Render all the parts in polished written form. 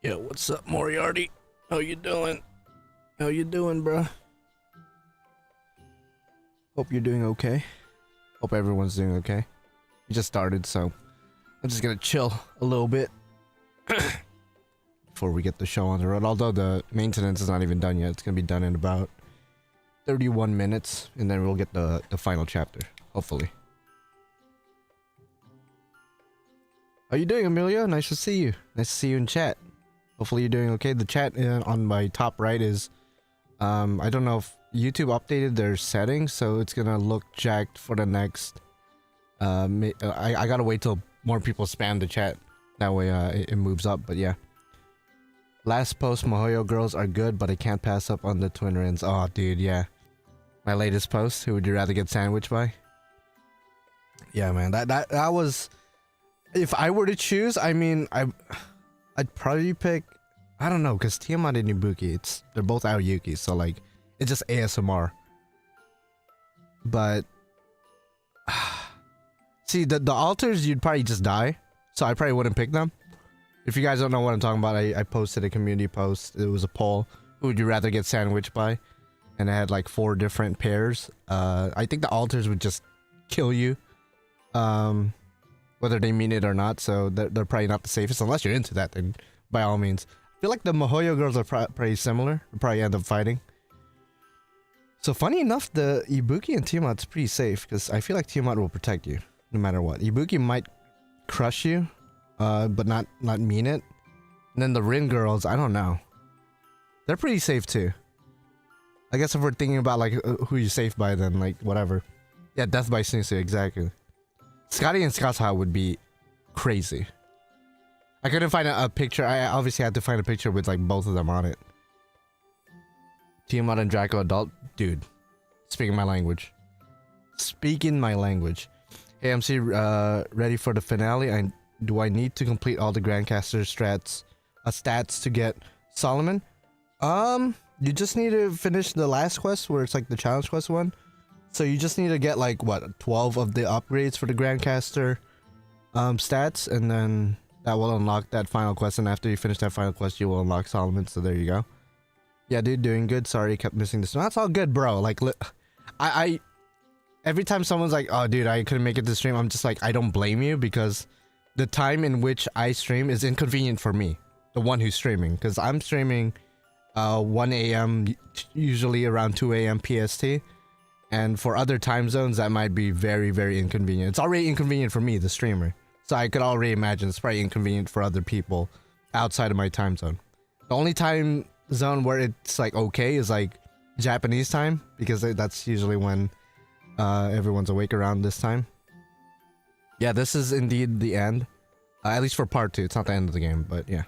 Yo, what's up, Moriarty? How you doing? How you doing, bruh? Hope you're doing okay. Hope everyone's doing okay. We just started, so I'm just gonna chill a little bit before we get the show on the road. Although the maintenance is not even done yet. It's gonna be done in about 31 minutes, and then we'll get the final chapter, hopefully. How you doing, Amelia? Nice to see you. Nice to see you in chat. Hopefully you're doing okay. The chat on my top right is, I don't know if YouTube updated their settings, so it's gonna look jacked for the next, I gotta wait till more people spam the chat. That way it moves up, but yeah. Last post, Mihoyo girls are good, but I can't pass up on the twin rins. Oh, dude, yeah. My latest post, who would you rather get sandwiched by? Yeah, man, that was... If I were to choose, I mean, I'd probably pick, I don't know, because Tiamat and Ibuki, they're both Aoyuki, so like, it's just ASMR. But, see, the alters, you'd probably just die, so I probably wouldn't pick them. If you guys don't know what I'm talking about, I posted a community post. It was a poll, who would you rather get sandwiched by? And it had like 4 different pairs. I think the alters would just kill you. Whether they mean it or not, so they're probably not the safest. Unless you're into that, then by all means. I feel like the Mihoyo girls are pretty similar. They'll probably end up fighting. So funny enough, the Ibuki and Tiamat's pretty safe, because I feel like Tiamat will protect you, no matter what. Ibuki might crush you, but not mean it. And then the Rin girls, I don't know. They're pretty safe too. I guess if we're thinking about like who you're safe by, then like whatever. Yeah, death by Sneasy, exactly. Scotty and Skasa would be crazy. I couldn't find a picture. I obviously had to find a picture with like both of them on it. Tiamat and Draco adult. Dude. Speaking my language. Speaking my language. Hey MC, ready for the finale? Do I need to complete all the Grandcaster stats to get Solomon? You just need to finish the last quest where it's like the challenge quest one. So you just need to get like what, 12 of the upgrades for the Grandcaster stats, and then that will unlock that final quest. And after you finish that final quest, you will unlock Solomon. So there you go. Yeah, dude, doing good. Sorry, I kept missing this. No, that's all good, bro. Like, I every time someone's like, "Oh, dude, I couldn't make it to stream," I'm just like, I don't blame you, because the time in which I stream is inconvenient for me, the one who's streaming, because I'm streaming 1 a.m. usually around 2 a.m. PST. And for other time zones, that might be very, very inconvenient. It's already inconvenient for me, the streamer. So I could already imagine it's probably inconvenient for other people outside of my time zone. The only time zone where it's like okay is like Japanese time, because that's usually when everyone's awake around this time. Yeah, this is indeed the end. At least for part 2. It's not the end of the game, but yeah.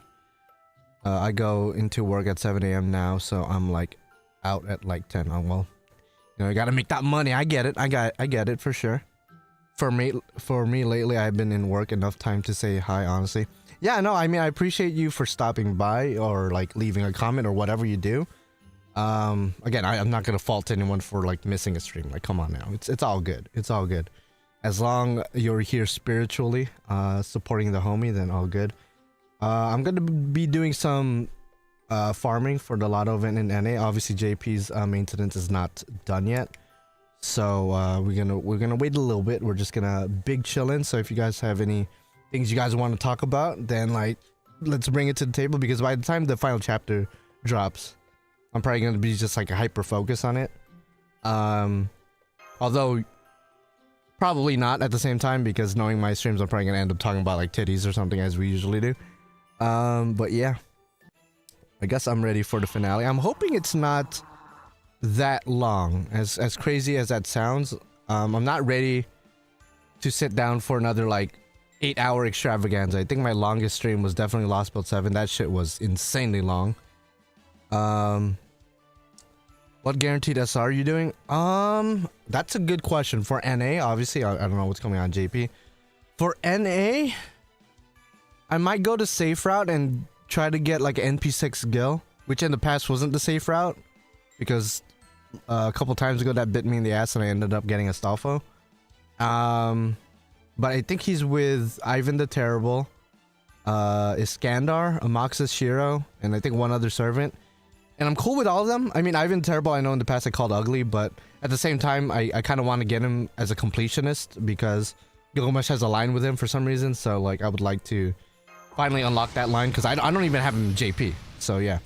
I go into work at 7 a.m. now, so I'm like out at like 10. Oh, well. You know, you gotta make that money. I get it. I get it for sure. For me lately, I've been in work enough time to say hi, honestly. Yeah, no, I mean, I appreciate you for stopping by or like leaving a comment or whatever you do. Again, I'm not gonna fault anyone for like missing a stream. Like, come on now. It's all good. It's all good. As long you're here spiritually, supporting the homie, then all good. I'm gonna be doing some farming for the lotto event in NA. Obviously JP's maintenance is not done yet, so we're gonna wait a little bit. We're just gonna big chill in. So if you guys have any things you guys want to talk about, then like let's bring it to the table, because by the time the final chapter drops, I'm probably gonna be just like a hyper focus on it. Although probably not at the same time, because knowing my streams, I'm probably gonna end up talking about like titties or something, as we usually do. But yeah, I guess I'm ready for the finale. I'm hoping it's not that long, as crazy as that sounds. I'm not ready to sit down for another like 8-hour extravaganza. I think my longest stream was definitely Lostbelt 7. That shit was insanely long. What guaranteed SR are you doing? That's a good question. For NA, obviously, I don't know what's coming on JP. For NA, I might go the safe route and try to get like an NP6 Gil, which in the past wasn't the safe route, because a couple times ago that bit me in the ass and I ended up getting a Stalfo. But I think he's with Ivan the Terrible, Iskandar, Amaxis Shiro, and I think one other servant. And I'm cool with all of them. I mean, Ivan Terrible, I know in the past I called ugly, but at the same time, I kind of want to get him as a completionist because Gilgamesh has a line with him for some reason. So, like, I would like to finally unlock that line because I don't even have him JP. So, yeah.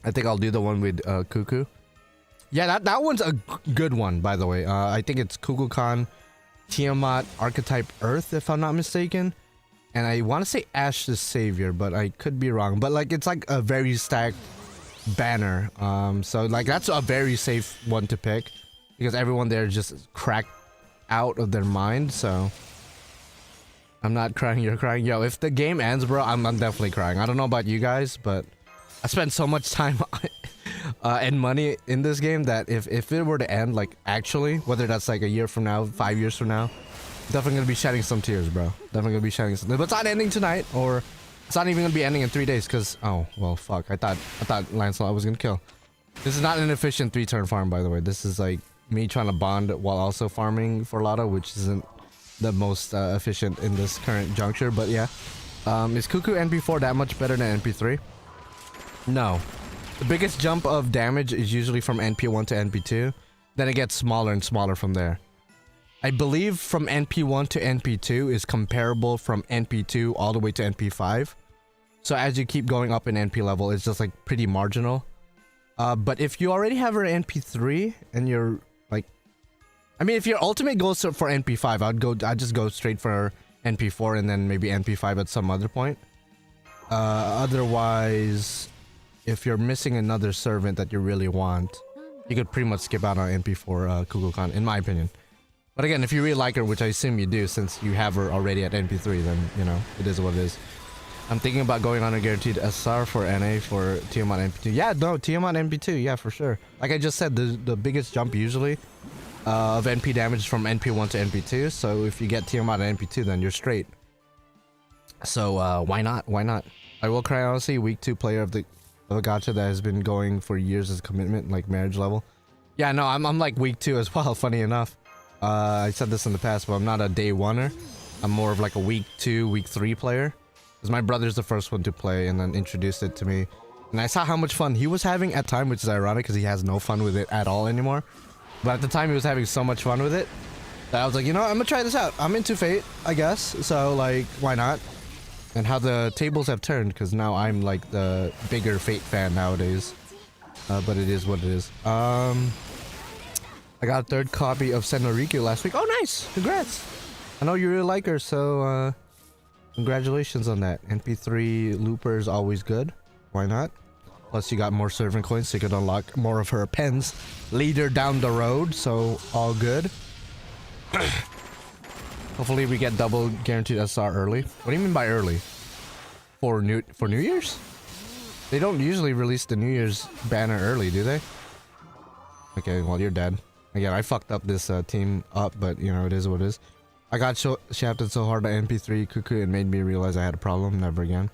I think I'll do the one with Cuckoo. Yeah, that one's a good one, by the way. I think it's Kukulkan, Tiamat, Archetype Earth, if I'm not mistaken. And I want to say Ash the Savior, but I could be wrong. But, like, it's like a very stacked banner. So, like, that's a very safe one to pick because everyone there just cracked out of their mind. So, I'm not crying, you're crying. Yo, if the game ends, bro, I'm definitely crying. I don't know about you guys, but I spent so much time and money in this game that if it were to end, like, actually, whether that's like a year from now, 5 years from now, definitely gonna be shedding some tears, bro. Definitely gonna be shedding some. But it's not ending tonight, or it's not even gonna be ending in 3 days, cause well, fuck. I thought Lancelot was gonna kill. This is not an efficient 3-turn farm, by the way. This is like me trying to bond while also farming for Lotto, which isn't the most efficient in this current juncture. But yeah, is Cuckoo NP4 that much better than NP3? No. The biggest jump of damage is usually from NP1 to NP2. Then it gets smaller and smaller from there. I believe from NP1 to NP2 is comparable from NP2 all the way to NP5. So as you keep going up in NP level, it's just like pretty marginal. But if you already have an NP3 and you're like, I mean, if your ultimate goes for NP5, I'd just go straight for NP4 and then maybe NP5 at some other point. Otherwise, if you're missing another servant that you really want, you could pretty much skip out on NP4 Kukulkan, in my opinion. But again, if you really like her, which I assume you do, since you have her already at NP3, then, you know, it is what it is. I'm thinking about going on a guaranteed SR for NA for Tiamat NP2. Yeah, no, Tiamat NP2, yeah, for sure. Like I just said, the biggest jump usually of NP damage is from NP1 to NP2. So if you get Tiamat at NP2, then you're straight. So why not? Why not? I will cry, honestly, week 2 player of a gacha that has been going for years as a commitment, like marriage level. Yeah, no, I'm like week 2 as well, funny enough. I said this in the past, but I'm not a day oneer. I'm more of like a week 2, week 3 player. Because my brother's the first one to play and then introduced it to me. And I saw how much fun he was having at time, which is ironic because he has no fun with it at all anymore. But at the time he was having so much fun with it that I was like, you know, I'm gonna try this out. I'm into Fate, I guess. So like, why not? And how the tables have turned, because now I'm like the bigger Fate fan nowadays. But it is what it is. I got a 3rd copy of Senoriku last week. Oh, nice! Congrats! I know you really like her, so congratulations on that. NP3 Looper is always good. Why not? Plus you got more servant coins, so you could unlock more of her pens later down the road, so all good. Hopefully we get double guaranteed SR early. What do you mean by early? For New Year's? They don't usually release the New Year's banner early, do they? Okay, well, you're dead. Again, I fucked up this team up, but you know, it is what it is. I got shafted so hard at NP3 Cuckoo, it made me realize I had a problem. Never again.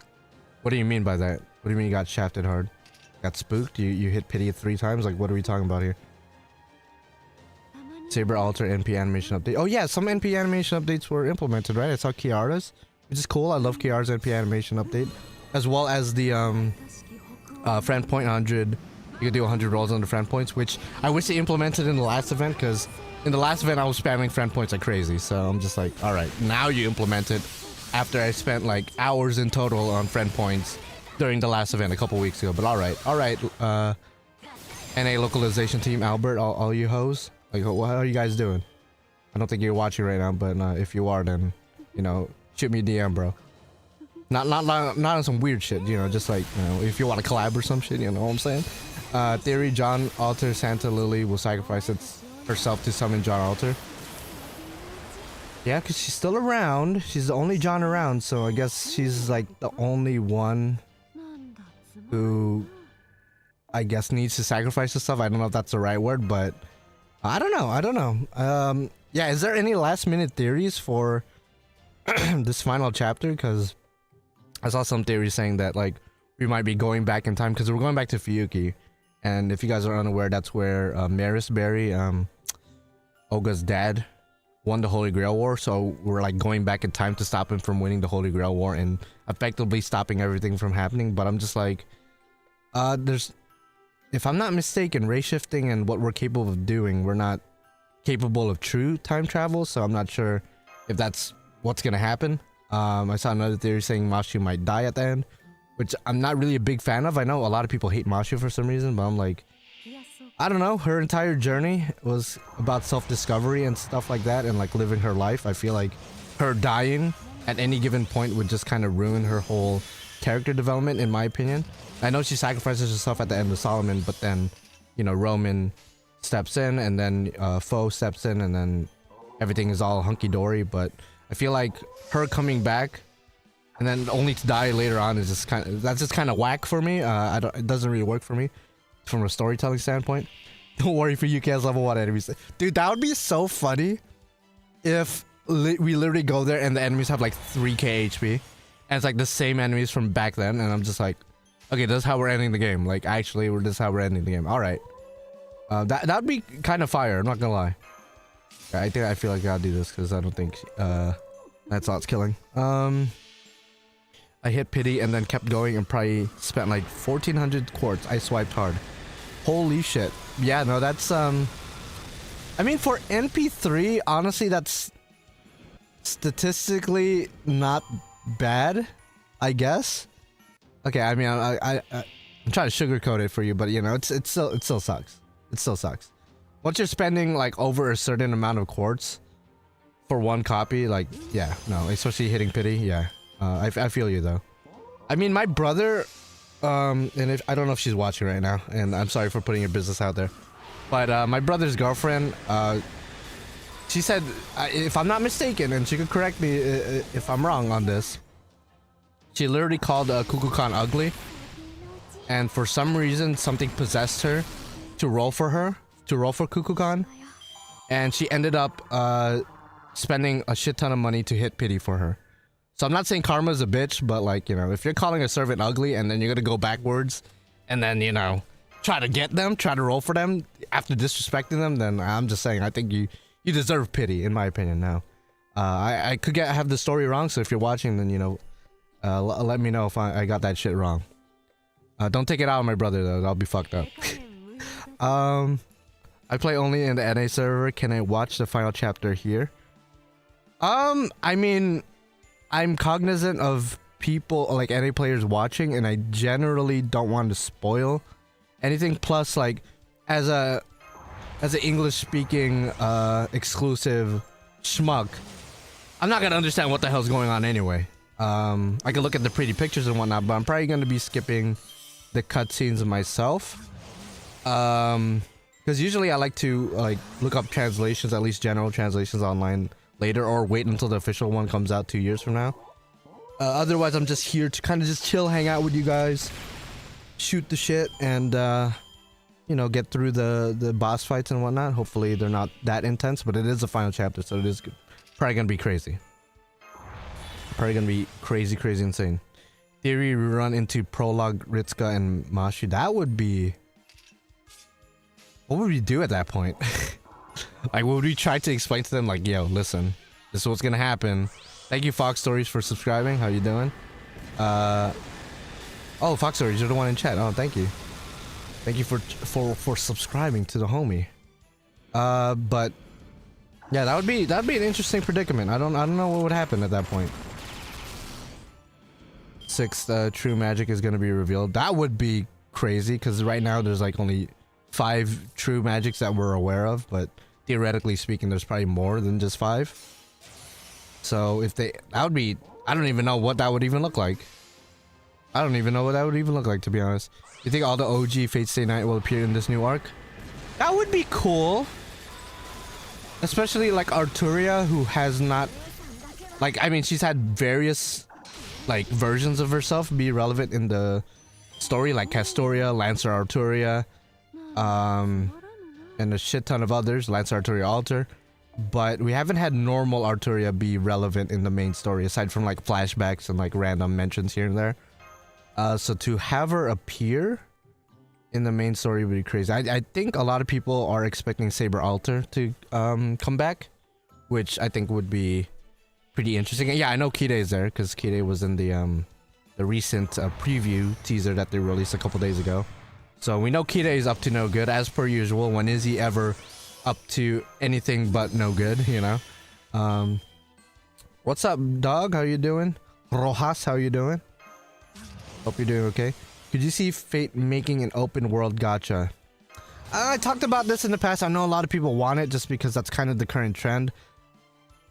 What do you mean by that? What do you mean you got shafted hard? Got spooked? You hit pity 3 times? Like, what are we talking about here? Saber Alter NP animation update. Oh yeah, some NP animation updates were implemented, right? I saw Kiara's, which is cool. I love Kiara's NP animation update. As well as the friend point 100. You could do 100 rolls on the friend points, which I wish they implemented in the last event, because in the last event I was spamming friend points like crazy. So I'm just like, alright, now you implement it after I spent like hours in total on friend points during the last event a couple weeks ago. But alright, NA localization team Albert, all you hoes, like, what are you guys doing? I don't think you're watching right now, but if you are, then, you know, shoot me a DM, bro. Not on some weird shit, you know, just like, you know, if you want to collab or some shit, you know what I'm saying? Theory, John Alter, Santa Lily will sacrifice herself to summon John Alter. Yeah, because she's still around. She's the only John around, so I guess she's like the only one who, I guess, needs to sacrifice herself. I don't know if that's the right word, but I don't know. Yeah, is there any last minute theories for this final chapter? Because I saw some theories saying that like we might be going back in time, because we're going back to Fuyuki. And if you guys are unaware, that's where Marisberry, Olga's dad, won the Holy Grail War, so we're like going back in time to stop him from winning the Holy Grail War and effectively stopping everything from happening. But I'm just like, there's, if I'm not mistaken, race shifting and what we're capable of doing, we're not capable of true time travel, so I'm not sure if that's what's gonna happen. I saw another theory saying Mashu might die at the end, which I'm not really a big fan of. I know a lot of people hate Mashu for some reason, but I'm like, I don't know, her entire journey was about self-discovery and stuff like that, and like living her life. I feel like her dying at any given point would just kind of ruin her whole character development, in my opinion. I know she sacrifices herself at the end of Solomon, but then, you know, Roman steps in, and then Foe steps in, and then everything is all hunky-dory. But I feel like her coming back and then only to die later on is just kind of, that's just kind of whack for me. It doesn't really work for me from a storytelling standpoint. Don't worry for UK's level 1 enemies. Dude, that would be so funny if we literally go there and the enemies have like 3k HP and it's like the same enemies from back then, and I'm just like, okay, this is how we're ending the game. Like, actually, this is how we're ending the game. All right. That would be kind of fire, I'm not gonna lie. I feel like I'll do this because I don't think that's all it's killing. I hit pity and then kept going and probably spent like 1400 quartz. I swiped hard. Holy shit. Yeah, no, that's I mean, for NP3, honestly, that's statistically not bad, I guess. Okay, I mean, I'm trying to sugarcoat it for you, but you know, it still sucks. It still sucks. Once you're spending like over a certain amount of quartz for one copy, like, yeah, no, especially hitting pity, yeah. I feel you though. I mean, my brother, and if I don't know if she's watching right now, and I'm sorry for putting your business out there, but my brother's girlfriend, she said, if I'm not mistaken, and she could correct me if I'm wrong on this, she literally called Kukulkan ugly, and for some reason something possessed her to roll for Kukulkan, and she ended up spending a shit ton of money to hit pity for her. So I'm not saying karma's a bitch, but like, you know, if you're calling a servant ugly and then you're gonna go backwards and then, you know, try to get them, try to roll for them after disrespecting them, then I'm just saying, I think you deserve pity, in my opinion. Now, I could have the story wrong, so if you're watching, then, you know, let me know if I got that shit wrong. Don't take it out on my brother though, that'll be fucked up. I play only in the NA server. Can I watch the final chapter here? I mean, I'm cognizant of people, like NA players watching, and I generally don't want to spoil anything. Plus, like, as an English speaking exclusive schmuck, I'm not gonna understand what the hell's going on anyway. I can look at the pretty pictures and whatnot, but I'm probably gonna be skipping the cutscenes myself. Because usually I like to like look up translations, at least general translations online later, or wait until the official one comes out 2 years from now. Otherwise, I'm just here to kind of just chill, hang out with you guys, shoot the shit, and you know, get through the boss fights and whatnot. Hopefully they're not that intense, but it is the final chapter, so it is probably gonna be crazy. Probably gonna be crazy insane. Theory, we run into Prologue, Ritsuka, and Mashu. That would be... What would we do at that point? Like, would we try to explain to them, like, yo, listen, this is what's gonna happen. Thank you, Fox Stories, for subscribing. How you doing? Oh, Fox Stories, you're the one in chat. Oh, thank you. Thank you for subscribing to the homie. But yeah, that'd be an interesting predicament. I don't know what would happen at that point. 6th true magic is gonna be revealed. That would be crazy, because right now there's like only 5 true magics that we're aware of, but theoretically speaking, there's probably more than just 5. So if that would be, I don't even know what that would even look like. I don't even know what that would even look like, to be honest. You think all the OG Fate Stay Night will appear in this new arc? That would be cool. Especially like Arturia, who has not, like, I mean, she's had various like versions of herself be relevant in the story, like Castoria, Lancer Arturia, and a shit ton of others, Lancer Arturia Alter. But we haven't had normal Arturia be relevant in the main story, aside from like flashbacks and like random mentions here and there. So to have her appear in the main story would be crazy. I think a lot of people are expecting Saber Alter to come back, which I think would be pretty interesting. And yeah, I know Kide is there because Kide was in the recent preview teaser that they released a couple days ago. So we know Kide is up to no good as per usual. When is he ever up to anything but no good, you know? What's up, dog? How you doing? Rojas, how you doing? Hope you're doing okay. Could you see Fate making an open world gacha? I talked about this in the past. I know a lot of people want it just because that's kind of the current trend.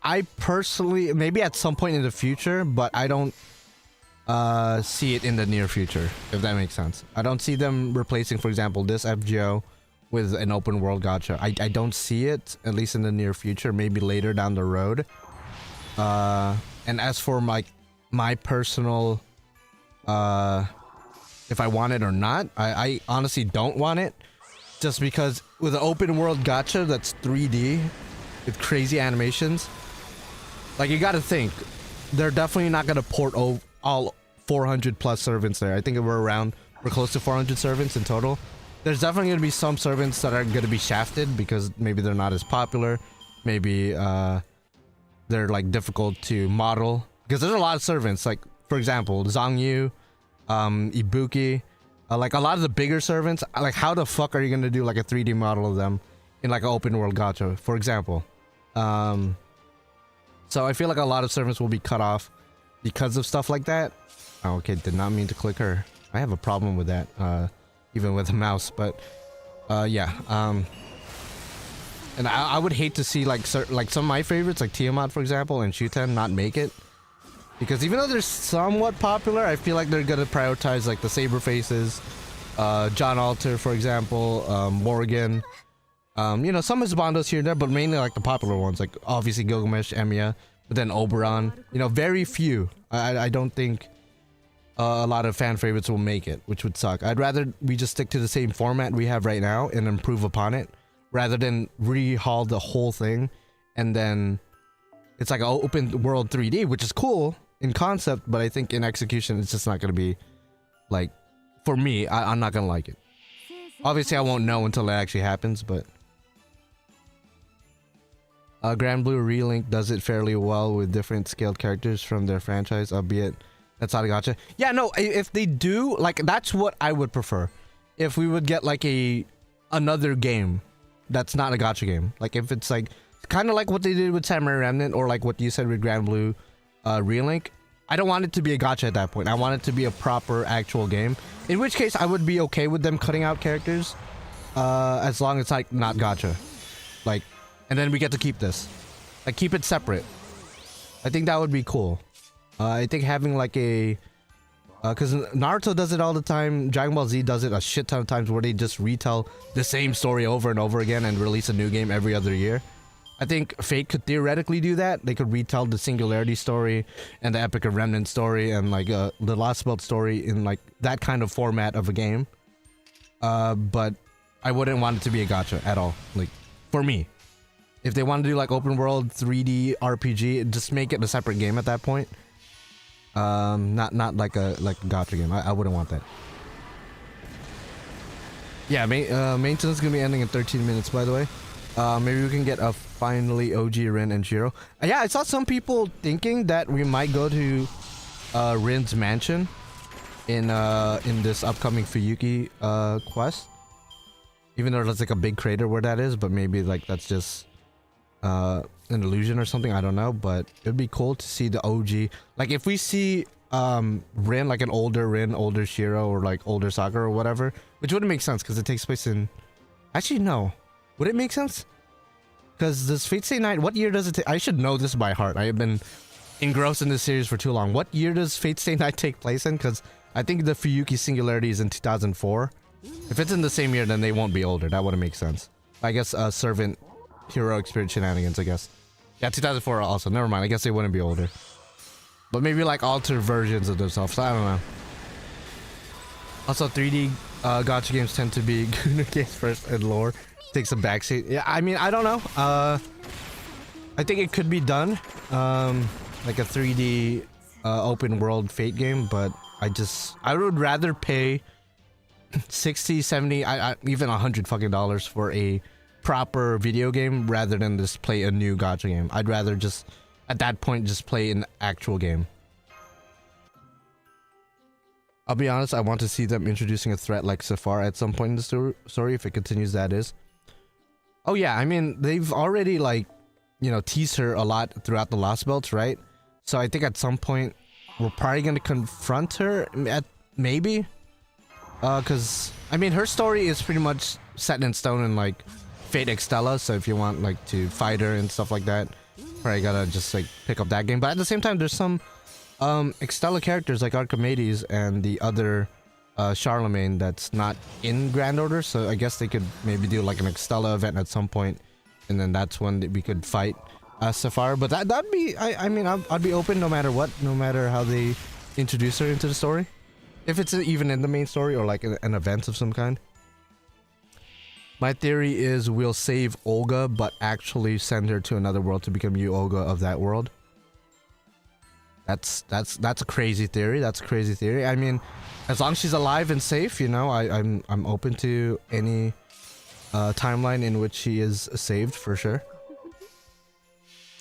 I personally, maybe at some point in the future, but I don't see it in the near future, if that makes sense. I don't see them replacing, for example, this FGO with an open world gacha. I don't see it, at least in the near future, maybe later down the road. And as for my personal, if I want it or not, I honestly don't want it. Just because with an open world gacha that's 3D with crazy animations, like, you gotta think, they're definitely not gonna port all 400 plus servants there. I think we're close to 400 servants in total. There's definitely gonna be some servants that are gonna be shafted because maybe they're not as popular. Maybe they're like difficult to model because there's a lot of servants. Like, for example, Zhangyu, Ibuki. Like, a lot of the bigger servants, like, how the fuck are you gonna do like a 3D model of them in like an open world gacha, for example? So I feel like a lot of servants will be cut off because of stuff like that. Oh, okay, did not mean to click her. I have a problem with that, even with a mouse, but yeah. And I would hate to see like some of my favorites, like Tiamat, for example, and Shuten, not make it. Because even though they're somewhat popular, I feel like they're gonna prioritize like the Saber Faces, John Alter, for example, Morgan, you know, some Husbandos here and there, but mainly like the popular ones, like obviously Gilgamesh, Emiya, but then Oberon. You know, very few. I don't think a lot of fan favorites will make it, which would suck. I'd rather we just stick to the same format we have right now and improve upon it, rather than rehaul the whole thing, and then it's like an open world 3D, which is cool in concept, but I think in execution it's just not gonna be like, for me, I'm not gonna like it. Obviously I won't know until it actually happens, but Grand Blue Relink does it fairly well with different scaled characters from their franchise, albeit that's not a gacha. Yeah, no, if they do, like, that's what I would prefer. If we would get like another game that's not a gacha game, like if it's like kind of like what they did with Samurai Remnant, or like what you said with Grand Blue Relink. I don't want it to be a gacha at that point. I want it to be a proper actual game, in which case I would be okay with them cutting out characters, as long as it's like not gacha, like, and then we get to keep this, like, keep it separate. I think that would be cool. I think having like a because Naruto does it all the time, Dragon Ball Z does it a shit ton of times, where they just retell the same story over and over again and release a new game every other year. I think Fate could theoretically do that. They could retell the Singularity story and the Epic of Remnant story and like the Lostbelt story in like that kind of format of a game. But I wouldn't want it to be a gacha at all. Like, for me, if they want to do like open world 3D RPG, just make it a separate game at that point. Not like a gacha game. I wouldn't want that. Yeah, maintenance is gonna be ending in 13 minutes, by the way. Maybe we can get a finally OG Rin and Shiro. Yeah, I saw some people thinking that we might go to Rin's mansion in this upcoming Fuyuki quest. Even though there's like a big crater where that is, but maybe like that's just an illusion or something, I don't know. But it'd be cool to see the OG. Like, if we see Rin, like an older Rin, older Shiro, or like older Sakura or whatever, which wouldn't make sense because it takes place in, actually no, would it make sense? Because this Fate Stay Night, what year does it take? I should know this by heart. I have been engrossed in this series for too long. What year does Fate Stay Night take place in? Because I think the Fuyuki Singularity is in 2004. If it's in the same year, then they won't be older. That wouldn't make sense. I guess servant heroic spirit shenanigans, I guess. Yeah, 2004 also. Never mind. I guess they wouldn't be older. But maybe like altered versions of themselves. I don't know. Also, 3D gacha games tend to be Guna games first and lore. Takes a backseat. Yeah, I mean, I don't know. I think it could be done. Like a 3D open world Fate game, but I would rather pay 60, 70, even $100 fucking for a proper video game rather than just play a new gacha game. I'd rather just at that point just play an actual game. I'll be honest, I want to see them introducing a threat like Safar at some point in the story if it continues, that is. Oh yeah, I mean, they've already like, you know, teased her a lot throughout the Lostbelt, right? So I think at some point we're probably going to confront her at maybe. Cause I mean, her story is pretty much set in stone in like Fate Extella, so if you want like to fight her and stuff like that, probably gotta just like pick up that game. But at the same time, there's some Extella characters like Archimedes and the other Charlemagne that's not in Grand Order, so I guess they could maybe do like an Extella event at some point, and then that's when we could fight Safar. But that'd be, I mean, I'd be open no matter what, no matter how they introduce her into the story. If it's even in the main story or like an event of some kind. My theory is we'll save Olga, but actually send her to another world to become new Olga of that world. That's a crazy theory. That's a crazy theory. I mean, as long as she's alive and safe, you know, I'm open to any timeline in which she is saved for sure.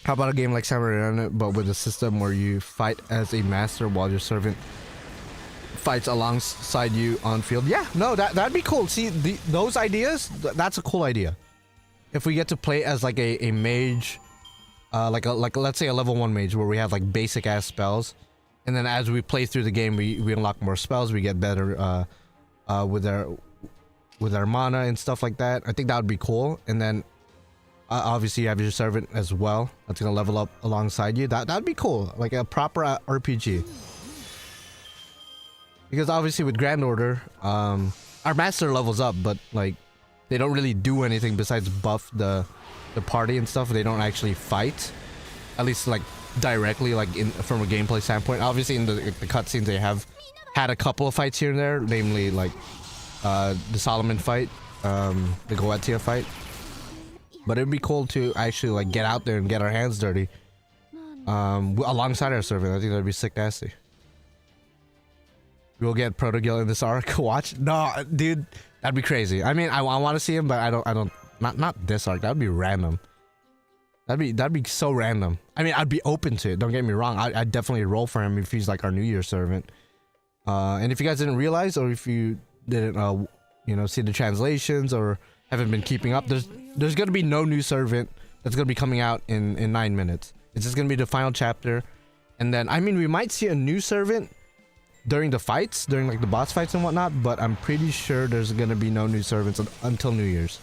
How about a game like Samurai, but with a system where you fight as a master while your servant fights alongside you on field? Yeah, no, that'd be cool. See, those ideas, that's a cool idea. If we get to play as like a mage, like let's say a level 1 mage where we have like basic ass spells, and then as we play through the game we unlock more spells, we get better with our mana and stuff like that. I think that would be cool. And then obviously you have your servant as well that's gonna level up alongside you. That'd be cool, like a proper RPG. Because obviously with Grand Order, our master levels up, but like they don't really do anything besides buff the party and stuff. They don't actually fight, at least like directly, like from a gameplay standpoint. Obviously in the cutscenes they have had a couple of fights here and there, namely like the Solomon fight, the Goetia fight. But it'd be cool to actually like get out there and get our hands dirty alongside our servant. I think that'd be sick nasty. We'll get Protogil in this arc. Watch? No, dude, that'd be crazy. I mean, I want to see him, but I don't. Not this arc. That'd be random. That'd be so random. I mean, I'd be open to it. Don't get me wrong. I'd definitely roll for him if he's like our New Year servant. And if you guys didn't realize, or if you didn't, you know, see the translations or haven't been keeping up, there's gonna be no new servant that's gonna be coming out in 9 minutes. It's just gonna be the final chapter, and then I mean, we might see a new servant during the fights, during like the boss fights and whatnot, but I'm pretty sure there's gonna be no new servants until New Year's.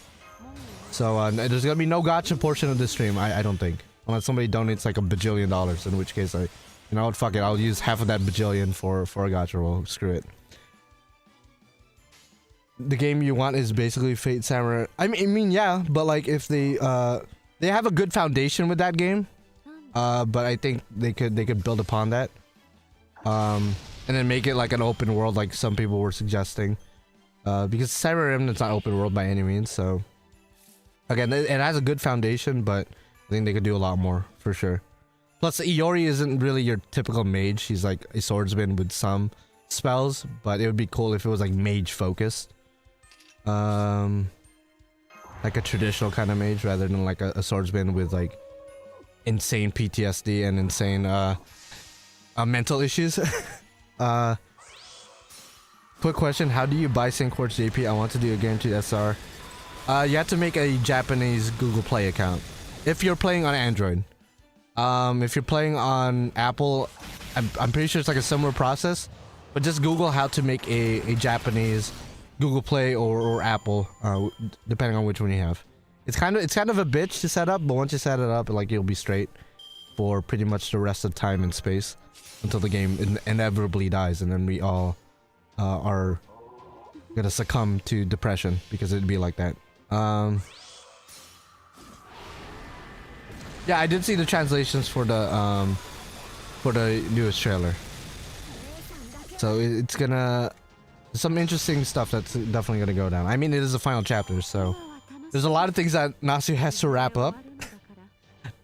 So there's gonna be no gacha portion of this stream, I don't think, unless somebody donates like $1 bajillion, in which case you know what, fuck it, I'll use half of that bajillion for a gacha roll. Screw it. The game you want is basically Fate Samurai. I mean yeah, but like if they have a good foundation with that game, but I think they could build upon that. And then make it like an open world, like some people were suggesting. Because Samurai Remnant's not open world by any means, so again, it has a good foundation, but I think they could do a lot more for sure. Plus, Iori isn't really your typical mage. She's like a swordsman with some spells, but it would be cool if it was like mage focused, like a traditional kind of mage rather than like a swordsman with like insane PTSD and insane mental issues. Quick question, how do you buy Sync Quartz JP? I want to do a guaranteed SR. You have to make a Japanese Google Play account if you're playing on Android. If you're playing on Apple, I'm pretty sure it's like a similar process, but just Google how to make a Japanese Google Play or Apple, depending on which one you have. It's kind of a bitch to set up, but once you set it up, like, you'll be straight for pretty much the rest of time and space until the game inevitably dies, and then we all are gonna succumb to depression because it'd be like that. Yeah, I did see the translations for the newest trailer, so it's gonna some interesting stuff that's definitely gonna go down. I mean, it is the final chapter, so there's a lot of things that Nasu has to wrap up.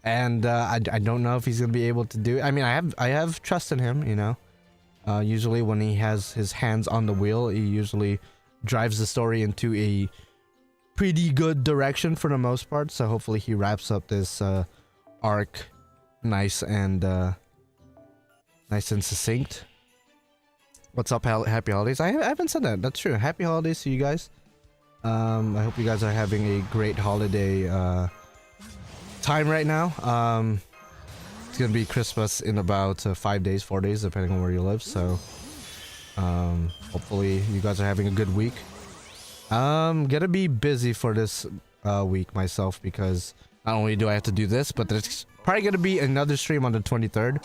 And I don't know if he's gonna be able to do it. I mean, I have trust in him, you know. Usually when he has his hands on the wheel, he usually drives the story into pretty good direction for the most part. So hopefully he wraps up this arc nice and succinct. What's up, happy holidays? I haven't said that. That's true. Happy holidays to you guys. I hope you guys are having a great holiday time right now. It's gonna be Christmas in about 5 days, 4 days, depending on where you live. So hopefully you guys are having a good week. Gonna be busy for this week myself, because not only do I have to do this, but there's probably gonna be another stream on the 23rd,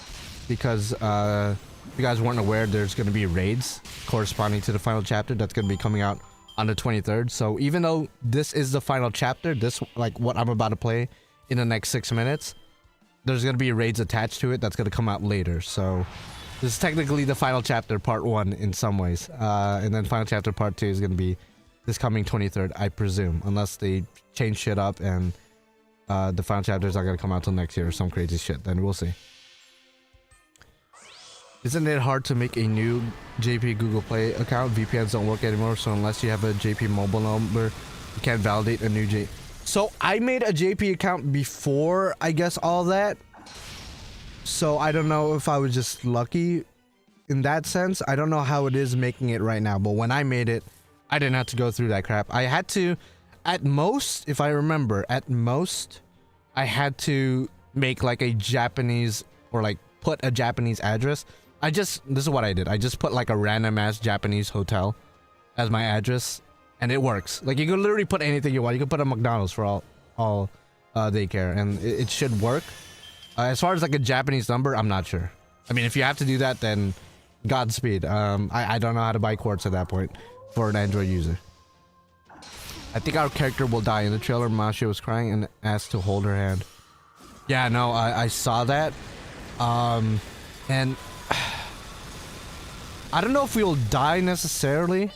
because if you guys weren't aware, there's gonna be raids corresponding to the final chapter that's gonna be coming out on the 23rd. So even though this is the final chapter, this, like what I'm about to play in the next 6 minutes, there's gonna be raids attached to it that's gonna come out later. So this is technically the final chapter part 1 in some ways, and then final chapter part 2 is gonna be this coming 23rd, I presume, unless they change shit up and the final chapters are gonna come out till next year or some crazy shit. Then we'll see. Isn't it hard to make a new JP Google Play account? VPNs don't work anymore, so unless you have a JP mobile number, you can't validate a new JP. So I made a JP account before, I guess, all that. So I don't know if I was just lucky in that sense. I don't know how it is making it right now, but when I made it, I didn't have to go through that crap. I had to, at most, if I remember, at most, I had to make like a Japanese, or like put a Japanese address. This is what I did. I just put like a random ass Japanese hotel as my address, and it works. Like you can literally put anything you want. You can put a McDonald's for all they care, and it should work. As far as like a Japanese number, I'm not sure. I mean, if you have to do that, then Godspeed. I don't know how to buy quartz at that point for an Android user. I think our character will die. In the trailer, Masha was crying and asked to hold her hand. Yeah, no, I saw that. And I don't know if we'll die necessarily,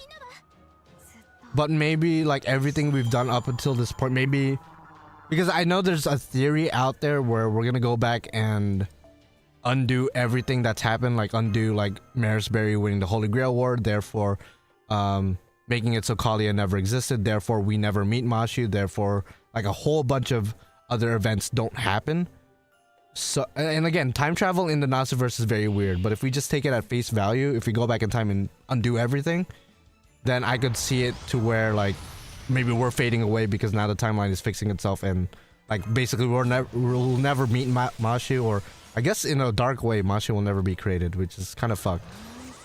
but maybe like everything we've done up until this point, maybe, because I know there's a theory out there where we're gonna go back and undo everything that's happened, like undo like Marisberry winning the Holy Grail War, therefore making it so Kalia never existed, therefore we never meet Mashu, therefore like a whole bunch of other events don't happen. So, and again, time travel in the Nasuverse is very weird, but if we just take it at face value, if we go back in time and undo everything, then I could see it to where like maybe we're fading away because now the timeline is fixing itself, and like basically we'll never meet Mashu, or I guess in a dark way Mashu will never be created, which is kind of fucked.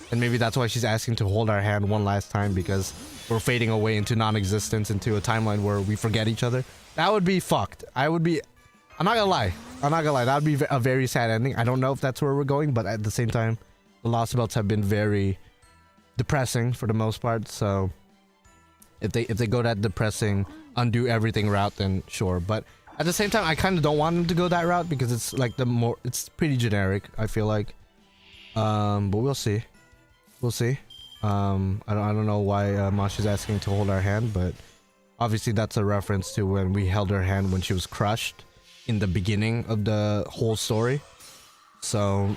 And maybe that's why she's asking to hold our hand one last time, because we're fading away into non-existence, into a timeline where we forget each other. That would be fucked. I'm not gonna lie. That would be a very sad ending. I don't know if that's where we're going, but at the same time, the Lostbelts have been very depressing for the most part. So if they go that depressing, undo everything route, then sure. But at the same time, I kind of don't want them to go that route, because it's like it's pretty generic, I feel like. But we'll see. We'll see. I don't know why Masha's asking to hold our hand, but obviously that's a reference to when we held her hand when she was crushed in the beginning of the whole story. So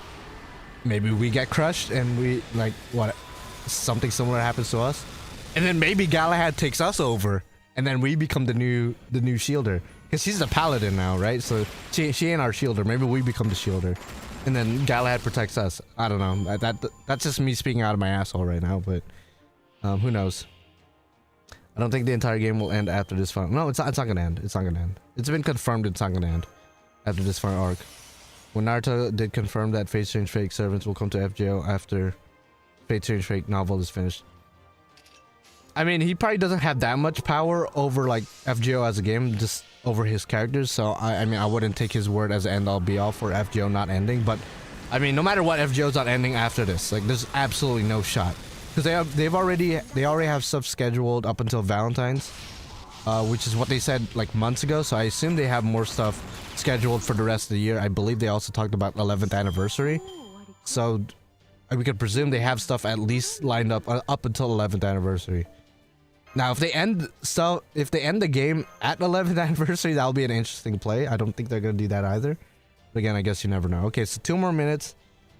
maybe we get crushed and we like something similar happens to us, and then maybe Galahad takes us over, and then we become the new shielder, because she's the paladin now, right? So she ain't our shielder. Maybe we become the shielder, and then Galahad protects us. I don't know. That's just me speaking out of my asshole right now, but who knows? I don't think the entire game will end after this final. No, it's not gonna end. It's not gonna end. It's been confirmed it's not gonna end after this final arc. When Naruto did confirm that Fate Strange Fake servants will come to FGO after Fate Strange Fake novel is finished. I mean, he probably doesn't have that much power over like FGO as a game, just over his characters. So I mean, I wouldn't take his word as an end all be all for FGO not ending. But I mean, no matter what, FGO's not ending after this. Like, there's absolutely no shot. Because they already have stuff scheduled up until Valentine's, which is what they said like months ago. So I assume they have more stuff scheduled for the rest of the year. I believe they also talked about 11th anniversary, so we could presume they have stuff at least lined up until 11th anniversary. Now, if they end the game at 11th anniversary, that'll be an interesting play. I don't think they're gonna do that either. But again, I guess you never know. Okay, so 2 more minutes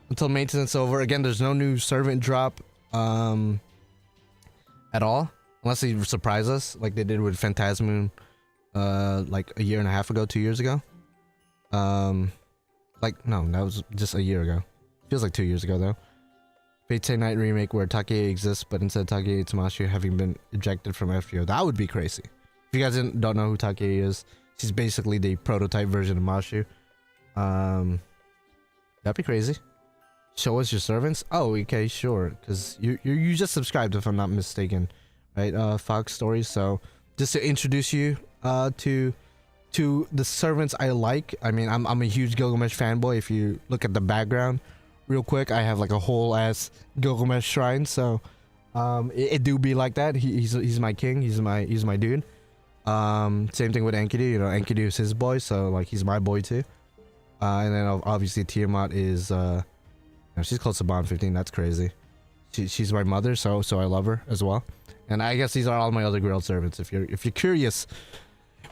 until maintenance over. Again, there's no new servant drop. At all. Unless they surprise us, like they did with Phantasmoon, like a year and a half ago, 2 years ago. Like, no, that was just a year ago. Feels like 2 years ago, though. Fate Stay Night remake where Take exists, but instead Take Tamashi having been ejected from FGO. That would be crazy. If you guys don't know who Take is, she's basically the prototype version of Mashu. That'd be crazy. Show us your servants? Oh, okay, sure. Because you just subscribed, if I'm not mistaken. Right, Fox Stories. So, just to introduce you to the servants I like. I mean, I'm a huge Gilgamesh fanboy. If you look at the background real quick, I have like a whole ass Gilgamesh shrine. So it do be like that. He's my king. He's my dude. Same thing with Enkidu. You know, Enkidu is his boy, so like he's my boy too. And then obviously Tiamat is she's close to Bond 15. That's crazy. She's my mother, so I love her as well. And I guess these are all my other grilled servants. If you're curious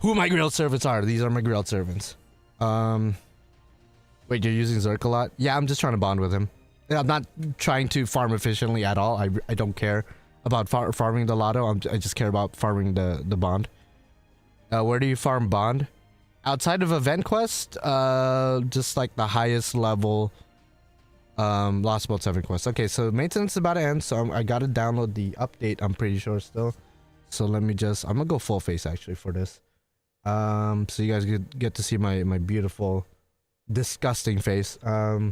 who my grilled servants are, these are my grilled servants. Wait, you're using Zerk a lot? Yeah, I'm just trying to bond with him. I'm not trying to farm efficiently at all. I don't care about farming the lotto. I just care about farming the bond. Where do you farm bond? Outside of event quest, just like the highest level Lostbelt 7 quest. Okay, so maintenance is about to end, so I gotta download the update, I'm pretty sure still. So let me just, I'm gonna go full face actually for this. So you guys get to see my beautiful, disgusting face. By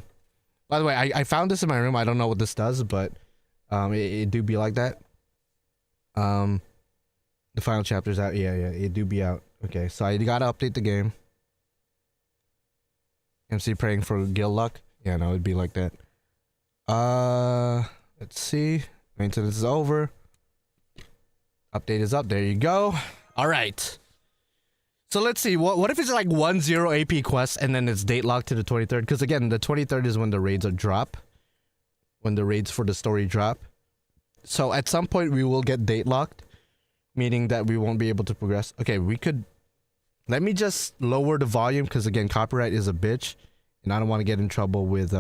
the way, I found this in my room. I don't know what this does, but it do be like that. The final chapter's out. Yeah, it do be out. Okay, so I gotta update the game. MC praying for guild luck. Yeah, no, it'd be like that. Let's see. Maintenance is over. Update is up. There you go. All right. So let's see. What if it's like 1-0 AP quest and then it's date locked to the 23rd? Because again, the 23rd is when the raids are drop. When the raids for the story drop. So at some point we will get date locked, meaning that we won't be able to progress. Okay, we could. Let me just lower the volume because again, copyright is a bitch. And I don't want to get in trouble with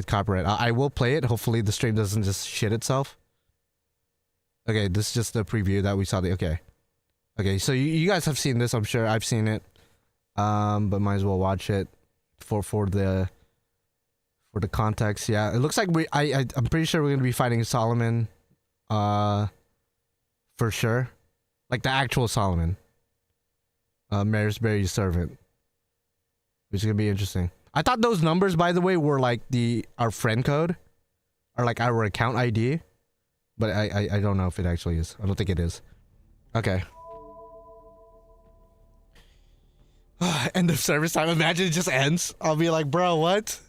copyright. I will play it. Hopefully the stream doesn't just shit itself. Okay, this is just the preview that we saw. Okay, so you guys have seen this. I'm sure I've seen it. But might as well watch it for the context. Yeah, it looks like I'm pretty sure we're gonna be fighting Solomon. For sure, like the actual Solomon. Marisbury's servant. Which is gonna be interesting. I thought those numbers, by the way, were like our friend code, or like our account ID, but I don't know if it actually is. I don't think it is. Okay. End of service time. Imagine it just ends. I'll be like, bro, what?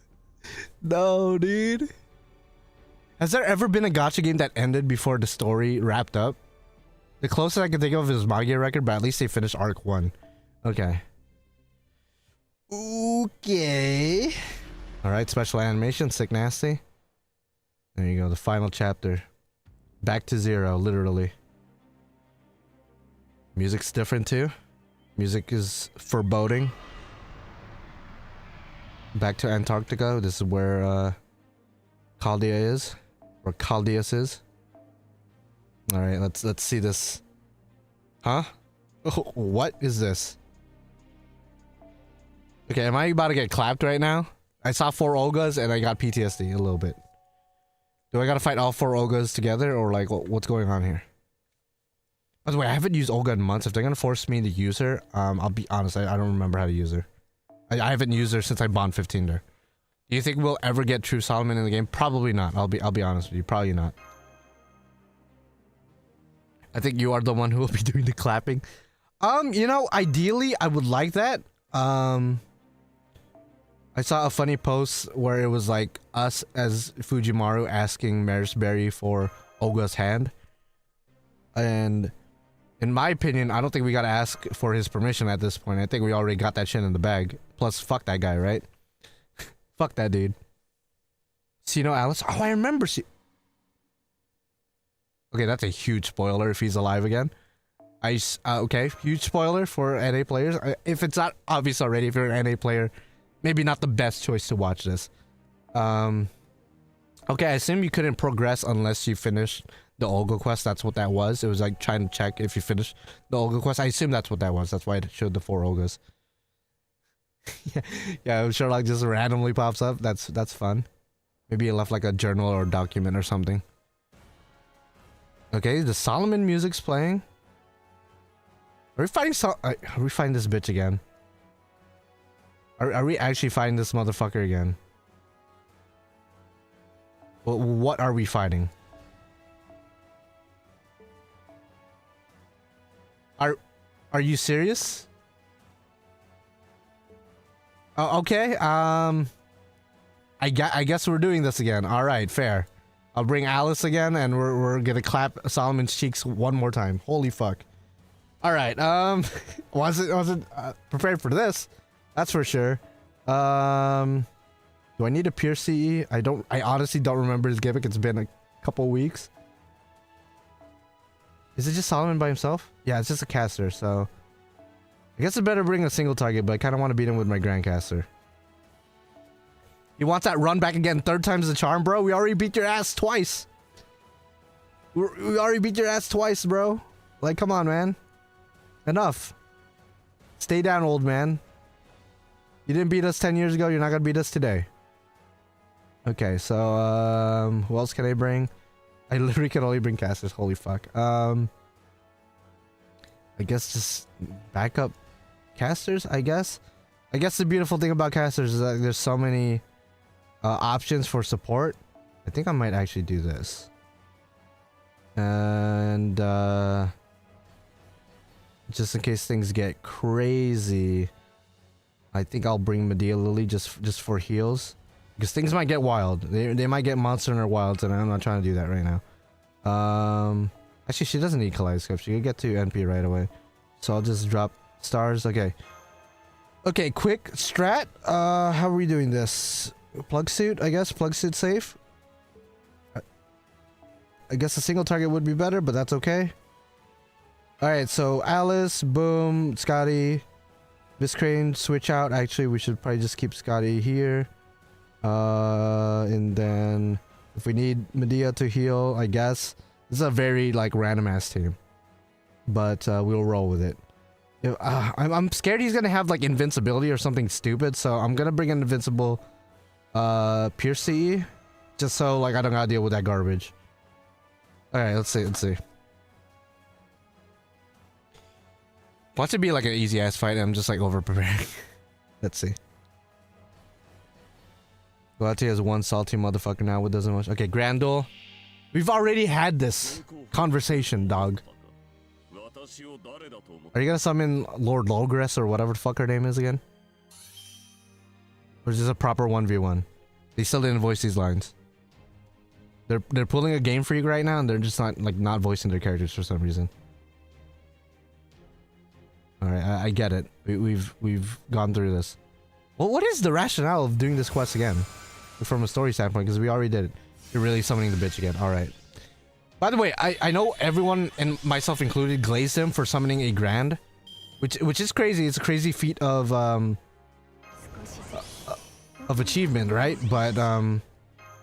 No, dude. Has there ever been a gacha game that ended before the story wrapped up? The closest I can think of is Magia Record, but at least they finished Arc 1. Okay. Okay. Alright, special animation, sick nasty. There you go, the final chapter. Back to 0, literally. Music's different too. Music is foreboding. Back to Antarctica. This is where Chaldea is. Where Chaldeus is. Alright, let's see this. Huh? Oh, what is this? Okay, am I about to get clapped right now? I saw 4 Olgas and I got PTSD a little bit. Do I gotta fight all 4 Olgas together or like what's going on here? By the way, I haven't used Olga in months. If they're gonna force me to use her, I'll be honest, I don't remember how to use her. I haven't used her since I Bond 15'd her. Do you think we'll ever get true Solomon in the game? Probably not. I'll be honest with you, probably not. I think you are the one who will be doing the clapping. You know, ideally I would like that. I saw a funny post where it was like us as Fujimaru asking Marisbury for Olga's hand. And in my opinion, I don't think we gotta ask for his permission at this point. I think we already got that shit in the bag. Plus, fuck that guy, right? Fuck that dude. Sino Alice? Oh, I remember okay, that's a huge spoiler if he's alive again. Okay, huge spoiler for NA players. If it's not obvious already, if you're an NA player, maybe not the best choice to watch this. Okay, I assume you couldn't progress unless you finished the Olga quest. That's what that was. It was like trying to check if you finish the Olga quest. I assume that's what that was. That's why it showed the 4 Olgas. Yeah, Sherlock just randomly pops up. That's fun. Maybe he left like a journal or a document or something. Okay, the Solomon music's playing. Are we fighting are we fighting this bitch again? Are we actually fighting this motherfucker again? Well, what are we fighting? Are you serious? Okay. I guess we're doing this again. All right, fair. I'll bring Alice again, and we're gonna clap Solomon's cheeks one more time. Holy fuck! All right. Wasn't prepared for this. That's for sure. Do I need a pure CE? I honestly don't remember his gimmick. It's been a couple weeks. Is it just Solomon by himself? Yeah, it's just a caster. So I guess I better bring a single target, but I kind of want to beat him with my Grandcaster. He wants that run back again. 3rd time's the charm, bro. We already beat your ass twice. We already beat your ass twice, bro. Like, come on, man. Enough. Stay down, old man. You didn't beat us 10 years ago. You're not gonna beat us today. Okay, so who else can I bring? I literally can only bring casters. Holy fuck. I guess just backup casters. I guess the beautiful thing about casters is that there's so many options for support. I think I might actually do this. And just in case things get crazy, I think I'll bring Medea Lily just for heals, because things might get wild. They might get monster in her wilds, and I'm not trying to do that right now. Actually, she doesn't need Kaleidoscope. She can get to NP right away. So I'll just drop stars. Okay, quick strat. How are we doing this? Plug suit, I guess. Plug suit safe. I guess a single target would be better, but that's okay. Alright, so Alice, boom, Scotty, Viscrane, switch out. Actually, we should probably just keep Scotty here. And then if we need Medea to heal, I guess. This is a very like random ass team, but we'll roll with it. I'm scared he's gonna have like invincibility or something stupid, so I'm gonna bring an invincible pure CE, just so like I don't gotta deal with that garbage. Alright, let's see. Watch it be like an easy ass fight and I'm just like over preparing. Let's see. Galati has one salty motherfucker now with doesn't much. Okay, Grandol. We've already had this conversation, dog. Are you gonna summon Lord Logress or whatever the fuck her name is again? Or is this a proper 1v1? They still didn't voice these lines. They're pulling a game freak right now and they're just not voicing their characters for some reason. Alright, I get it. We've gone through this. Well, what is the rationale of doing this quest again? From a story standpoint, because we already did it. You're really summoning the bitch again. Alright. By the way, I know everyone, and myself included, glazed him for summoning a Grand. Which is crazy. It's a crazy feat of achievement, right? But I'm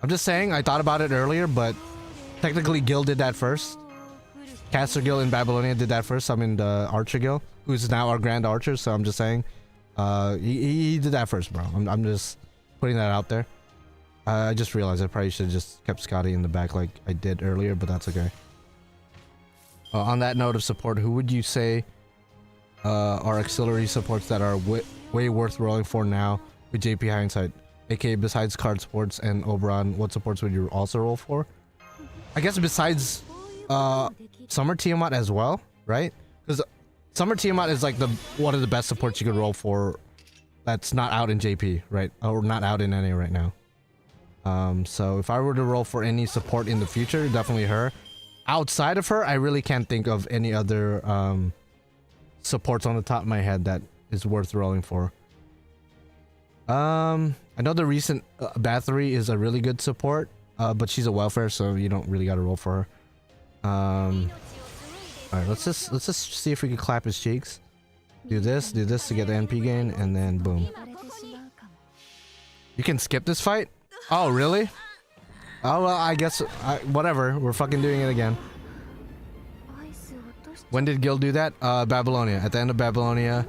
just saying, I thought about it earlier, but technically Gil did that first. Caster Gil in Babylonia did that first. Summoned Archer Gil, who's now our Grand Archer, so I'm just saying he did that first, bro. I'm just putting that out there. I just realized I probably should have just kept Scotty in the back like I did earlier, but that's okay. On that note of support, who would you say are auxiliary supports that are way worth rolling for now with JP hindsight? AKA besides card supports and Oberon, what supports would you also roll for? I guess besides Summer Tiamat as well, right? Because Summer Tiamat is like one of the best supports you could roll for that's not out in JP, right? Or not out in NA right now. So if I were to roll for any support in the future, definitely her. Outside of her, I really can't think of any other supports on the top of my head that is worth rolling for. I know the recent Bathory is a really good support, but she's a welfare, so you don't really gotta roll for her. Alright, let's just see if we can clap his cheeks. Do this to get the NP gain, and then boom. You can skip this fight? Oh, really? Oh well, I guess whatever. We're fucking doing it again. When did Gil do that? Babylonia. At the end of Babylonia,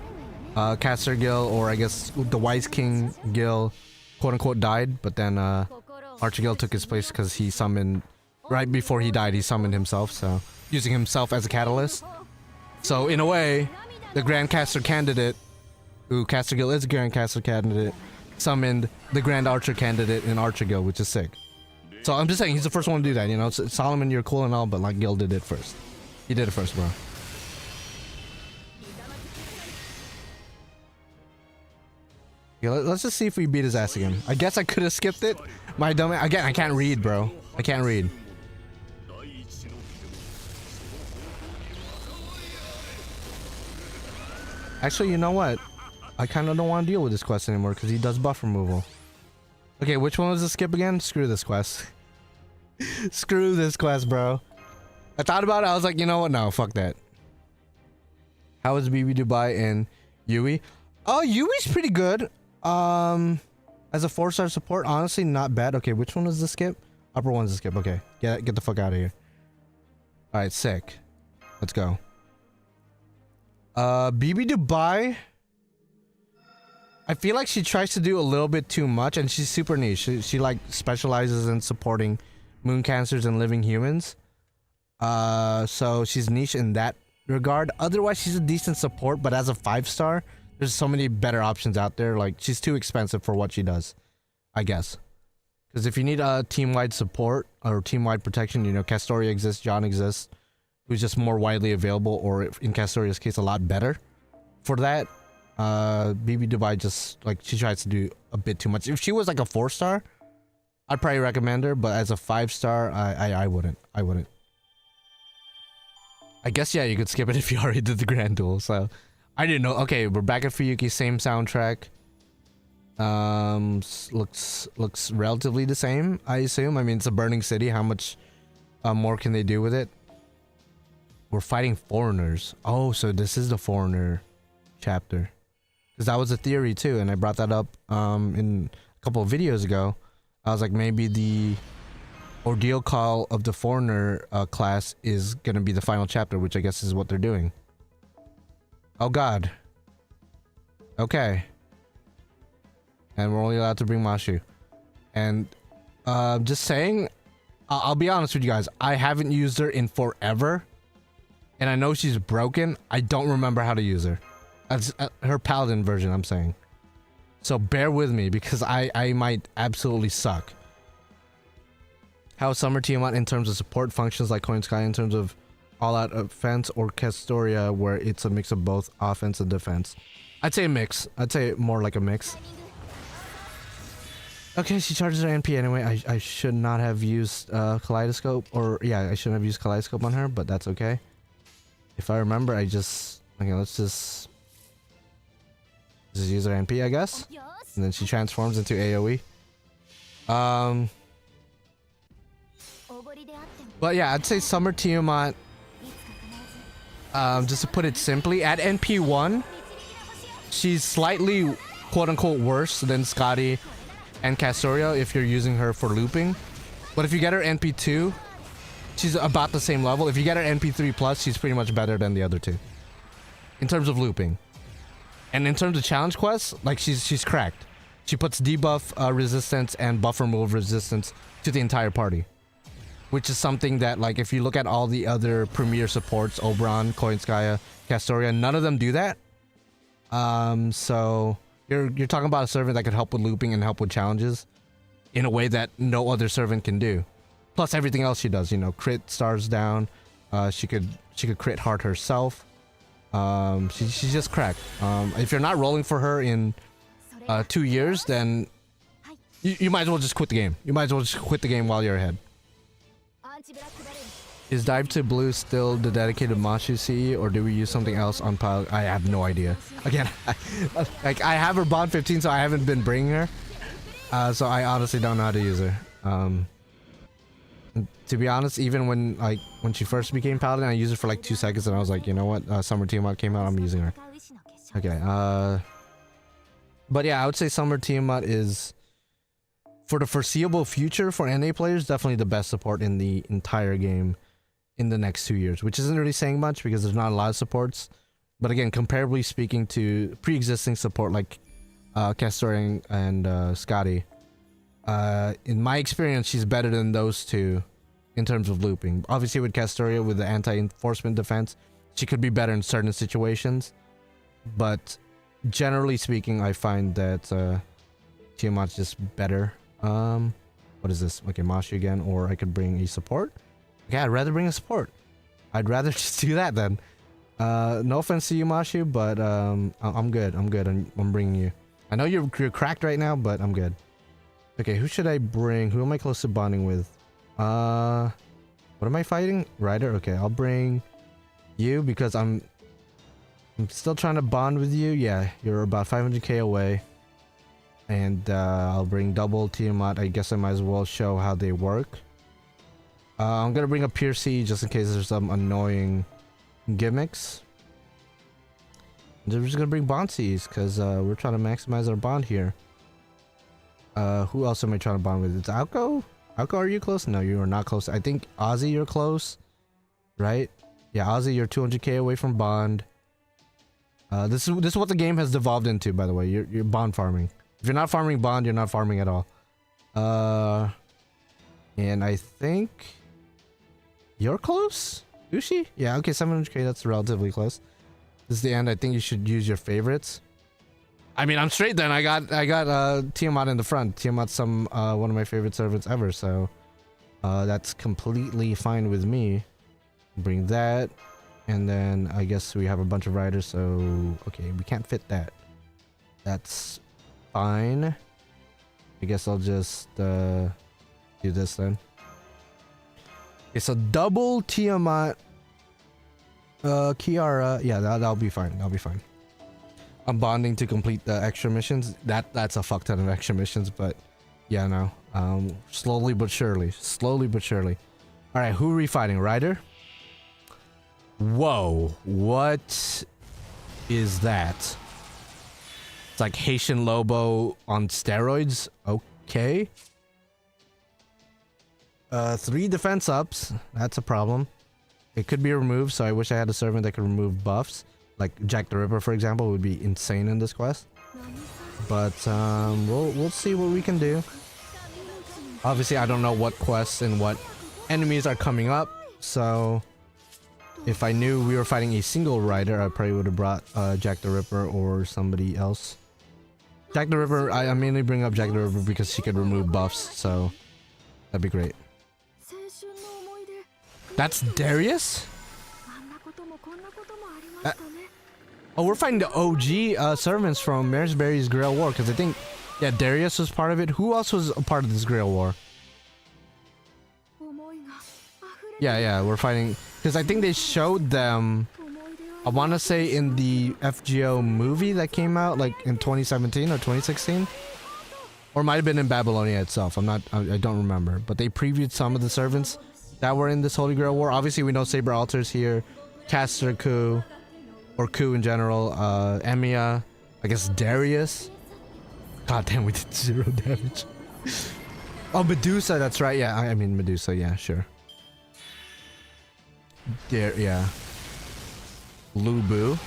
Caster Gil, or I guess the Wise King Gil, quote unquote, died. But then Archegil took his place because he summoned right before he died. He summoned himself, so using himself as a catalyst. So in a way, the Grand Caster candidate, who Caster Gil is a Grand Caster candidate, summoned the Grand Archer candidate in Archegil, which is sick. So I'm just saying he's the first one to do that. You know, Solomon, you're cool and all, but like Gil did it first. He did it first, bro. Yeah, let's just see if we beat his ass again. I guess I could have skipped it. My dumb again. I can't read, bro. I can't read. Actually, you know what? I kind of don't want to deal with this quest anymore because he does buff removal. Okay, which one was the skip again? Screw this quest. Screw this quest, bro. I thought about it. I was like, you know what? No, fuck that. How is BB Dubai and Yui? Oh, Yui's pretty good. As a 4-star support, honestly, not bad. Okay, which one was the skip? Upper one's the skip. Okay, get the fuck out of here. All right, sick. Let's go. BB Dubai. I feel like she tries to do a little bit too much, and she's super niche. She like specializes in supporting moon cancers and living humans. So she's niche in that regard. Otherwise, she's a decent support, but as a 5-star, there's so many better options out there. Like, she's too expensive for what she does, I guess. Because if you need a team-wide support or team-wide protection, you know, Castoria exists, John exists, who's just more widely available, or in Castoria's case, a lot better for that. BB Dubai just, like, she tries to do a bit too much. If she was like a 4-star, I'd probably recommend her, but as a 5-star, I wouldn't. I wouldn't. I guess, yeah, you could skip it if you already did the Grand Duel, so I didn't know. Okay, we're back at Fuyuki, same soundtrack. Looks relatively the same, I assume. I mean, it's a burning city. How much more can they do with it? We're fighting foreigners. Oh, so this is the foreigner chapter. Because that was a theory too, and I brought that up in a couple of videos ago. I was like, maybe the Ordeal call of the foreigner class is gonna be the final chapter, which I guess is what they're doing. Oh god. Okay. And we're only allowed to bring Mashu. And just saying, I'll be honest with you guys, I haven't used her in forever. And I know she's broken. I don't remember how to use her. That's her paladin version, I'm saying. So bear with me, because I might absolutely suck. How is Summer Tiamat in terms of support functions like Coin Sky in terms of all-out offense, or Castoria where it's a mix of both offense and defense? I'd say a mix. I'd say more like a mix. Okay, she charges her NP anyway. I should not have used Kaleidoscope, or yeah, I shouldn't have used Kaleidoscope on her, but that's okay. If I remember, okay, let's just use her NP, I guess. And then she transforms into AoE. But yeah, I'd say Summer Tiamat, just to put it simply, at NP1, she's slightly quote-unquote worse than Scotty and Castoria if you're using her for looping. But if you get her NP2, she's about the same level. If you get her NP3 plus, she's pretty much better than the other two in terms of looping. And in terms of challenge quests, like, she's cracked. She puts debuff resistance and buff remove resistance to the entire party, which is something that, like, if you look at all the other premier supports, Oberon, Koinskaya, Castoria, none of them do that. So you're talking about a servant that could help with looping and help with challenges in a way that no other servant can do. Plus everything else she does, you know, crit stars down. She could crit hard herself. She's just cracked. If you're not rolling for her in 2 years, then you might as well just quit the game. You might as well just quit the game while you're ahead. Is Dive to Blue still the dedicated Mashu CE, or do we use something else on pilot? I have no idea. Again, I have her bond 15, so I haven't been bringing her. So I honestly don't know how to use her. To be honest, even when she first became paladin, I used her for like 2 seconds, and I was like, you know what? Summer Tiamat came out, I'm using her. Okay. But yeah, I would say Summer Tiamat is for the foreseeable future for NA players, definitely the best support in the entire game in the next 2 years, which isn't really saying much because there's not a lot of supports. But again, comparably speaking to pre-existing support like Castor and Scotty, in my experience, she's better than those two in terms of looping. Obviously with Castoria, with the anti-enforcement defense, she could be better in certain situations. But generally speaking, I find that Tiamat's just better. What is this? Okay, Mashi again, or I could bring a support. Okay, I'd rather bring a support. I'd rather just do that then. No offense to you, Mashi, but I'm good. I'm good. I'm bringing you. I know you're cracked right now, but I'm good. Okay, who should I bring? Who am I close to bonding with? What am I fighting? Ryder? Okay, I'll bring you because I'm still trying to bond with you. Yeah, you're about 500k away. And I'll bring double Tiamat. I guess I might as well show how they work. I'm gonna bring a Piercy just in case there's some annoying gimmicks. We're just gonna bring Bonsies because we're trying to maximize our bond here. Who else am I trying to bond with? It's Alco? Alco, are you close? No, you are not close. I think Ozzy, you're close. Right? Yeah, Ozzy, you're 200k away from bond. This is what the game has devolved into, by the way. You're bond farming. If you're not farming bond, you're not farming at all. And I think you're close? Ushi? Yeah, okay, 700k, that's relatively close. This is the end. I think you should use your favorites. I mean, I'm straight then. I got Tiamat in the front. Tiamat's one of my favorite servants ever, so that's completely fine with me. Bring that. And then I guess we have a bunch of riders, so okay, we can't fit that. That's fine. I guess I'll just do this then. It's a double Tiamat Kiara. Yeah, that'll be fine. That'll be fine. I'm bonding to complete the extra missions. That's a fuck ton of extra missions, but yeah, no. Slowly but surely. Slowly but surely. Alright, who are we fighting? Ryder? Whoa. What is that? It's like Haitian Lobo on steroids. Okay. 3 defense ups. That's a problem. It could be removed, so I wish I had a servant that could remove buffs. Like Jack the Ripper, for example, would be insane in this quest. But we'll see what we can do. Obviously, I don't know what quests and what enemies are coming up. So if I knew we were fighting a single rider, I probably would have brought Jack the Ripper or somebody else. Jack the Ripper, I mainly bring up Jack the Ripper because she could remove buffs, so that'd be great. That's Darius? Oh, we're fighting the OG servants from Maresbury's Grail War, because I think, yeah, Darius was part of it. Who else was a part of this Grail War? Yeah, we're fighting, because I think they showed them, I want to say in the FGO movie that came out, like in 2017 or 2016. Or it might have been in Babylonia itself. I don't remember. But they previewed some of the servants that were in this Holy Grail War. Obviously, we know Saber Altars here, Caster Ku, or Ku in general, Emiya, I guess Darius. God damn, we did 0 damage. Oh, Medusa, that's right. Yeah, I mean Medusa, yeah, sure. There, yeah. Lubu.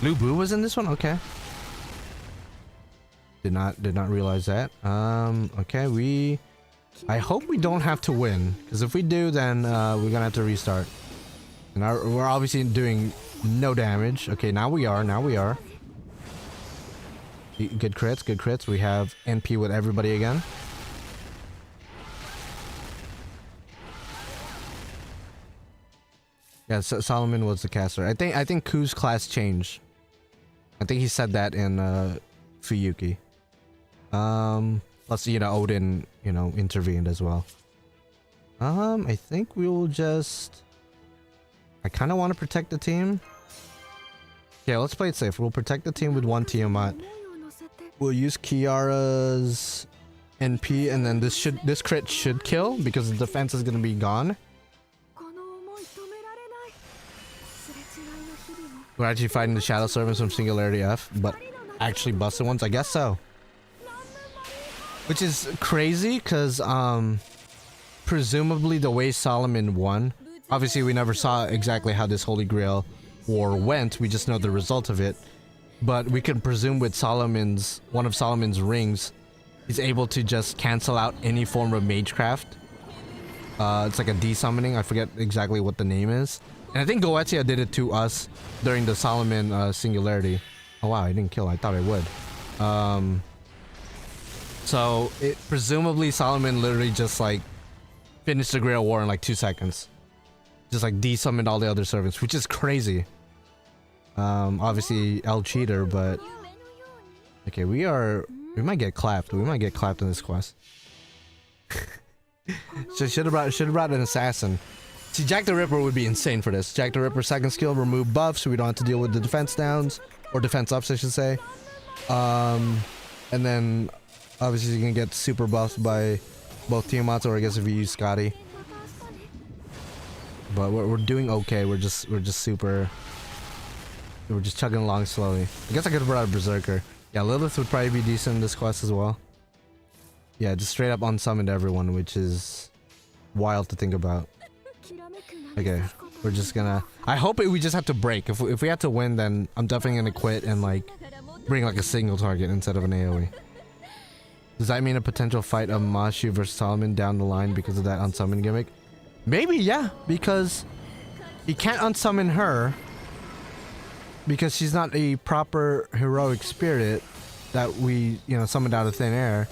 Lubu was in this one? Okay. Did not realize that. Okay, I hope we don't have to win, because if we do, then we're gonna have to restart. And we're obviously doing no damage. Okay, now we are. Good crits. We have NP with everybody again. Yeah, so Solomon was the caster. I think Ku's class changed. I think he said that in Fuyuki. Plus, Odin, intervened as well. I think we will just... I kind of want to protect the team. Yeah, let's play it safe. We'll protect the team with 1 Tiamat. We'll use Kiara's NP, and then this crit should kill because the defense is going to be gone. We're actually fighting the Shadow Servants from Singularity F, but actually busted ones? I guess so. Which is crazy because presumably the way Solomon won, obviously we never saw exactly how this Holy Grail war went, we just know the result of it. But we can presume with one of Solomon's rings, he's able to just cancel out any form of magecraft. It's like a desummoning, I forget exactly what the name is. And I think Gacha did it to us during the Solomon Singularity. Oh wow, I didn't kill, I thought I would. So it presumably Solomon literally just like finished the Grail War in like 2 seconds. Just like desummoned all the other servants, which is crazy. Obviously L cheater, but okay, we might get clapped. We might get clapped in this quest. So should have brought an assassin. See, Jack the Ripper would be insane for this. Jack the Ripper's second skill, remove buffs, so we don't have to deal with the defense downs or defense ups, I should say. And then obviously you can get super buffed by both Tiamats, or I guess if you use Scotty. But we're doing okay. We're just chugging along slowly. I guess I could have brought a Berserker. Yeah, Lilith would probably be decent in this quest as well. Yeah, just straight up unsummoned everyone, which is wild to think about. Okay, we're just gonna... I hope we just have to break. If we have to win, then I'm definitely gonna quit and like bring like a single target instead of an AoE. Does that mean a potential fight of Mashu versus Solomon down the line because of that unsummon gimmick? Maybe, yeah, because he can't unsummon her because she's not a proper heroic spirit that we, summoned out of thin air.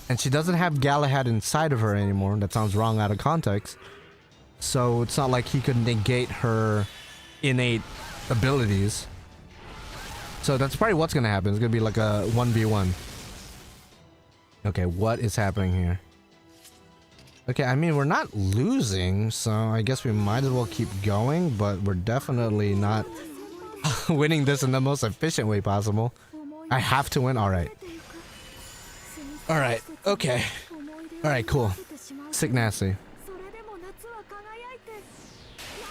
And she doesn't have Galahad inside of her anymore. That sounds wrong out of context. So it's not like he could negate her innate abilities. So that's probably what's gonna happen. It's gonna be like a 1v1. Okay, what is happening here? Okay, I mean, we're not losing, so I guess we might as well keep going, but we're definitely not winning this in the most efficient way possible. I have to win? Alright. Alright, okay. Alright, cool. Sick nasty.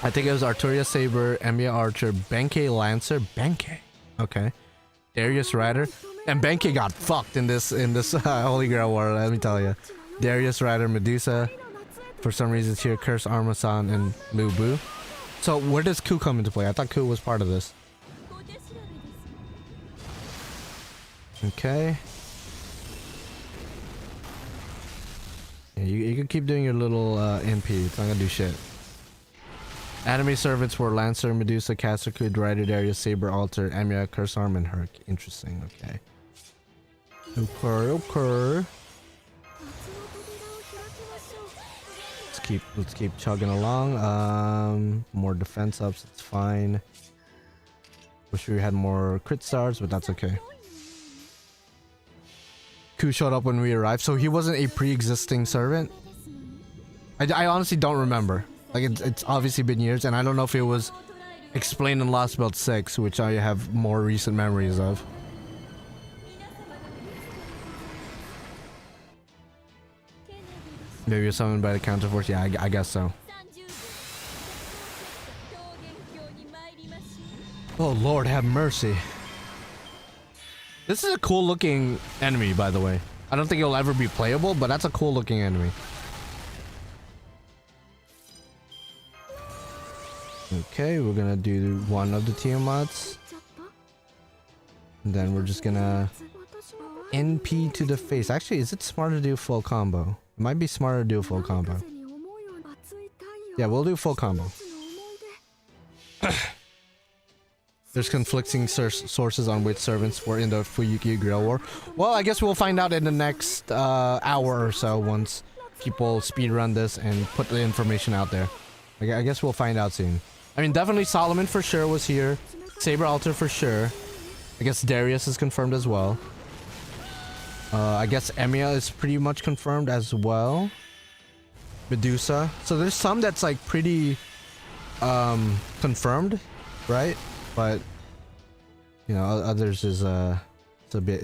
I think it was Arturia Saber, Emiya Archer, Benkei Lancer, Benkei. Okay. Darius Rider. And Benkei got fucked in this Holy Grail War, let me tell you. Darius Rider, Medusa. For some reason it's here, Curse Armasan, and Lu Bu. So where does Ku come into play? I thought Ku was part of this. Okay. Yeah, you can keep doing your little NP. It's not gonna do shit. Anime servants were Lancer, Medusa, Caster, Rider, Darius, Saber, Alter, Emiya, Curse Arm, and Herc. Interesting, okay. Okay. Let's keep chugging along. More defense ups, it's fine. Wish we had more crit stars, but that's okay. Ku showed up when we arrived, so he wasn't a pre-existing servant. I honestly don't remember. Like it's obviously been years, and I don't know if it was explained in Lostbelt 6, which I have more recent memories of. Maybe you're summoned by the counterforce? Yeah, I guess so. Oh Lord, have mercy. This is a cool looking enemy, by the way. I don't think it'll ever be playable, but that's a cool looking enemy. Okay, we're gonna do one of the Tiamats. And then we're just gonna NP to the face. Actually, is it smarter to do full combo? It might be smarter to do a full combo. Yeah, we'll do full combo. There's conflicting sources on which servants were in the Fuyuki Grail War. Well, I guess we'll find out in the next hour or so once people speedrun this and put the information out there. I guess we'll find out soon. I mean, definitely Solomon for sure was here. Saber Alter for sure. I guess Darius is confirmed as well. I guess Emiya is pretty much confirmed as well. Medusa. So there's some that's like pretty confirmed, right? But you know, others is it's a bit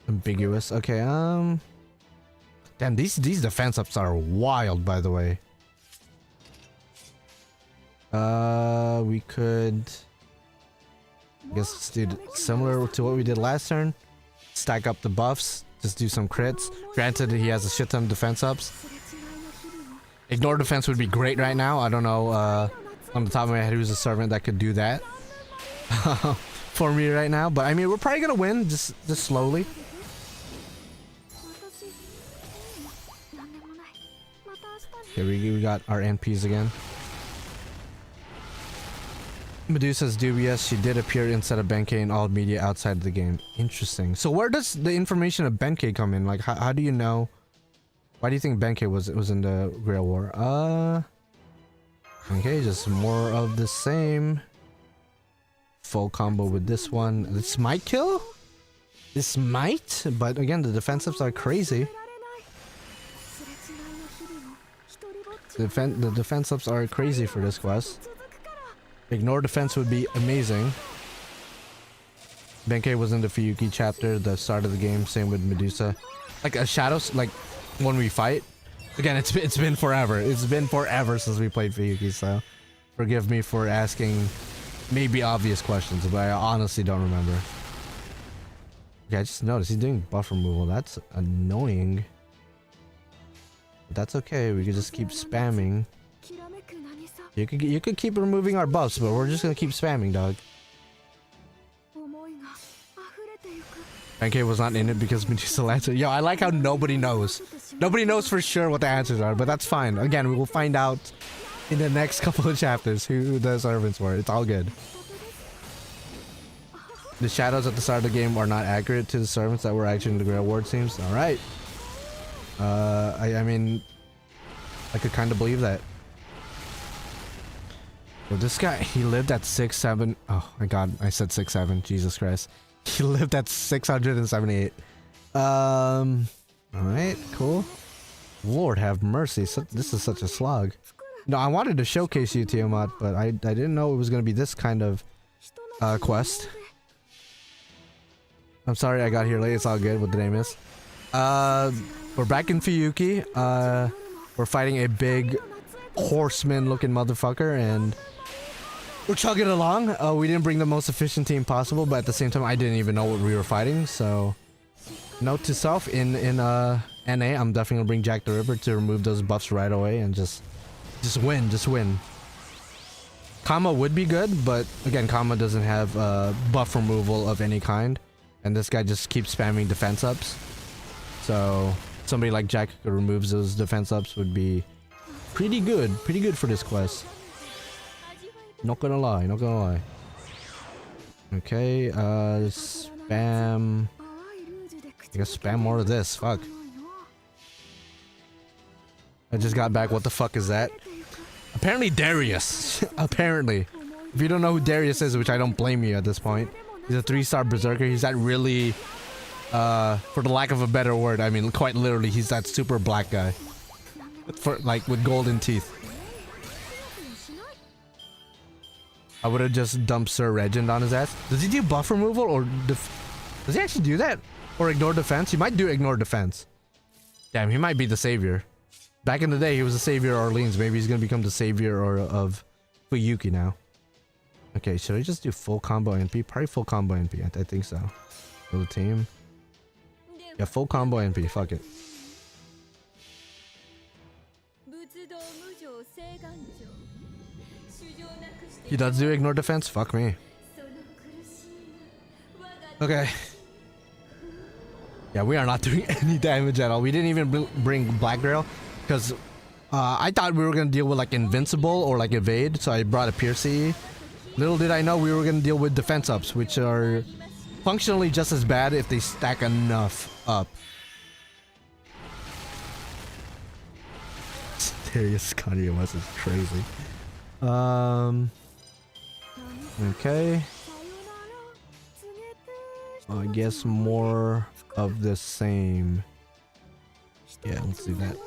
ambiguous. Okay, damn, these defense ups are wild, by the way. We could, I guess, do similar to what we did last turn. stack up the buffs, just do some crits. Granted, he has a shit ton of defense ups. Ignore defense would be great right now. I don't know on the top of my head who's a servant that could do that for me right now. But I mean, we're probably gonna win just slowly. Here we got our NPs again. Medusa's dubious. She did appear instead of Benkei in all media outside the game. Interesting. So where does the information of Benkei come in? Like, how do you know? Why do you think Benkei was in the Grail War? Okay, just more of the same. Full combo with this one. This might kill? This might? But again, the defensives are crazy. The defensives are crazy for this quest. Ignore defense would be amazing. Benkei was in the Fuyuki chapter, the start of the game. Same with Medusa. Like a shadows, like when we fight. Again, it's been forever. It's been forever since we played Fuyuki, so forgive me for asking maybe obvious questions, but I honestly don't remember. Okay, I just noticed he's doing buff removal. That's annoying. But that's okay. We can just keep spamming. You could keep removing our buffs, but we're just gonna keep spamming, dog. Benkei was not in it because Medusa answered. Yo, I like how nobody knows. Nobody knows for sure what the answers are, but that's fine. Again, we will find out in the next couple of chapters who the servants were. It's all good. The shadows at the start of the game are not accurate to the servants that were actually in the Grail War, it seems. Alright. I mean, I could kind of believe that. Well, this guy, he lived at 6'7". Oh my god, I said 6'7". Jesus Christ. He lived at 678. Alright, cool. Lord have mercy. This is such a slog. No, I wanted to showcase you, Tiamat, but I didn't know it was going to be this kind of quest. I'm sorry I got here late. It's all good. What the name is? We're back in Fuyuki. We're fighting a big horseman-looking motherfucker, and we're chugging along. We didn't bring the most efficient team possible, but at the same time, I didn't even know what we were fighting. So, note to self: in NA, I'm definitely gonna bring Jack the Ripper to remove those buffs right away and just win. Kama would be good, but again, Kama doesn't have buff removal of any kind, and this guy just keeps spamming defense ups. So somebody like Jack who removes those defense ups would be pretty good for this quest. Not gonna lie. Okay, spam. I guess spam more of this. Fuck. I just got back. What the fuck is that? Apparently Darius. Apparently. If you don't know who Darius is, which I don't blame you at this point. He's a 3-star berserker. He's that really, for the lack of a better word, I mean, quite literally, he's that super black guy. With golden teeth. I would have just dumped Sir Regent on his ass. Does he do buff removal or does he actually do that? Or ignore defense? He might do ignore defense. Damn, he might be the savior. Back in the day, he was the savior of Orleans. Maybe he's gonna become the savior of Fuyuki now. Okay, should I just do full combo NP? Probably full combo NP. I think so. For the team. Yeah, full combo NP. Fuck it. He does do ignore defense? Fuck me. Okay. Yeah, we are not doing any damage at all. We didn't even bring Black Grail because I thought we were going to deal with like Invincible or like Evade, so I brought a Pierce CE. Little did I know we were going to deal with defense ups, which are functionally just as bad if they stack enough up. Darius Kanye West is crazy. Okay. I guess more of the same. Yeah, let's do that.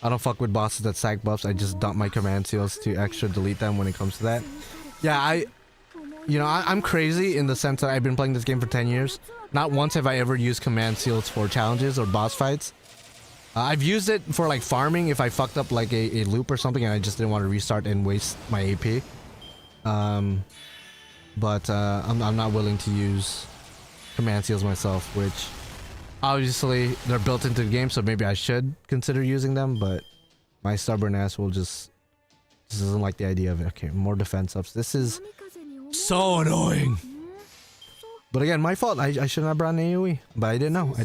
I don't fuck with bosses that sack buffs. I just dump my command seals to extra delete them when it comes to that. Yeah, I'm crazy in the sense that I've been playing this game for 10 years. Not once have I ever used command seals for challenges or boss fights. I've used it for like farming if I fucked up like a loop or something and I just didn't want to restart and waste my AP. But I'm not willing to use command seals myself, which obviously they're built into the game, so maybe I should consider using them, but my stubborn ass will just doesn't like the idea of it. Okay, more defense ups. This is so annoying. But again, my fault. I shouldn't have brought an AoE, but I didn't know.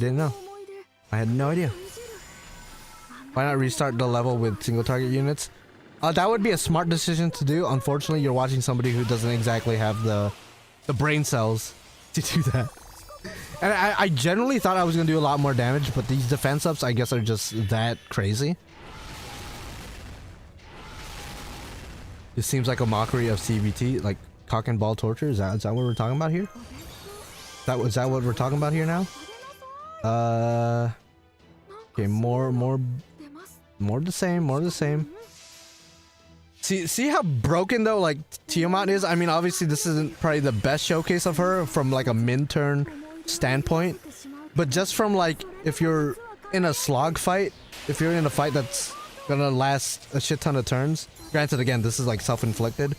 I had no idea. Why not restart the level with single target units? That would be a smart decision to do. Unfortunately, you're watching somebody who doesn't exactly have the brain cells to do that. And I generally thought I was gonna do a lot more damage, but these defense ups, I guess, are just that crazy. This seems like a mockery of CBT, like cock and ball torture. Is that what we're talking about here? Is that what we're talking about here now? Okay, more the same. See how broken though like Tiamat is? I mean, obviously this isn't probably the best showcase of her from like a min-turn standpoint, but just from like if you're in a slog fight, if you're in a fight that's gonna last a shit ton of turns, granted again this is like self-inflicted,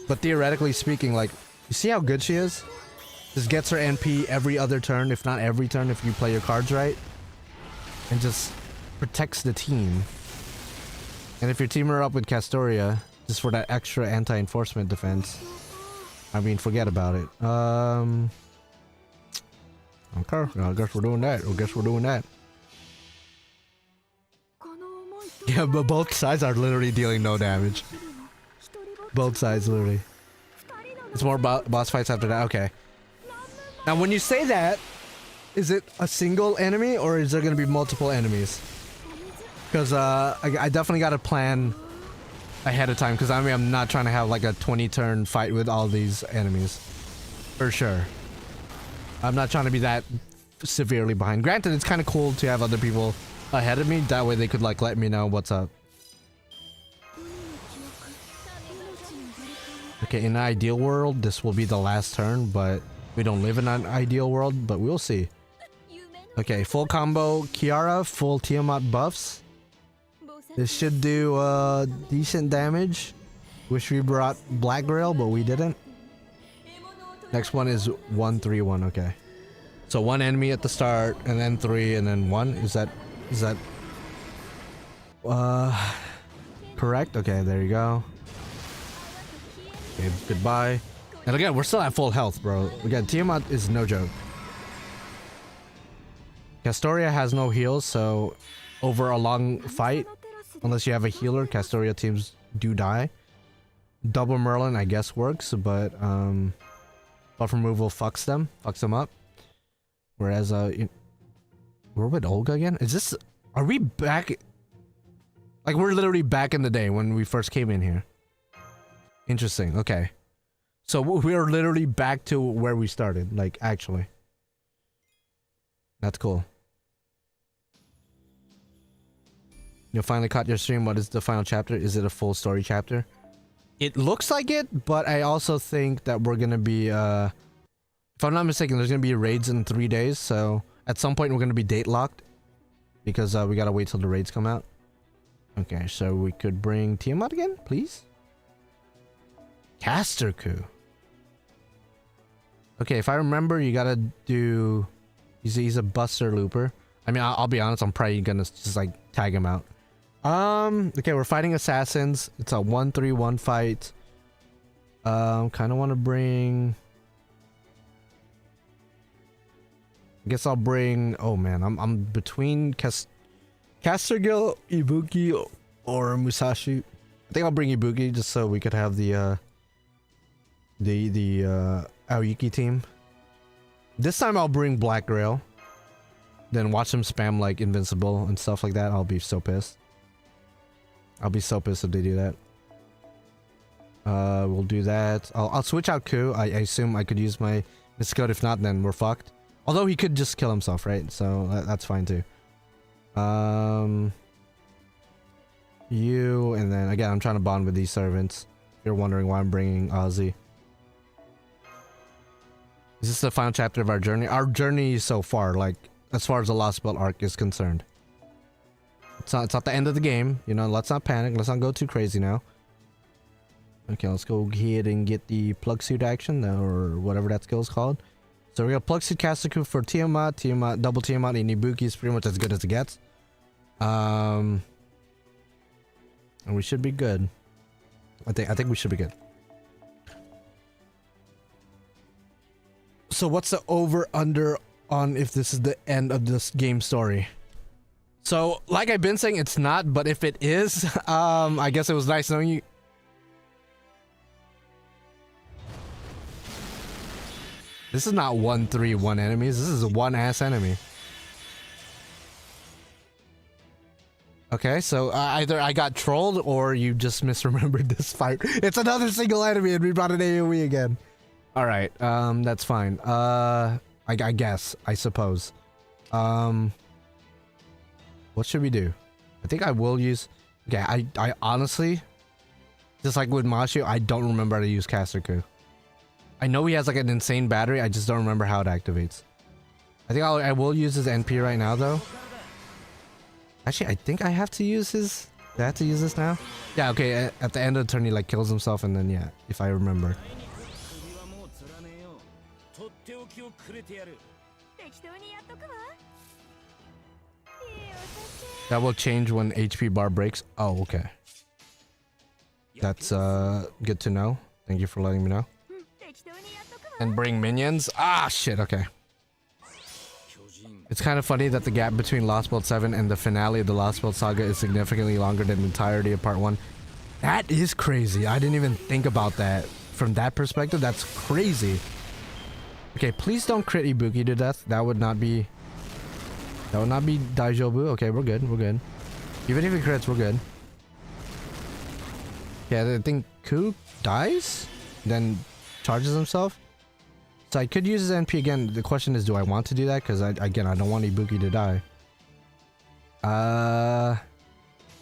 but theoretically speaking, like you see how good she is? Just gets her NP every other turn, if not every turn if you play your cards right, and just protects the team. And if you're teaming her up with Castoria, just for that extra anti-enforcement defense, I mean, forget about it. Okay, I guess we're doing that. Yeah, but both sides are literally dealing no damage. Both sides, literally. It's more boss fights after that. Okay. Now, when you say that, is it a single enemy or is there going to be multiple enemies? Because I definitely got to plan ahead of time, because I mean, I'm not trying to have like a 20-turn fight with all these enemies. For sure. I'm not trying to be that severely behind. Granted, it's kind of cool to have other people ahead of me. That way they could like let me know what's up. Okay, in an ideal world, this will be the last turn, but we don't live in an ideal world, but we'll see. Okay, full combo Kiara, full Tiamat buffs. This should do decent damage. Wish we brought Black Grail, but we didn't. Next one is 1-3-1. Okay, so one enemy at the start, and then 3, and then 1. Is that correct? Okay, there you go. Okay, goodbye. And again, we're still at full health, bro. Again, Tiamat is no joke. Castoria has no heals, so over a long fight, unless you have a healer, Castoria teams do die. Double Merlin, I guess, works, but buff removal fucks them up. Whereas we're with Olga again. Is this? Are we back? Like we're literally back in the day when we first came in here. Interesting. Okay, so we are literally back to where we started. Like actually, that's cool. You finally caught your stream. What is the final chapter? Is it a full story chapter? It looks like it, but I also think that we're gonna be if I'm not mistaken, there's gonna be raids in 3 days, so at some point we're gonna be date locked because we gotta wait till the raids come out. Okay, so we could bring Tiamat again, please. Caster coup. Okay, if I remember, you gotta do. He's a Buster Looper. I mean, I'll be honest, I'm probably gonna just like tag him out. Okay, we're fighting assassins. It's a 1-3-1 fight. Kind of want to bring. I guess I'll bring. Oh man, I'm between Castergil, Ibuki, or Musashi. I think I'll bring Ibuki just so we could have the Aoyuki team. This time I'll bring Black Grail. Then watch him spam like invincible and stuff like that. I'll be so pissed. I'll be so pissed if they do that. We'll do that. I'll switch out Ku. I assume I could use my Miscode. If not, then we're fucked. Although he could just kill himself, right? So that's fine too. You, and then again, I'm trying to bond with these servants. If you're wondering why I'm bringing Ozzy. Is this the final chapter of our journey? Our journey so far, like, as far as the Lostbelt arc is concerned. It's not the end of the game, you know, let's not panic, let's not go too crazy now. Okay, let's go ahead and get the plug suit action, or whatever that skill is called. So we got Pluxy Kasaku for Tiamat, double Tiamat, and Ibuki is pretty much as good as it gets. And we should be good. I think we should be good. So what's the over-under on if this is the end of this game story? So, like I've been saying, it's not, but if it is, I guess it was nice knowing you. This is not 1-3-1 enemies, this is a one-ass enemy. Okay, so either I got trolled or you just misremembered this fight. It's another single enemy and we brought an AoE again. Alright, that's fine. I guess, I suppose. What should we do? I think I will use... Okay, I honestly, just like with Mashu, I don't remember how to use Kasaku. I know he has like an insane battery, I just don't remember how it activates. I think I will use his NP right now though. Actually, I think I have to use his... Do I have to use this now? Yeah, okay, at the end of the turn he like kills himself and then yeah, if I remember. That will change when HP bar breaks. Oh, okay. That's good to know. Thank you for letting me know. And bring minions? Ah, shit, okay. It's kind of funny that the gap between Lostbelt 7 and the finale of the Lostbelt saga is significantly longer than the entirety of part 1. That is crazy. I didn't even think about that. From that perspective, that's crazy. Okay, please don't crit Ibuki to death. That would not be... That would not be Daijobu. Okay, we're good. We're good. Even if he crits, we're good. Yeah, I think Ku dies, then charges himself. So I could use his NP again. The question is, do I want to do that? Because again, I don't want Ibuki to die.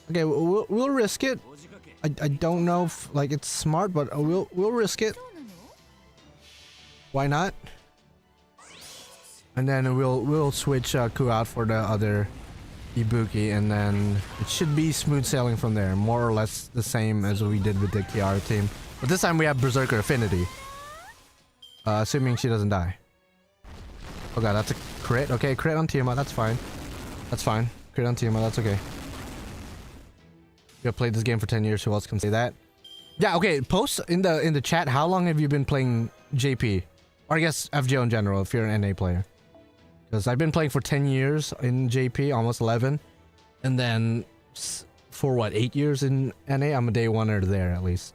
Okay, we'll risk it. I don't know if like it's smart, but we'll risk it. Why not? And then we'll switch Ku out for the other Ibuki, and then it should be smooth sailing from there. More or less the same as we did with the Kiara team. But this time we have Berserker Affinity. Assuming she doesn't die. Oh god, that's a crit. Okay, crit on Tiamat, that's fine. That's fine. Crit on Tiamat, that's okay. You have played this game for 10 years, who else can say that? Yeah, okay, post in the chat, how long have you been playing JP? Or I guess FGO in general, if you're an NA player. Because I've been playing for 10 years in JP, almost 11. And then for what, 8 years in NA? I'm a day oneer there at least.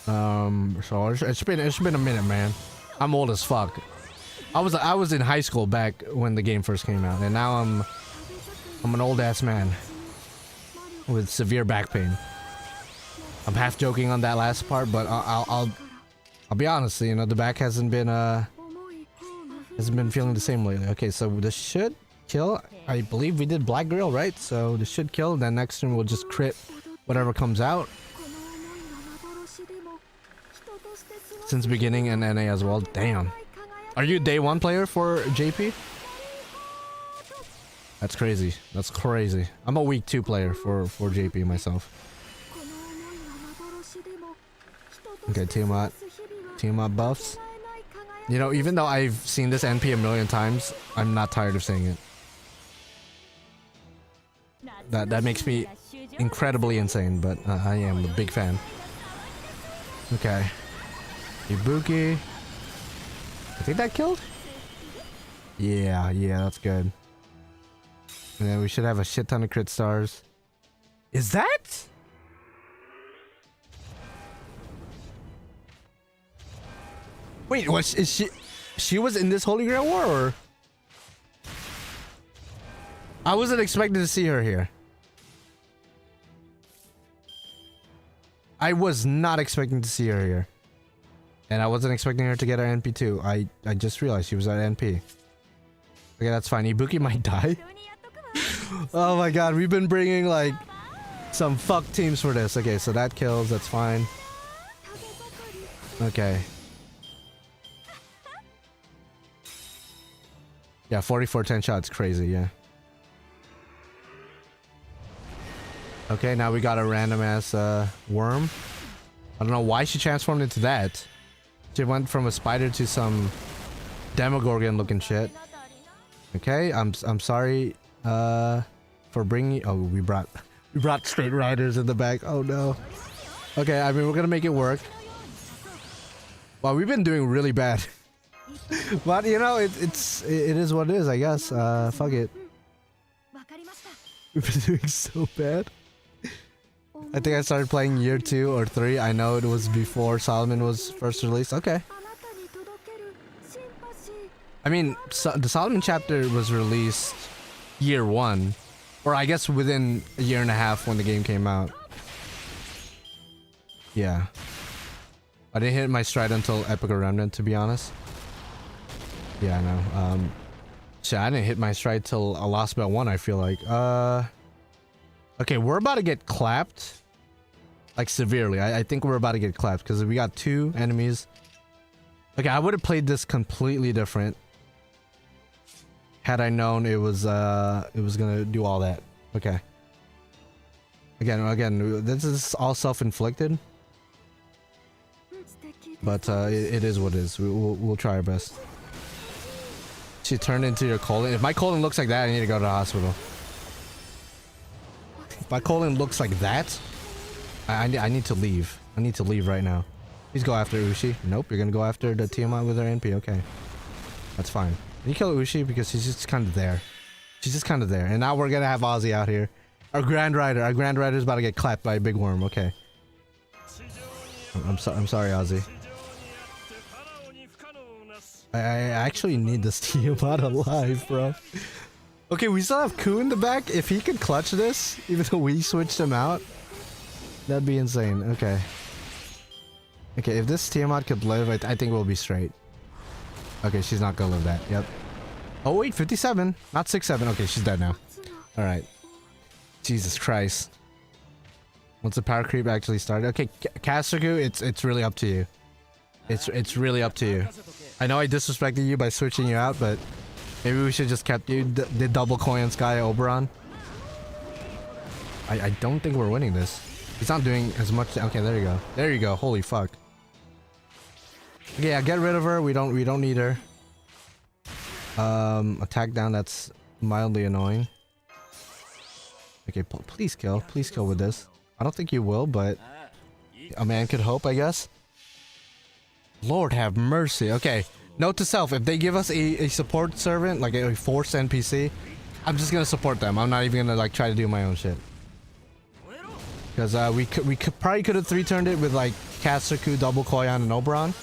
So it's been a minute, man. I'm old as fuck. I was in high school back when the game first came out, and now I'm an old ass man with severe back pain. I'm half joking on that last part, but I'll be honest, you know, the back hasn't been feeling the same lately. Okay, so this should kill. I believe we did Black Grill, right? So this should kill. Then next turn we'll just crit whatever comes out. Since beginning in NA as well. Damn. Are you a day one player for JP? That's crazy. That's crazy. I'm a week 2 player for JP myself. Okay, Tiamat buffs. You know, even though I've seen this NP a million times, I'm not tired of saying it. That makes me incredibly insane, but I am a big fan. Okay. Ibuki. I think that killed? Yeah, that's good. And then we should have a shit ton of crit stars. Is that? Wait, what is she was in this Holy Grail War, or? I wasn't expecting to see her here. I was not expecting to see her here. And I wasn't expecting her to get her NP too. I just realized she was at NP. Okay, that's fine. Ibuki might die. Oh my god, we've been bringing like some fuck teams for this. Okay, so that kills. That's fine. Okay. Yeah, 44 10 shots. Crazy, yeah. Okay, now we got a random ass worm. I don't know why she transformed into that. She went from a spider to some Demogorgon looking shit. Okay, I'm sorry for bringing. Oh, we brought straight riders in the back. Oh no. Okay, I mean we're gonna make it work. Wow, we've been doing really bad. But you know, it is what it is, I guess. Fuck it. We've been doing so bad. I think I started playing year 2 or 3. I know it was before Solomon was first released. Okay. I mean, the Solomon chapter was released year 1. Or I guess within a year and a half when the game came out. Yeah. I didn't hit my stride until Epic or Remnant, to be honest. Yeah, I know. Shit, I didn't hit my stride till a Lostbelt 1, I feel like. Okay, we're about to get clapped. Like, severely. I think we're about to get clapped, because we got 2 enemies. Okay, I would have played this completely different. Had I known it was gonna do all that. Okay. Again, this is all self-inflicted. But, it is what it is. We'll try our best. She turned into your colon. If my colon looks like that, I need to go to the hospital. If my colon looks like that, I need to leave. I need to leave right now. Please go after Ushi. Nope, you're gonna go after the Tiamat with her NP. Okay. That's fine. Can you kill Ushi? Because she's just kind of there. She's just kind of there. And now we're gonna have Ozzy out here. Our Grand Rider is about to get clapped by a big worm. Okay. I'm sorry, Ozzy. I actually need this Tiamat alive, bro. Okay, we still have Ku in the back. If he could clutch this, even though we switched him out, that'd be insane. Okay. Okay, if this Tiamat could live, I think we'll be straight. Okay, she's not gonna live that. Yep. Oh wait, 57, not 67. Okay, she's dead now. All right. Jesus Christ. Once the power creep actually started. Okay, Castriku, it's really up to you. It's really up to you. I know I disrespected you by switching you out, but maybe we should just kept you. The double coin Sky Oberon. I don't think we're winning this. He's not doing as much. Okay, there you go. There you go. Holy fuck. Okay, yeah, get rid of her. We don't need her. Attack down. That's mildly annoying. Okay, please kill. Please kill with this. I don't think you will, but a man could hope, I guess. Lord have mercy. Okay, note to self, if they give us a support servant, like a forced NPC, I'm just gonna support them. I'm not even gonna like try to do my own shit. Because we probably could have 3-turned it with like Castriku, Double Koyan, and Oberon.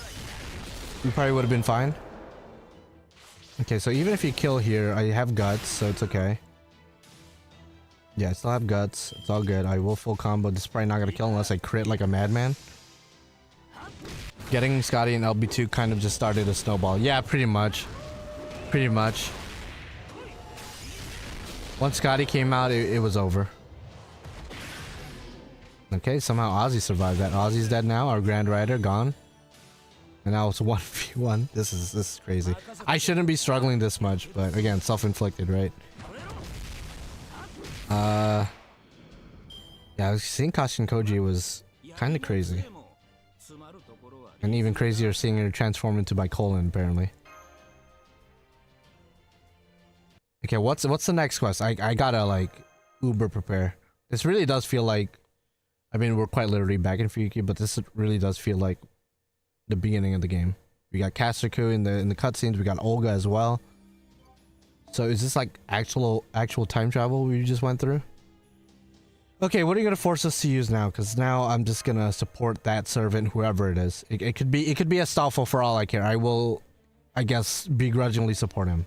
We probably would have been fine. Okay, so even if you kill here, I have guts, so it's okay. Yeah, I still have guts. It's all good. I will full combo. This is probably not gonna kill unless I crit like a madman. Getting Scotty and LB2 kind of just started a snowball. Yeah, pretty much. Pretty much. Once Scotty came out, it was over. Okay, somehow Ozzy survived that. Ozzy's dead now. Our Grand Rider gone. And now it's 1v1. This is crazy. I shouldn't be struggling this much, but again, self-inflicted, right? Yeah, seeing Kashin Koji was kind of crazy. And even crazier seeing her transform into Bicolin, apparently. Okay, what's the next quest? I gotta, like, uber prepare. This really does feel like... I mean, we're quite literally back in Fuyuki, but this really does feel like the beginning of the game. We got Castriku in the cutscenes, we got Olga as well. So is this like actual time travel we just went through? Okay, what are you gonna force us to use now? Because now I'm just gonna support that servant, whoever it is. It could be Astolfo for all I care. I will, I guess, begrudgingly support him.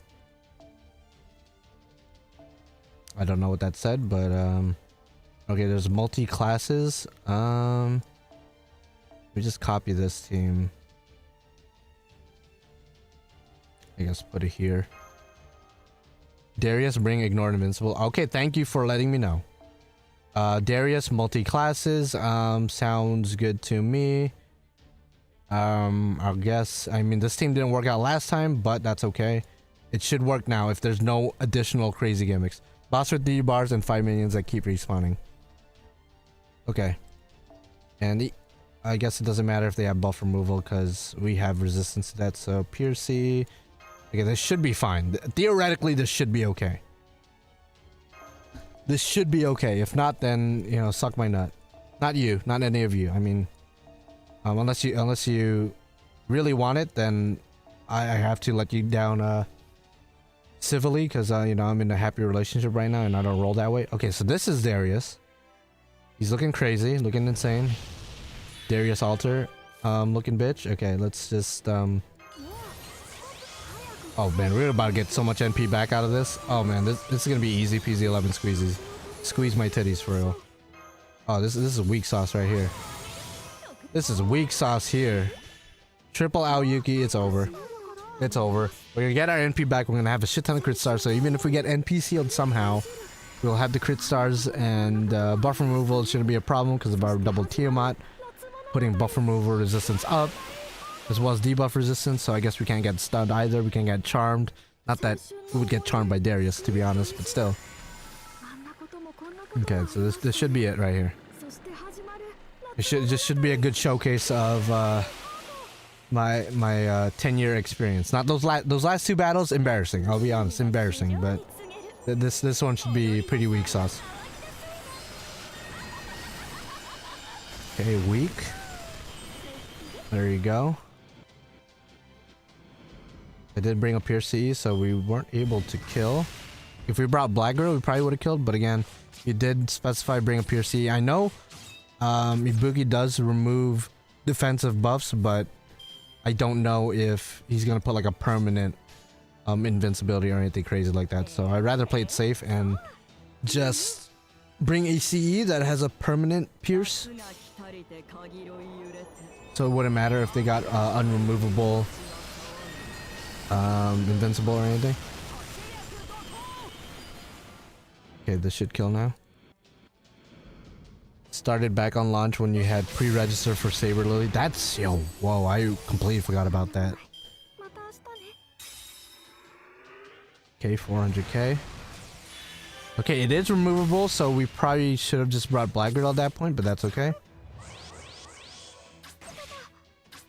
I don't know what that said, but okay, there's multi-classes. We just copy this team. I guess put it here. Darius, bring ignored invincible. Okay, thank you for letting me know. Darius, multi-classes. Sounds good to me. I guess, I mean, this team didn't work out last time, but that's okay. It should work now if there's no additional crazy gimmicks. Boss with 3 bars and 5 minions that keep respawning. Okay. And I guess it doesn't matter if they have buff removal because we have resistance to that. So Piercy, Okay, this should be fine. Theoretically, this should be okay. This should be okay. If not, then, you know, suck my nut. Not you. Not any of you. I mean, unless you really want it, then I have to let you down civilly, because you know, I'm in a happy relationship right now and I don't roll that way. Okay, so this is Darius. He's looking crazy, looking insane. Darius Alter, looking bitch. Okay, let's just oh man, we're about to get so much NP back out of this. Oh man, this is gonna be easy peasy 11 squeezies. Squeeze my titties for real. Oh, this is weak sauce right here. This is weak sauce here. Triple out Yuki, it's over. It's over. We're gonna get our NP back. We're gonna have a shit ton of crit stars. So even if we get NP sealed somehow, we'll have the crit stars, and buff removal shouldn't be a problem because of our double Tiamat. Putting buff removal resistance up, as well as debuff resistance, so I guess we can't get stunned either. We can get charmed. Not that we would get charmed by Darius, to be honest, but still. Okay, so this should be it right here. It should be a good showcase of my 10-year experience. Not those last two battles, embarrassing. I'll be honest, embarrassing. But this one should be pretty weak sauce. Okay, weak. There you go. I did bring up Pierce CE, so we weren't able to kill. If we brought Black Girl, we probably would have killed. But again, you did specify bring up Pierce CE. I know Ibuki does remove defensive buffs, but I don't know if he's gonna put like a permanent invincibility or anything crazy like that. So I'd rather play it safe and just bring a CE that has a permanent pierce. So it wouldn't matter if they got unremovable invincible or anything. Okay, this should kill now. Started back on launch when you had pre-register for Saber Lily. That's, yo, whoa, I completely forgot about that. Okay, 400k. Okay, it is removable, so we probably should have just brought Blackguard at that point, but that's okay.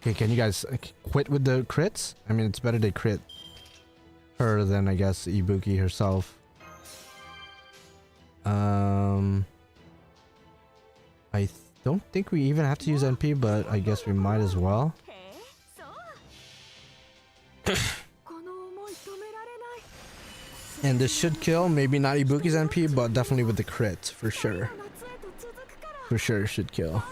Okay, can you guys quit with the crits? I mean, it's better to crit her than, I guess, Ibuki herself. I don't think we even have to use NP, but I guess we might as well. And this should kill, maybe not Ibuki's NP, but definitely with the crit, for sure. For sure, should kill.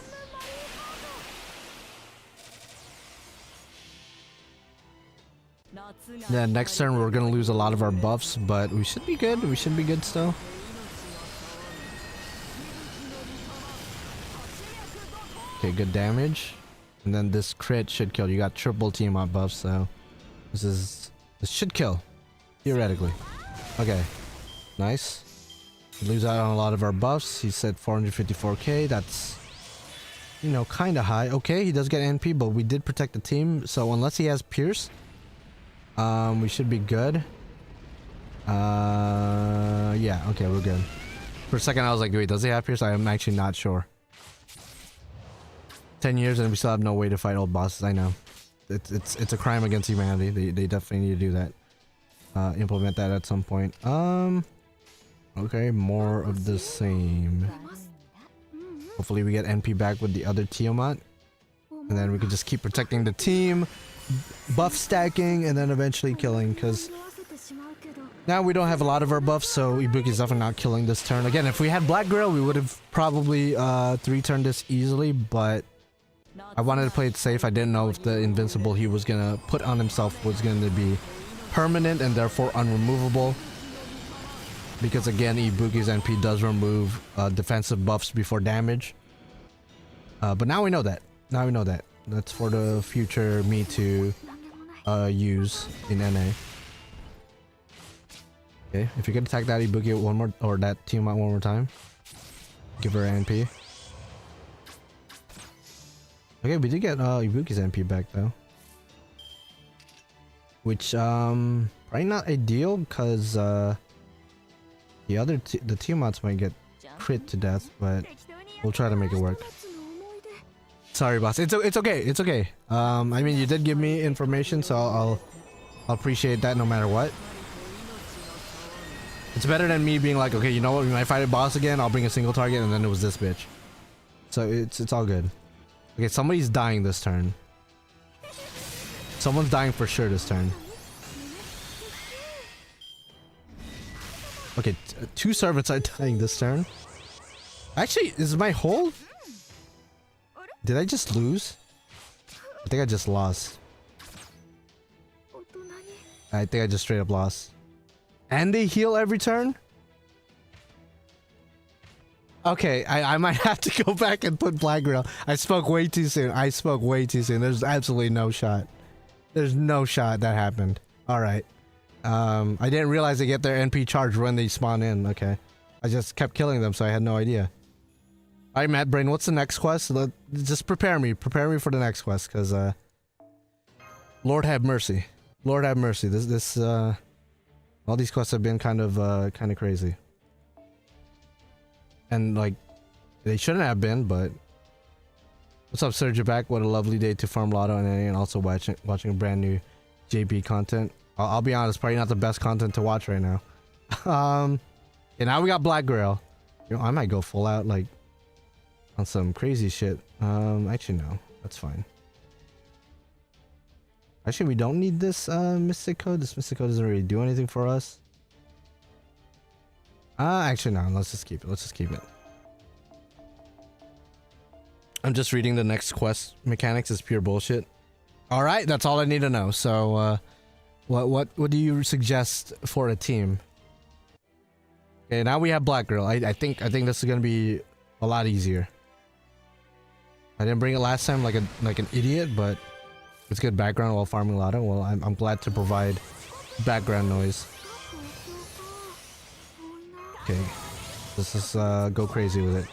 Yeah, next turn we're gonna lose a lot of our buffs, but we should be good. We should be good still. Okay, good damage. And then this crit should kill. You got triple team up buffs, so this should kill. Theoretically. Okay. Nice. We lose out on a lot of our buffs. He said 454k. That's, you know, kinda high. Okay, he does get NP, but we did protect the team. So unless he has Pierce, we should be good. Yeah, okay, we're good. For a second I was like, wait, does he have Pierce? I'm actually not sure. 10 years and we still have no way to fight old bosses. I know. It's a crime against humanity. They definitely need to do that. Implement that at some point. Okay, more of the same. Hopefully we get NP back with the other Tiamat. And then we can just keep protecting the team, buff stacking, and then eventually killing, because now we don't have a lot of our buffs, so Ibuki's definitely not killing this turn. Again, if we had Black Girl, we would have probably 3-turned this easily, but I wanted to play it safe. I didn't know if the invincible he was gonna put on himself was gonna be permanent and therefore unremovable. Because again, Ibuki's NP does remove defensive buffs before damage. But now we know that. Now we know that. That's for the future me to use in NA. Okay, if you can attack that Ibuki one more, or that Tiamat one more time, give her NP. Okay, we did get Ibuki's NP back though, which probably not ideal because the Tiamats might get crit to death, but we'll try to make it work. Sorry, boss. It's okay. It's okay. I mean, you did give me information, so I'll appreciate that no matter what. It's better than me being like, okay, you know what, we might fight a boss again, I'll bring a single target, and then it was this bitch. So it's all good. Okay, somebody's dying this turn. Someone's dying for sure this turn. Okay, two servants are dying this turn. Actually, is my hold? Did I just lose? I think I just lost. I think I just straight up lost. And they heal every turn? Okay, I might have to go back and put Black Grill. I spoke way too soon. I spoke way too soon. There's absolutely no shot. There's no shot that happened. Alright. I didn't realize they get their NP charge when they spawn in. Okay. I just kept killing them, so I had no idea. Alright, Matt Brain, what's the next quest? Just prepare me. Prepare me for the next quest, because, Lord have mercy. Lord have mercy. All these quests have been kind of crazy. And, like, they shouldn't have been, but... What's up, Sergio Back? What a lovely day to farm Lotto and also watching a brand new JP content. I'll be honest, probably not the best content to watch right now. And now we got Black Grail. You know, I might go full out, like, on some crazy shit. Actually, no. That's fine. Actually, we don't need this Mystic Code. This Mystic Code doesn't really do anything for us. Actually, no. Let's just keep it. Let's just keep it. I'm just reading the next quest. Mechanics is pure bullshit. All right, that's all I need to know. So, what do you suggest for a team? Okay, now we have Black Girl. I think this is gonna be a lot easier. I didn't bring it last time like an idiot, but it's good background while farming Lotto. Well, I'm glad to provide background noise. Okay, let's just go crazy with it.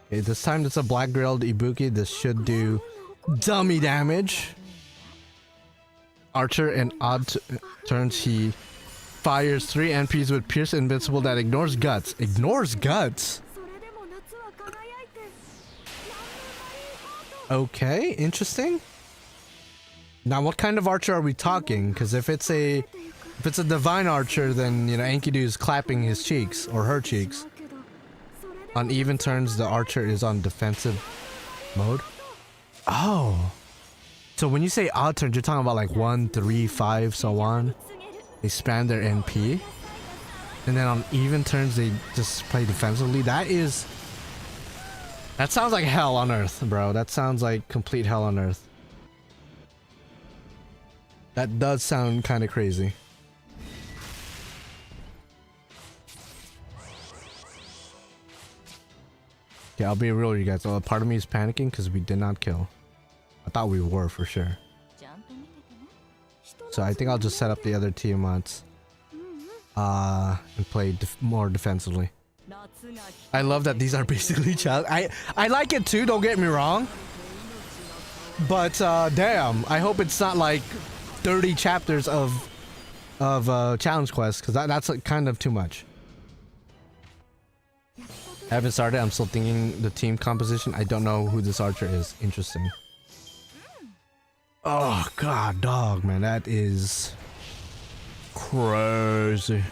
Okay, this time it's a black grilled Ibuki. This should do dummy damage. Archer in odd turns, he fires 3 NPs with Pierce Invincible that ignores guts. Ignores guts? Okay, interesting. Now what kind of archer are we talking? Because if it's a divine archer, then you know Enkidu is clapping his cheeks or her cheeks. On even turns, the archer is on defensive mode. Oh. So when you say odd turns, you're talking about like 1, 3, 5, so on. They spam their NP. And then on even turns, they just play defensively. That sounds like hell on earth, bro. That sounds like complete hell on earth. That does sound kind of crazy. Okay, I'll be real with you guys. Part of me is panicking because we did not kill. I thought we were for sure. So I think I'll just set up the other Tiamats and play more defensively. I love that these are basically challenge. I like it too, don't get me wrong. But damn, I hope it's not like 30 chapters of challenge quests, because that's like kind of too much. I haven't started. I'm still thinking the team composition. I don't know who this archer is. Interesting. Oh god, dog, man, that is crazy.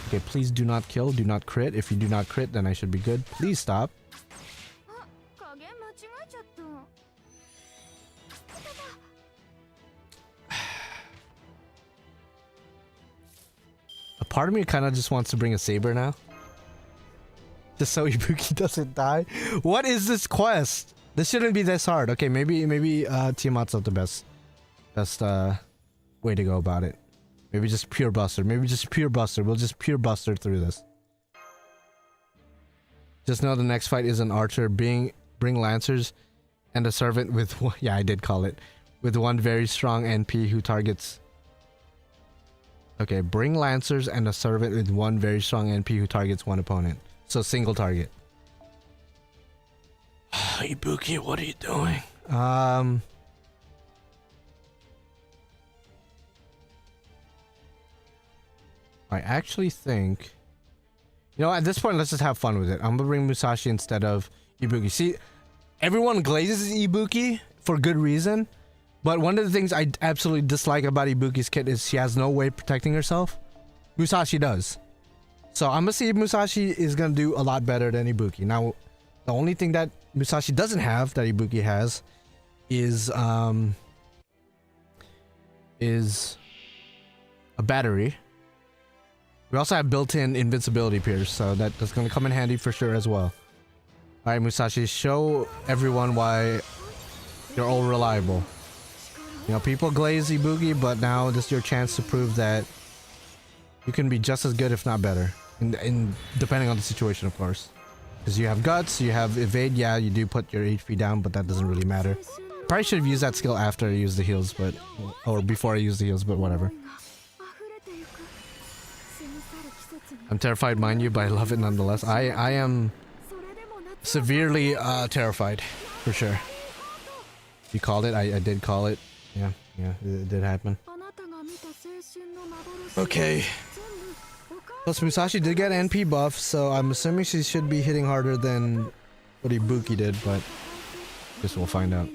Okay, please do not kill, do not crit. If you do not crit, then I should be good. Please stop. A part of me kind of just wants to bring a saber now. Just so Ibuki doesn't die. What is this quest? This shouldn't be this hard. Okay, maybe Tiamat's not the best way to go about it. Maybe just pure buster. Maybe just pure buster. We'll just pure buster through this. Just know the next fight is an archer. Bring lancers and a servant with yeah, I did call it. With one very strong NP who targets. Okay, bring lancers and a servant with one very strong NP who targets one opponent. So single target. Ibuki, what are you doing? I actually think, you know, at this point, let's just have fun with it. I'm gonna bring Musashi instead of Ibuki. See, everyone glazes Ibuki for good reason, but one of the things I absolutely dislike about Ibuki's kit is she has no way of protecting herself. Musashi does. So I'm gonna see if Musashi is gonna do a lot better than Ibuki. Now, the only thing that Musashi doesn't have that Ibuki has is a battery. We also have built-in invincibility pierce, so that's gonna come in handy for sure as well. Alright, Musashi, show everyone why you're all reliable. You know, people glaze Ibuki, but now this is your chance to prove that you can be just as good, if not better. In depending on the situation, of course. Because you have guts, you have evade, yeah, you do put your HP down, but that doesn't really matter. Probably should have used that skill after I used the heals, but... or before I used the heals, but whatever. I'm terrified, mind you, but I love it nonetheless. I am severely terrified, for sure. You called it? I did call it. Yeah, it did happen. Okay. Plus Musashi did get NP buff, so I'm assuming she should be hitting harder than what Ibuki did, but guess we'll find out.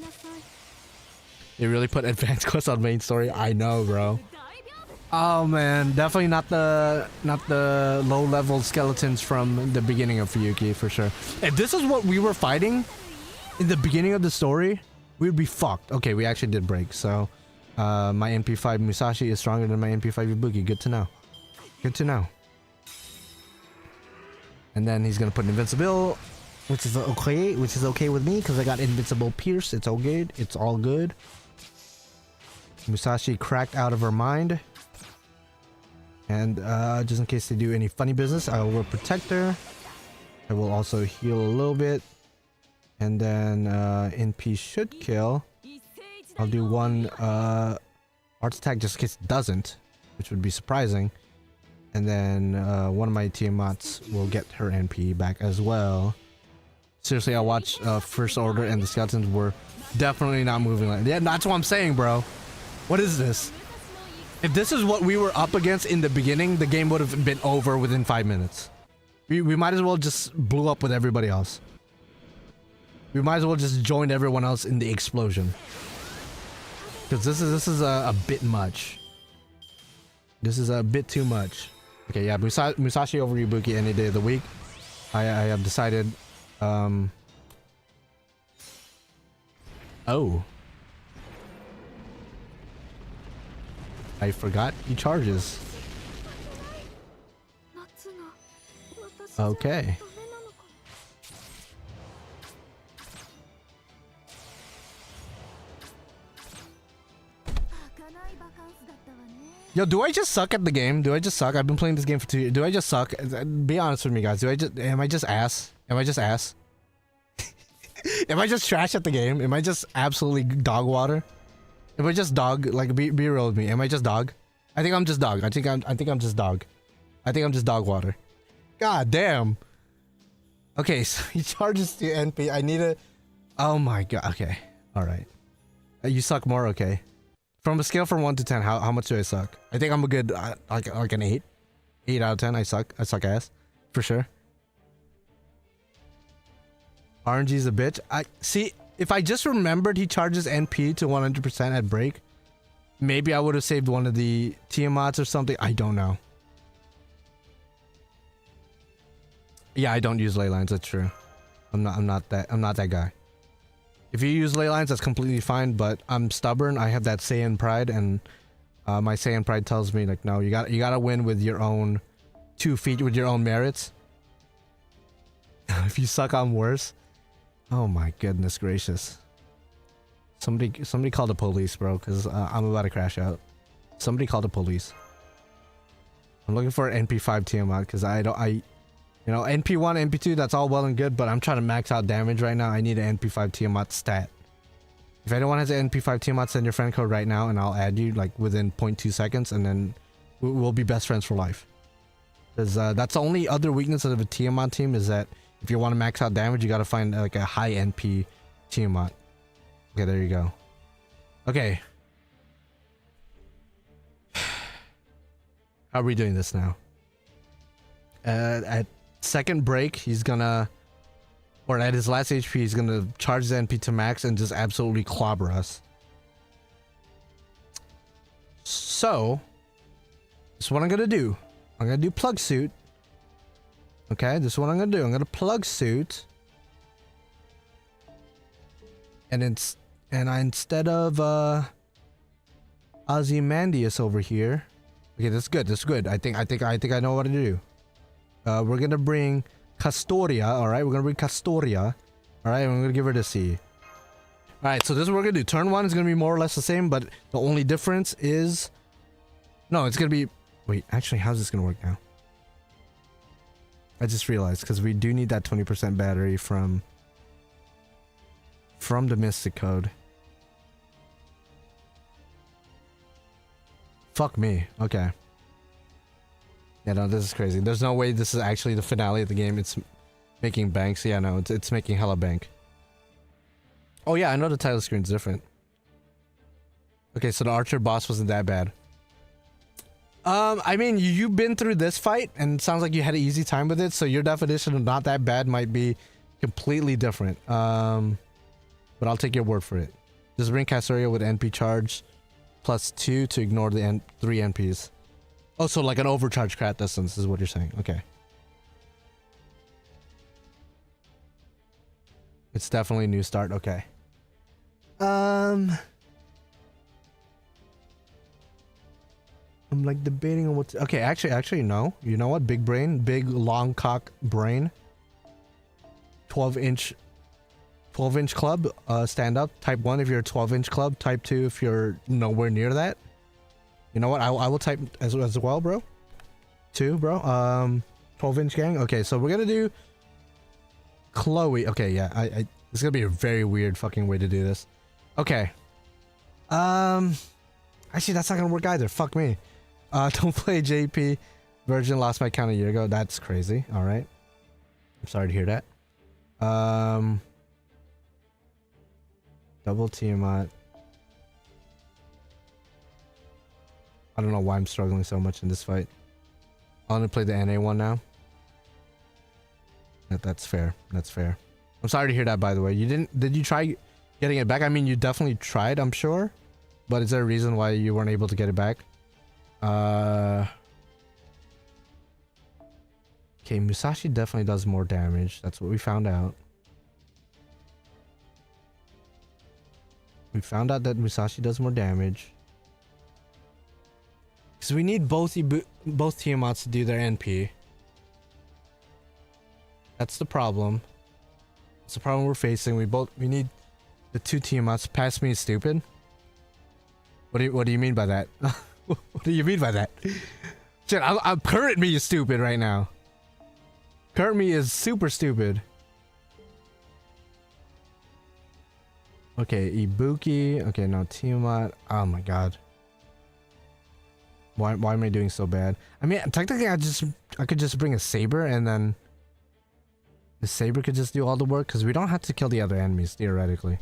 They really put advanced quests on main story? I know, bro. Oh man, definitely not the low level skeletons from the beginning of Fuyuki for sure. If this is what we were fighting in the beginning of the story, we'd be fucked. Okay, we actually did break, so my MP5 Musashi is stronger than my MP5 Ibuki. Good to know. Good to know. And then he's gonna put invincible, which is okay with me because I got invincible pierce. It's all good. It's all good. Musashi cracked out of her mind. And just in case they do any funny business, I will protect her. I will also heal a little bit. And then NP should kill. I'll do one arts attack just in case it doesn't, which would be surprising. And then one of my Tiamats will get her NP back as well. Seriously, I watched First Order and the skeletons were definitely not moving like that. Yeah, that's what I'm saying, bro. What is this? If this is what we were up against in the beginning, the game would have been over within 5 minutes. We might as well just blew up with everybody else. We might as well just join everyone else in the explosion. Because this is a bit much. This is a bit too much. Okay, yeah, Musashi over Ibuki any day of the week. I have decided. Oh. I forgot he charges. Okay. Yo, do I just suck at the game? Do I just suck? I've been playing this game for 2 years. Do I just suck? Be honest with me, guys. Am I just ass? Am I just ass? Am I just trash at the game? Am I just absolutely dog water? Am I just dog? Like, be real with me. Am I just dog? I think I'm just dog. I think I'm just dog. I think I'm just dog water. God damn. Okay, so he charges to NP. I need a... Oh my god. Okay. Alright. You suck more? Okay. From a scale from 1 to 10, how much do I suck? I think I'm a good... like an 8. 8 out of 10. I suck. I suck ass. For sure. RNG's a bitch. See, if I just remembered he charges NP to 100% at break, maybe I would have saved one of the Tiamats or something. I don't know. Yeah, I don't use ley lines. That's true. I'm not that guy. If you use ley lines, that's completely fine. But I'm stubborn. I have that Saiyan pride, and my Saiyan pride tells me like, no, you gotta win with your own 2 feet, with your own merits. If you suck, I'm worse. Oh my goodness gracious. Somebody call the police, bro, because I'm about to crash out. Somebody call the police. I'm looking for an NP5 Tiamat because you know, NP1, NP2, that's all well and good, but I'm trying to max out damage right now. I need an NP5 Tiamat stat. If anyone has an NP5 Tiamat, send your friend code right now and I'll add you like within 0.2 seconds and then we'll be best friends for life. Because that's the only other weakness of a Tiamat team is that if you want to max out damage, you gotta find like a high NP Tiamat. Okay, there you go. Okay. How are we doing this now? At second break, he's gonna or at his last HP, he's gonna charge the NP to max and just absolutely clobber us. So, this is what I'm gonna do. I'm gonna do plug suit. Okay, this is what I'm gonna do. I'm gonna plug suit. And instead of Ozymandias over here. Okay, that's good. That's good. I think I know what to do. We're gonna bring Castoria. All right, we're gonna bring Castoria. All right, I'm gonna give her the C. All right, so this is what we're gonna do. Turn 1 is gonna be more or less the same, but the only difference is, no, it's gonna be. Wait, actually, how's this gonna work now? I just realized because we do need that 20% battery from the Mystic Code. Fuck me. Okay. Yeah, no, this is crazy. There's no way this is actually the finale of the game. It's making banks. Yeah, no, it's making hella bank. Oh yeah, I know the title screen's different. Okay, so the Archer boss wasn't that bad. I mean, you've been through this fight, and it sounds like you had an easy time with it, so your definition of not that bad might be completely different. But I'll take your word for it. Just bring Castoria with NP charge +2 to ignore the 3 NPs. Oh, so like an overcharge crat distance is what you're saying. Okay. It's definitely a new start. Okay. I'm like debating on what to, okay, actually no. You know what? Big brain, big long cock brain. 12-inch club, stand up. Type 1 if you're a 12-inch club. Type 2 if you're nowhere near that. You know what? I will type as well, bro. 2, bro. 12-inch gang. Okay, so we're gonna do Chloe. Okay, yeah. It's gonna be a very weird fucking way to do this. Okay. Actually, that's not gonna work either. Fuck me. Don't play JP. Virgin lost my account a year ago. That's crazy. All right. I'm sorry to hear that. Double Tiamat. I don't know why I'm struggling so much in this fight. I'll only play the NA one now. That's fair. That's fair. I'm sorry to hear that, by the way. Did you try getting it back? I mean, you definitely tried, I'm sure. But is there a reason why you weren't able to get it back? Okay, Musashi definitely does more damage. That's what we found out. We found out that Musashi does more damage. Because we need both Tiamats to do their NP. That's the problem. It's the problem we're facing. We need the 2 Tiamats. Pass me is stupid. What do you mean by that? What do you mean by that? Shit, I'm current me is stupid right now. Current me is super stupid. Okay, Ibuki. Okay, now Tiamat. Oh my god. Why am I doing so bad? I mean, technically I could just bring a saber and then the saber could just do all the work because we don't have to kill the other enemies theoretically.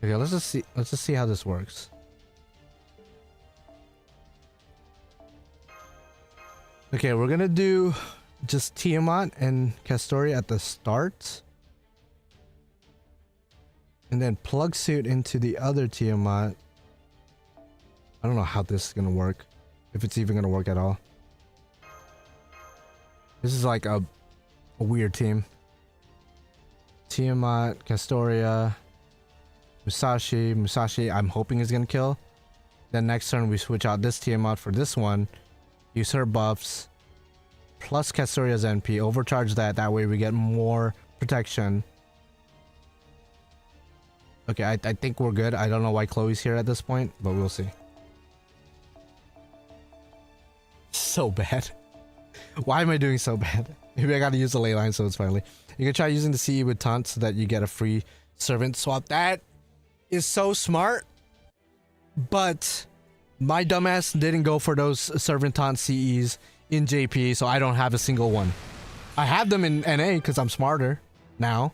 Okay, let's just see how this works. Okay, we're gonna do just Tiamat and Castoria at the start. And then plug suit into the other Tiamat. I don't know how this is gonna work. If it's even gonna work at all. This is like a weird team. Tiamat, Castoria, Musashi, I'm hoping is gonna kill. Then next turn we switch out this Tiamat for this one. Use her buffs. Plus Castoria's NP. Overcharge that way we get more protection. Okay, I think we're good. I don't know why Chloe's here at this point, but we'll see. So bad. Why am I doing so bad? Maybe I gotta use the ley line so it's finally. You can try using the CE with taunt so that you get a free servant swap. That is so smart. But my dumbass didn't go for those servant taunt CEs in JP, so I don't have a single one. I have them in NA because I'm smarter now.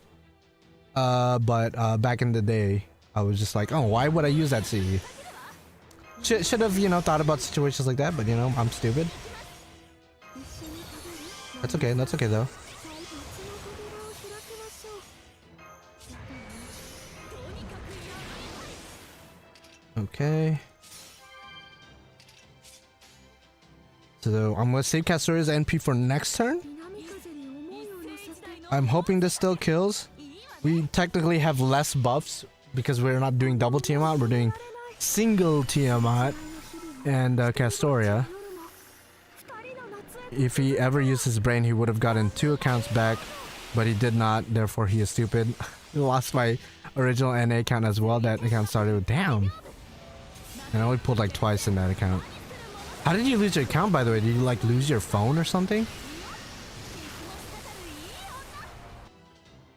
But back in the day, I was just like, oh, why would I use that CE? Should have, you know, thought about situations like that, but you know, I'm stupid. That's okay though. Okay. So I'm gonna save Castoria's NP for next turn. I'm hoping this still kills. We technically have less buffs because we're not doing double Tiamat, we're doing single Tiamat and Castoria. If he ever used his brain, he would have gotten 2 accounts back, but he did not, therefore he is stupid. I lost my original NA account as well. That account started with down. And I only pulled like twice in that account. How did you lose your account, by the way? Did you like lose your phone or something?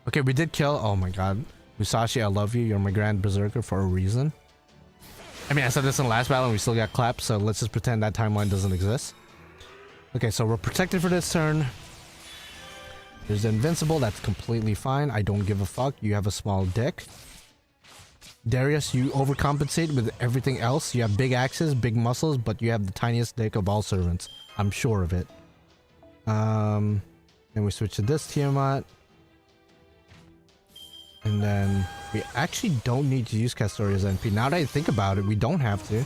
Okay, we did kill. Oh my god. Musashi, I love you. You're my grand berserker for a reason. I mean, I said this in the last battle and we still got clapped, so let's just pretend that timeline doesn't exist. Okay, so we're protected for this turn. There's the invincible. That's completely fine. I don't give a fuck. You have a small dick. Darius, you overcompensate with everything else. You have big axes, big muscles, but you have the tiniest dick of all servants. I'm sure of it. Then we switch to this Tiamat. And then we actually don't need to use Castoria's NP. Now that I think about it, we don't have to.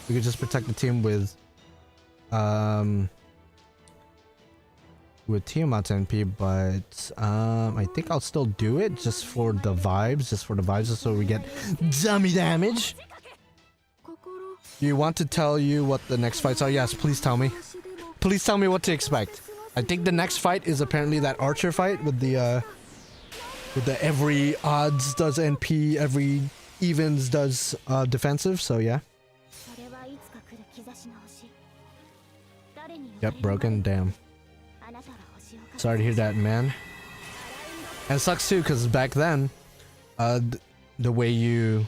We could just protect the team with Tiamat's NP, but I think I'll still do it just for the vibes, just so we get dummy damage. Do you want to tell you what the next fights are? Yes, please tell me. Please tell me what to expect. I think the next fight is apparently that archer fight with the every odds does NP, every evens does defensive, so yeah. Yep, broken, damn. Sorry to hear that, man. And it sucks too, because back then, the way you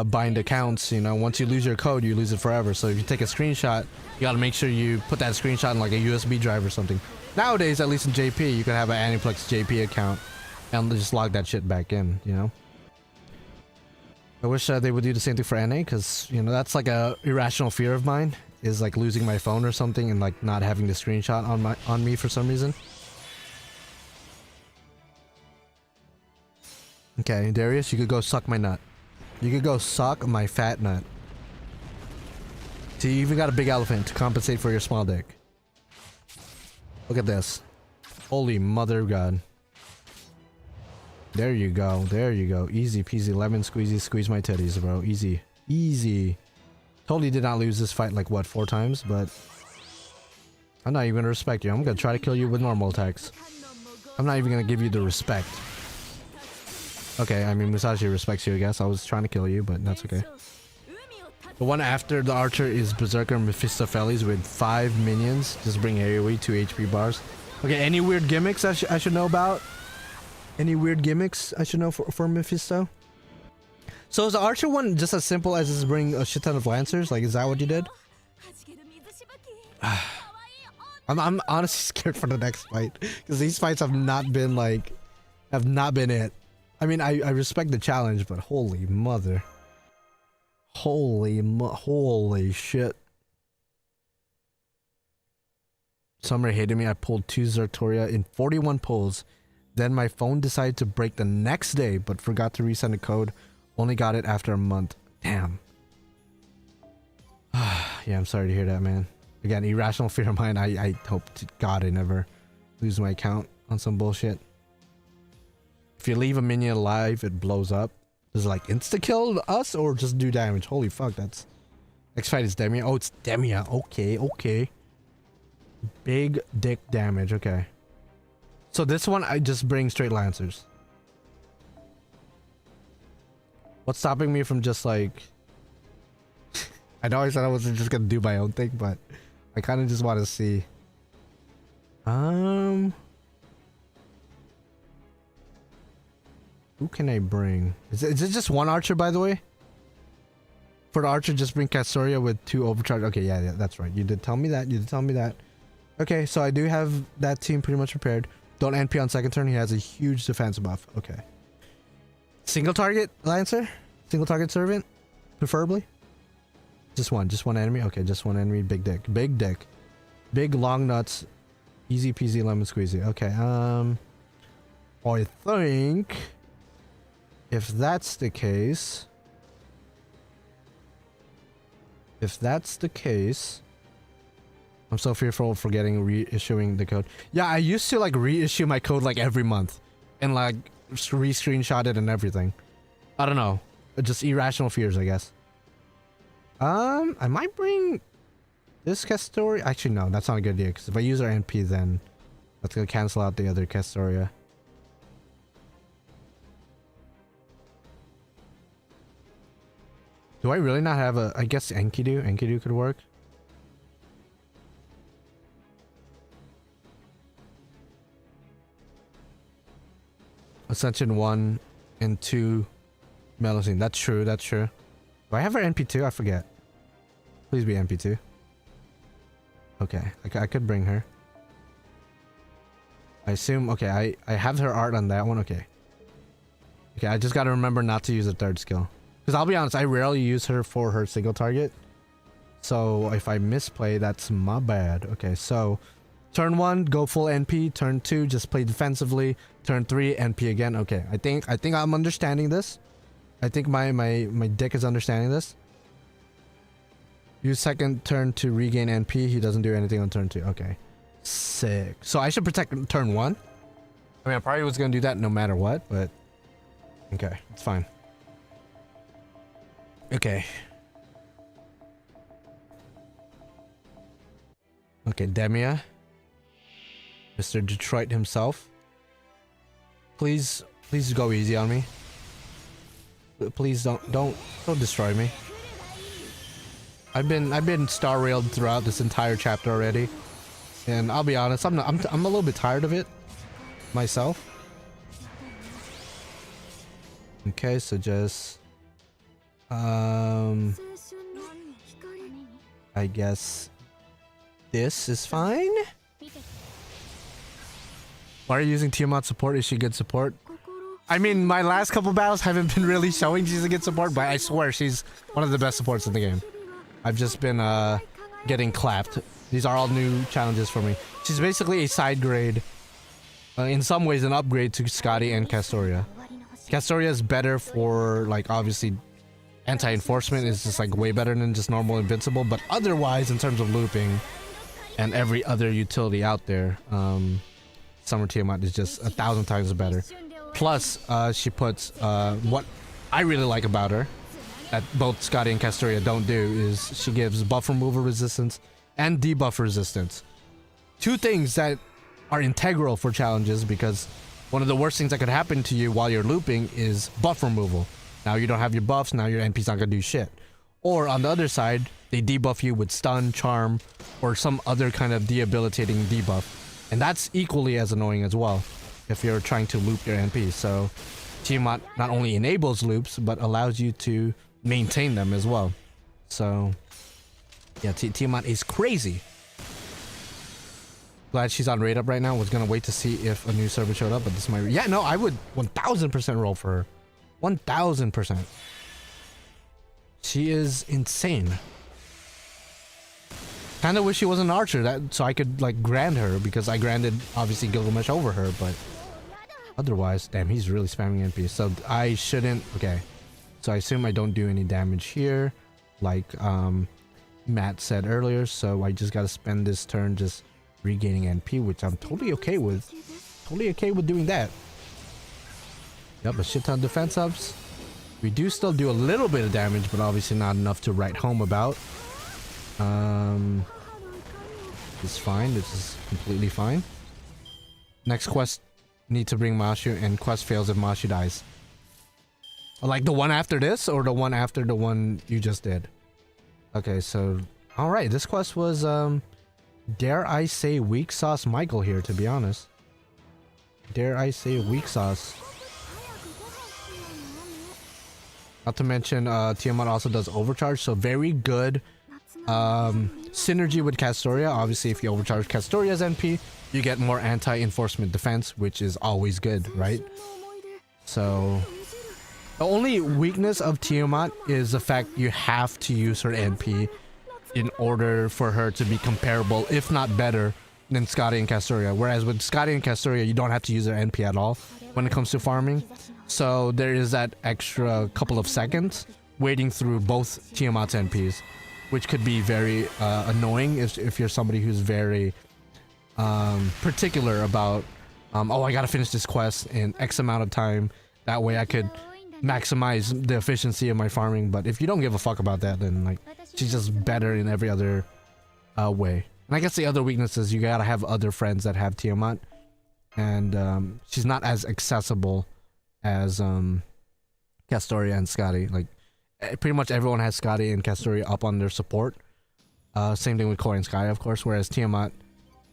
bind accounts, you know, once you lose your code, you lose it forever. So if you take a screenshot, you gotta make sure you put that screenshot in like a USB drive or something. Nowadays, at least in JP, you can have an Aniplex JP account and just log that shit back in, you know? I wish they would do the same thing for NA, because, you know, that's like a irrational fear of mine, is like losing my phone or something and like not having the screenshot on me for some reason. Okay, Darius, you could go suck my nut. You could go suck my fat nut. See, you even got a big elephant to compensate for your small dick. Look at this. Holy mother of God. There you go. There you go. Easy peasy lemon squeezy. Squeeze my titties, bro. Easy. Easy. Totally did not lose this fight like, what, 4 times? But I'm not even gonna respect you. I'm gonna try to kill you with normal attacks. I'm not even gonna give you the respect. Okay, I mean, Musashi respects you, I guess. I was trying to kill you, but that's okay. The one after the archer is Berserker Mephistopheles with 5 minions. Just bring AoE, 2 HP bars. Okay, any weird gimmicks I should know about? Any weird gimmicks I should know for Mephisto? So is the archer one just as simple as just bring a shit ton of lancers? Like, is that what you did? I'm honestly scared for the next fight, because these fights have not been it. I mean, I respect the challenge, but holy mother. Holy shit. Summer hated me. I pulled 2 Zertoria in 41 pulls. Then my phone decided to break the next day, but forgot to resend a code. Only got it after a month. Damn. Yeah, I'm sorry to hear that, man. Again, irrational fear of mine. I hope to God I never lose my account on some bullshit. If you leave a minion alive, it blows up. Does it like insta-kill us or just do damage? Holy fuck, that's... Next fight is Demia. Oh, it's Demia. Okay, okay. Big dick damage, okay. So this one, I just bring straight lancers. What's stopping me from just like... I know I said I wasn't just gonna do my own thing, but I kind of just want to see. Who can I bring? Is it just one archer, by the way? For the archer, just bring Castoria with 2 overcharge. Okay, yeah, that's right. You did tell me that. You did tell me that. Okay, so I do have that team pretty much prepared. Don't NP on second turn. He has a huge defense buff. Okay. Single target Lancer? Single target Servant? Preferably? Just one enemy. Okay, just one enemy. Big dick, big dick, big long nuts. Easy peasy lemon squeezy. Okay. I think if that's the case, I'm so fearful of forgetting reissuing the code. Yeah, I used to like reissue my code like every month and like re-screenshot it and everything. I don't know. Just irrational fears, I guess. I might bring this Castoria. Actually, no, that's not a good idea because if I use our NP, then that's gonna cancel out the other Castoria. Do I really not have a... I guess Enkidu? Enkidu could work. Ascension 1 and 2 Melusine. That's true, that's true. Do I have her NP2? I forget. Please be NP2. Okay, I could bring her. I assume... Okay, I have her art on that one. Okay. Okay, I just gotta remember not to use a third skill. Because I'll be honest, I rarely use her for her single target. So if I misplay, that's my bad. Okay, so turn 1, go full NP. Turn 2, just play defensively. Turn 3, NP again. Okay, I think I'm understanding this. I think my dick is understanding this. Use second turn to regain NP. He doesn't do anything on turn 2. Okay, sick. So I should protect turn 1. I mean, I probably was gonna do that no matter what, but okay, it's fine. Okay. Okay, Demia. Mr. Detroit himself. Please go easy on me. Please don't destroy me. I've been star railed throughout this entire chapter already. And I'll be honest, I'm a little bit tired of it myself. Okay, so just I guess this is fine. Why are you using Tiamat support? Is she good support? I mean, my last couple battles haven't been really showing she's a good support, but I swear she's one of the best supports in the game. I've just been getting clapped. These are all new challenges for me. She's basically a side grade, in some ways an upgrade to Scotty and Castoria. Castoria is better for, like, obviously anti-enforcement is just like way better than just normal invincible, but otherwise in terms of looping and every other utility out there, Summer Tiamat is just 1,000 times better. Plus, she puts what I really like about her that both Scotty and Castoria don't do is she gives buff removal resistance and debuff resistance. Two things that are integral for challenges, because one of the worst things that could happen to you while you're looping is buff removal. Now you don't have your buffs, now your NP's not gonna do shit. Or on the other side, they debuff you with stun, charm, or some other kind of debilitating debuff. And that's equally as annoying as well if you're trying to loop your NP. So Tiamat not only enables loops, but allows you to maintain them as well. So yeah, Tiamat is crazy. Glad she's on raid up right now. Was gonna wait to see if a new server showed up, but this might... Yeah, no, I would 1000% roll for her. 1000%. She is insane. Kinda wish she was an archer, so I could like grand her, because I granded obviously Gilgamesh over her, but otherwise, damn, he's really spamming NP. So I shouldn't... Okay, so I assume I don't do any damage here, like Matt said earlier. So I just gotta spend this turn just regaining NP, which I'm totally okay with. Totally okay with doing that. Yep, a shit ton of defense ups. We do still do a little bit of damage, but obviously not enough to write home about. It's fine. This is completely fine. Next quest, need to bring Mashu, and quest fails if Mashu dies. Like the one after this, or the one after the one you just did? Okay, so... Alright, this quest was, dare I say weak sauce Michael here, to be honest. Dare I say weak sauce. Not to mention, Tiamat also does overcharge, so very good synergy with Castoria. Obviously, if you overcharge Castoria's NP, you get more anti-enforcement defense, which is always good, right? So The only weakness of Tiamat is the fact you have to use her NP in order for her to be comparable, if not better, than Scotty and Castoria. Whereas with Scotty and Castoria, you don't have to use their NP at all when it comes to farming. So there is that extra couple of seconds waiting through both Tiamat's NPs, which could be very annoying if you're somebody who's very particular about, oh, I gotta finish this quest in X amount of time. That way I could maximize the efficiency of my farming. But if you don't give a fuck about that, then like she's just better in every other way. And I guess the other weakness is you gotta have other friends that have Tiamat, and she's not as accessible as Castoria and Scotty. Like pretty much everyone has Scotty and Castoria up on their support. Same thing with Koi and Sky, of course. Whereas Tiamat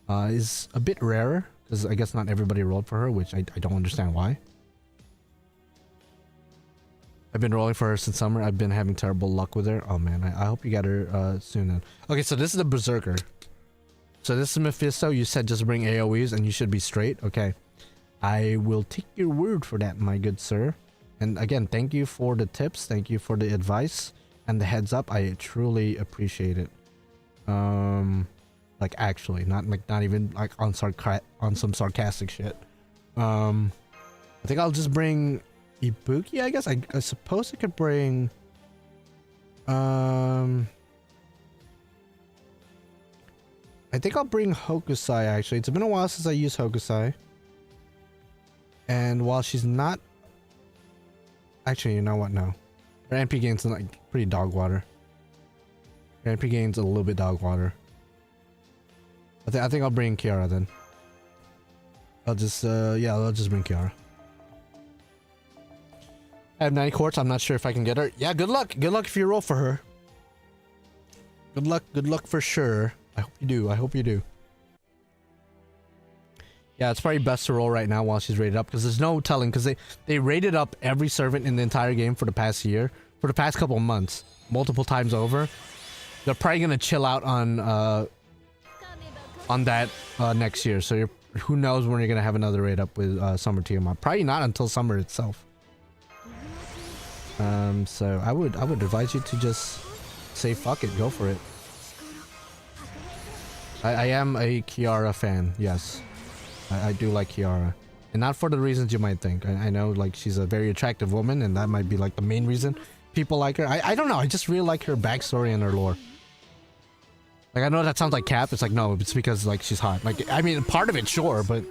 is a bit rarer because I guess not everybody rolled for her, which I don't understand why. I've been rolling for her since summer. I've been having terrible luck with her. Oh man, I hope you get her soon then. Okay, so this is the Berserker. So this is Mephisto. You said just bring AoEs and you should be straight. Okay. I will take your word for that, my good sir. And again, thank you for the tips. Thank you for the advice and the heads up. I truly appreciate it. Like actually, not even like on some sarcastic shit. I think I'll just bring Ibuki, I guess. I suppose I could bring I think I'll bring Hokusai actually. It's been a while since I used Hokusai. And while she's not actually, you know what, no. Her NP gain's like pretty dog water. Her NP gain's a little bit dog water. I think I'll bring Kiara then. I'll just yeah, I'll just bring Kiara. I have 90 quartz. I'm not sure if I can get her. Yeah, good luck. Good luck if you roll for her. Good luck for sure. I hope you do. I hope you do. Yeah, it's probably best to roll right now while she's rated up, because there's no telling, because they rated up every servant in the entire game for the past year, for the past couple of months, multiple times over. They're probably gonna chill out on that next year. So who knows when you're gonna have another rate up with Summer Tiamat? Probably not until summer itself. So I would advise you to just say fuck it, go for it. I am a Kiara fan, yes. I do like Kiara. And not for the reasons you might think. I know like she's a very attractive woman, and that might be like the main reason people like her. I don't know, I just really like her backstory and her lore. Like I know that sounds like cap, it's like no, it's because like she's hot. Like I mean part of it sure, but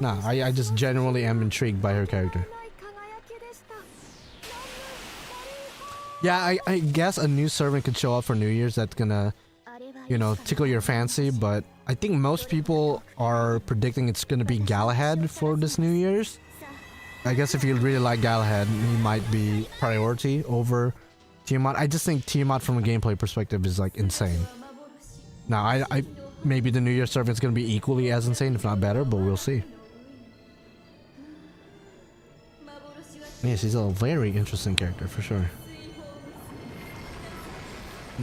nah, I just genuinely am intrigued by her character. Yeah, I guess a new servant could show up for New Year's that's gonna, you know, tickle your fancy, but I think most people are predicting it's gonna be Galahad for this New Year's. I guess if you really like Galahad, he might be priority over Tiamat. I just think Tiamat from a gameplay perspective is like insane. Now, I maybe the New Year's servant's gonna be equally as insane, if not better, but we'll see. Yeah, she's a very interesting character for sure.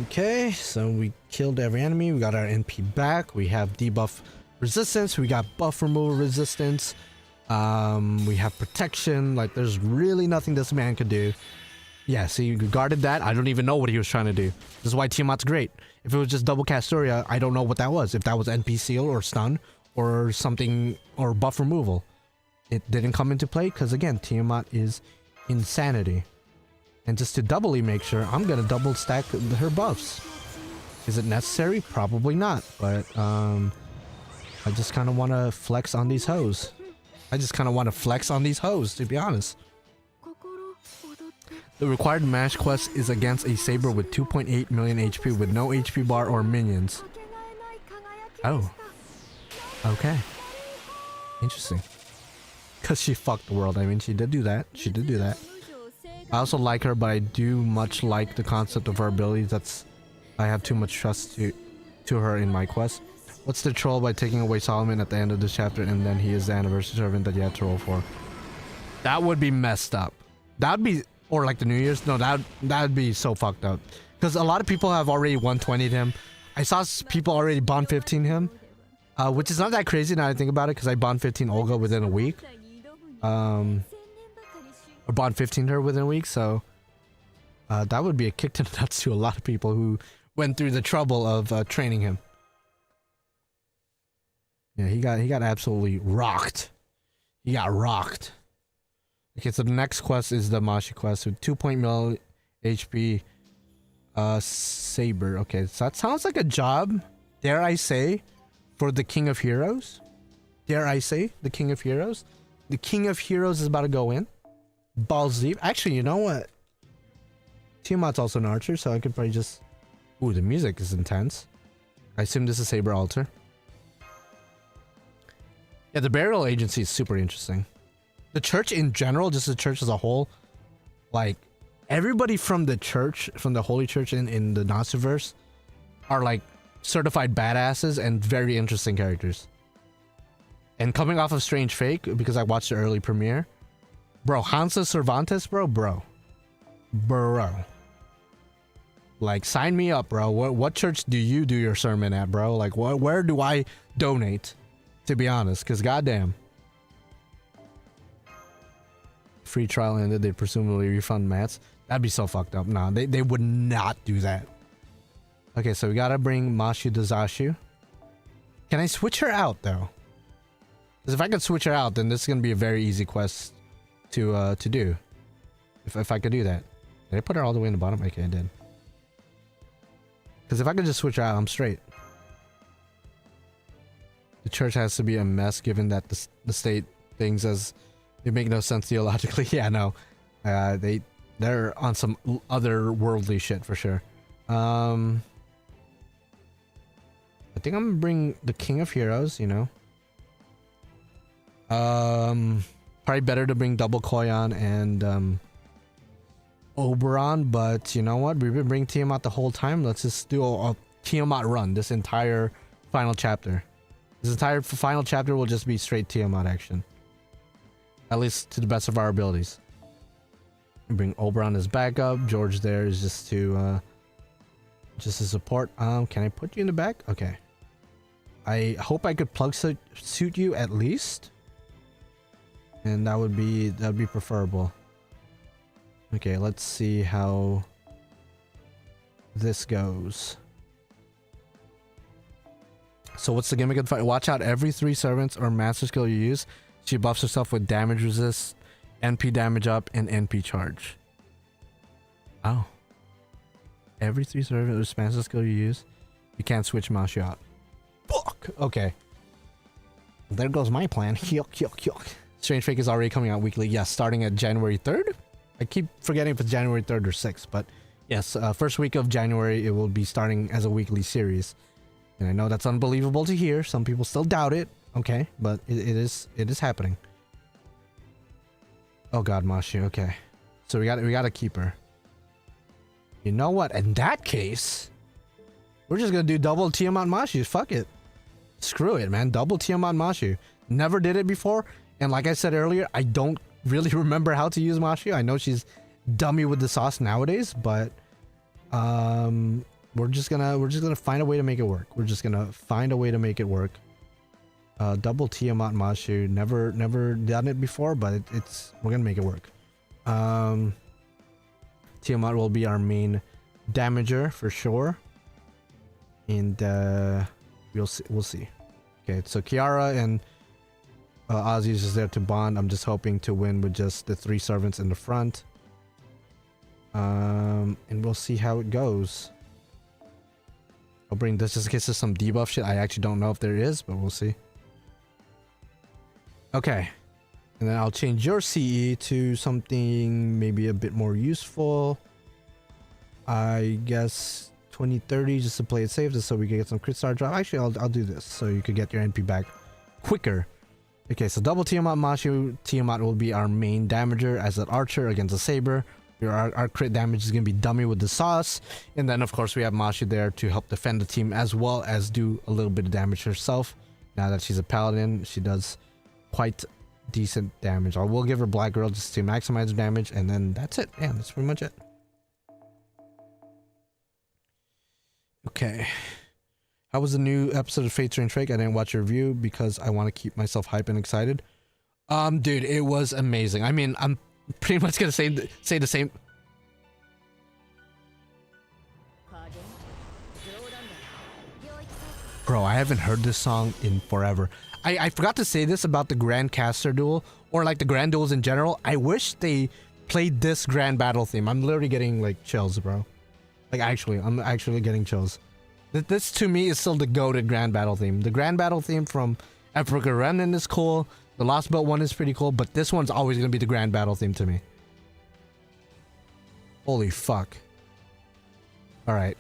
Okay, so we killed every enemy. We got our NP back. We have debuff resistance. We got buff removal resistance. We have protection. Like, there's really nothing this man could do. Yeah, see, you guarded that. I don't even know what he was trying to do. This is why Tiamat's great. If it was just double Castoria, I don't know what that was. If that was NP seal or stun or something or buff removal. It didn't come into play because, again, Tiamat is insanity. And just to doubly make sure, I'm gonna double stack her buffs. Is it necessary? Probably not, but I just kind of want to flex on these hoes. To be honest. The required mash quest is against a saber with 2.8 million HP with no HP bar or minions. Oh. Okay. Interesting. Because she fucked the world. I mean, she did do that. I also like her, but I do much like the concept of her abilities. I have too much trust to her in my quest. What's the troll by taking away Solomon at the end of this chapter, and then he is the anniversary servant that you have to roll for? That would be messed up. That'd be, or like the New Year's. No, that'd be so fucked up. Because a lot of people have already 120'd him. I saw people already bond 15 him, which is not that crazy now I think about it, because I bond 15 Olga within a week. or bond 15 to her within a week. So that would be a kick to the nuts to a lot of people who went through the trouble of training him. Yeah, he got absolutely rocked. He got rocked. Okay, so the next quest is the Mashi quest with 2.0 HP Saber. Okay, so that sounds like a job, dare I say, for the King of Heroes. Dare I say, the King of Heroes. The King of Heroes is about to go in. Balls deep. Actually, you know what? Tiamat's also an archer, so I could probably just... Ooh, the music is intense. I assume this is Saber Altar. Yeah, the Burial Agency is super interesting. The church in general, just the church as a whole, like, everybody from the church, from the Holy Church in the Natsuverse, are like certified badasses and very interesting characters. And coming off of Strange Fake, because I watched the early premiere, bro, Hansa Cervantes, bro. Like, sign me up, bro. What church do you do your sermon at, bro? Like, where do I donate, to be honest? Because goddamn. Free trial ended, they presumably refund mats. That'd be so fucked up. Nah, they would not do that. Okay, so we gotta bring Mashu to Zashu. Can I switch her out, though? Because if I could switch her out, then this is gonna be a very easy quest to do. If I could do that. Did I put her all the way in the bottom? Okay, I did. Because if I could just switch her out, I'm straight. The church has to be a mess, given that the state things as... They make no sense theologically. Yeah, no. They're on some otherworldly shit for sure. I think I'm gonna bring the King of Heroes, you know. Probably better to bring Double Koyan and Oberon, but you know what? We've been bringing Tiamat the whole time. Let's just do a Tiamat run this entire final chapter. This entire final chapter will just be straight Tiamat action. At least to the best of our abilities. Bring Oberon as backup. George there is just to support. Can I put you in the back? Okay. I hope I could plug suit you at least. And that'd be preferable. Okay, let's see how this goes. So what's the gimmick of the fight? Watch out, every 3 servants or master skill you use, she buffs herself with damage resist, NP damage up, and NP charge. Oh. Every 3 servants or master skill you use, you can't switch mouse out. Fuck! Okay. There goes my plan. Yuck. Strange Fake is already coming out weekly. Yes, starting at January 3rd. I keep forgetting if it's January 3rd or 6th, but yes, first week of January, it will be starting as a weekly series. And I know that's unbelievable to hear. Some people still doubt it. Okay, but it is happening. Oh god, Mashi, okay. So we gotta keep her. You know what? In that case, we're just gonna do double Tiamat Mashi. Fuck it. Screw it, man. Double Tiamat Mashi. Never did it before, and like I said earlier, I don't really remember how to use Mashi. I know she's dummy with the sauce nowadays, but we're just gonna find a way to make it work. We're just gonna find a way to make it work. Double Tiamat Mashu. Never done it before, but we're gonna make it work. Tiamat will be our main damager for sure, and we'll see. Okay, so Kiara and Ozzy is just there to bond. I'm just hoping to win with just the 3 servants in the front, and we'll see how it goes. I'll bring this just in case there's some debuff shit. I actually don't know if there is, but we'll see. Okay, and then I'll change your CE to something maybe a bit more useful. I guess 2030 just to play it safe, just so we can get some crit star drop. Actually, I'll do this so you could get your NP back quicker. Okay, so double Tiamat Mashu. Tiamat will be our main damager as an archer against a saber. Our crit damage is going to be dummy with the sauce, and then of course we have Mashu there to help defend the team as well as do a little bit of damage herself. Now that she's a paladin, she does quite decent damage. I will give her Black Girl just to maximize her damage, and then that's it. Yeah, that's pretty much it. Okay. How was the new episode of Fate Strange Fake? I didn't watch your review because I want to keep myself hype and excited. Dude, it was amazing. I mean, I'm Pretty much gonna say the same. Bro, I haven't heard this song in forever. I forgot to say this about the Grandcaster duel, or like the Grand duels in general. I wish they played this Grand Battle theme. I'm literally getting like chills, bro. Like I'm actually getting chills. This to me is still the goated Grand Battle theme. The Grand Battle theme from Africa Remnant is cool. The Lostbelt one is pretty cool, but this one's always gonna be the Grand Battle theme to me. Holy fuck. Alright.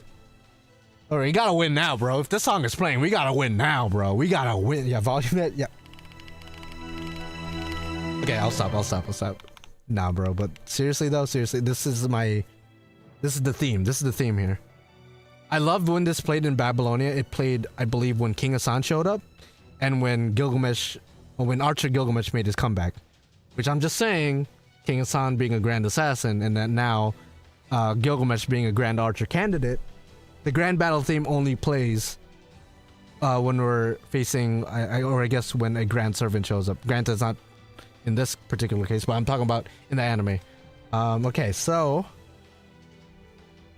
Alright, you gotta win now, bro. If this song is playing, we gotta win now, bro. We gotta win. Yeah, volume it. Yeah. Okay, I'll stop. Nah, bro, but seriously though, this is the theme here. I loved when this played in Babylonia. It played, I believe, when King Hassan showed up, and when Archer Gilgamesh made his comeback. Which I'm just saying, King Hassan being a Grand Assassin, and then now Gilgamesh being a Grand Archer candidate, the Grand Battle theme only plays when we're facing, or I guess when a Grand Servant shows up. Granted, it's not in this particular case, but I'm talking about in the anime. Okay, so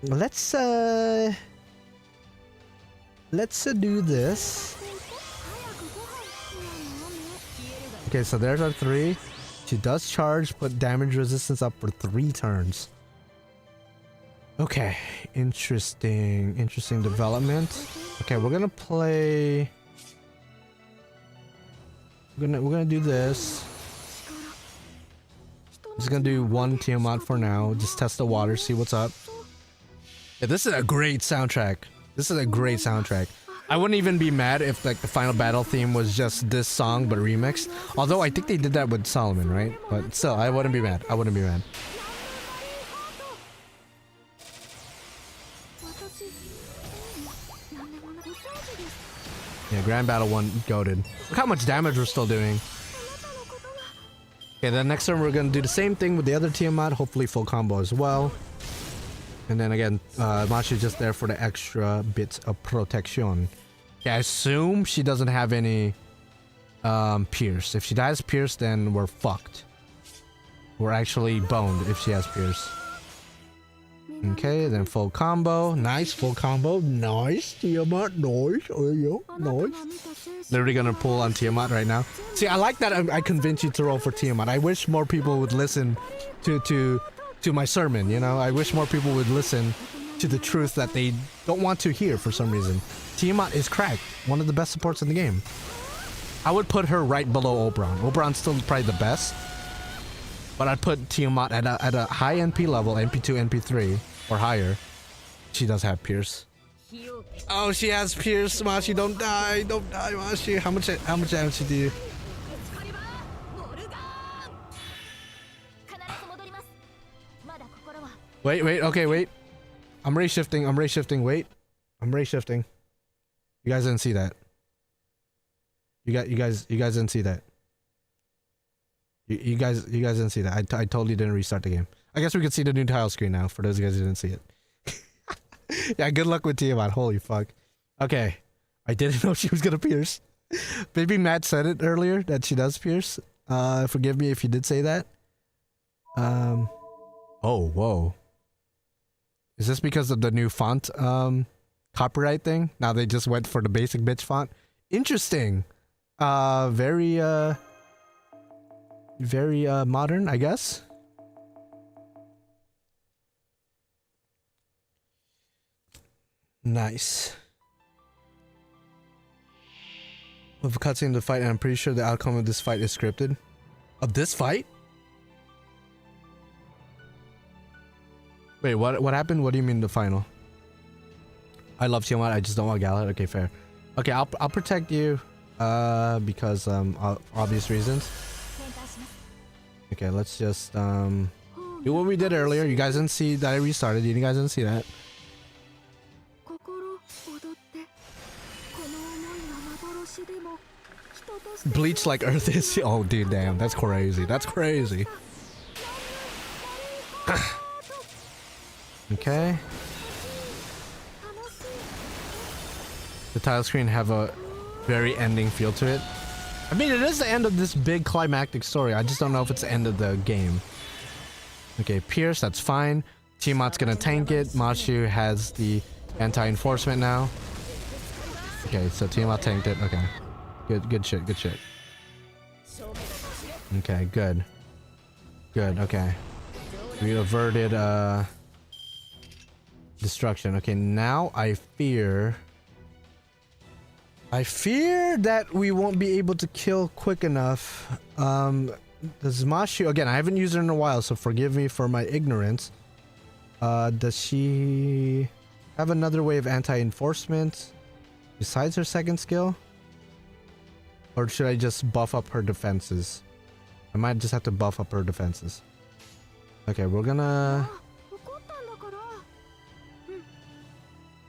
let's do this. Okay, so there's our 3. She does charge, put damage resistance up for 3 turns. Okay, interesting development. Okay, we're gonna play. We're gonna do this. Just gonna do 1 Tiamat for now. Just test the water, see what's up. Yeah, this is a great soundtrack. I wouldn't even be mad if like the final battle theme was just this song but remixed. Although I think they did that with Solomon, right? But still, I wouldn't be mad. Yeah, Grand Battle 1 goated. Look how much damage we're still doing. Okay, then next turn we're gonna do the same thing with the other Tiamat, hopefully full combo as well. And then again, Mashi's just there for the extra bits of protection. Okay, I assume she doesn't have any Pierce. If she has Pierce, then we're fucked. We're actually boned if she has Pierce. Okay, then full combo. Nice, full combo. Nice, Tiamat. Nice. Oh, yeah. Nice. Literally gonna pull on Tiamat right now. See, I like that I convinced you to roll for Tiamat. I wish more people would listen to my sermon, you know? I wish more people would listen to the truth that they don't want to hear for some reason. Tiamat is cracked. One of the best supports in the game. I would put her right below Oberon. Oberon's still probably the best. But I'd put Tiamat at a high NP level, NP2, NP3, or higher. She does have Pierce. Oh, she has Pierce. Mashi, don't die. Don't die, Mashi. How much damage do you? Wait, okay, wait. I'm ray shifting, wait. I'm ray shifting. You guys didn't see that. You guys didn't see that. You guys didn't see that. I totally didn't restart the game. I guess we can see the new tile screen now for those of you guys who didn't see it. Yeah, good luck with Tiamat. Holy fuck. Okay. I didn't know she was gonna pierce. Maybe Matt said it earlier that she does pierce. Forgive me if you did say that. Oh, whoa. Is this because of the new font copyright thing? Now they just went for the basic bitch font. Interesting. Very modern, I guess. Nice. With a cutscene in the fight, and I'm pretty sure the outcome of this fight is scripted. Of this fight? Wait, what happened? What do you mean the final? I love Tiamat, I just don't want Galahad. Okay, fair. Okay, I'll protect you because obvious reasons. Okay, let's just do what we did earlier. You guys didn't see that I restarted. You guys didn't see that. Bleach like Earth is. Oh, dude, damn, that's crazy. That's crazy. Okay. The title screen have a very ending feel to it. I mean, it is the end of this big climactic story. I just don't know if it's the end of the game. Okay, Pierce, that's fine. Tiamat's gonna tank it. Mashu has the anti-enforcement now. Okay, so Tiamat tanked it. Okay. Good shit, good shit. Okay, good. Good, okay. We averted destruction. Okay, now I fear that we won't be able to kill quick enough. Does Mashu, again, I haven't used her in a while, so forgive me for my ignorance. Does she have another way of anti-enforcement besides her second skill? Or should I just buff up her defenses? I might just have to buff up her defenses. Okay, we're gonna...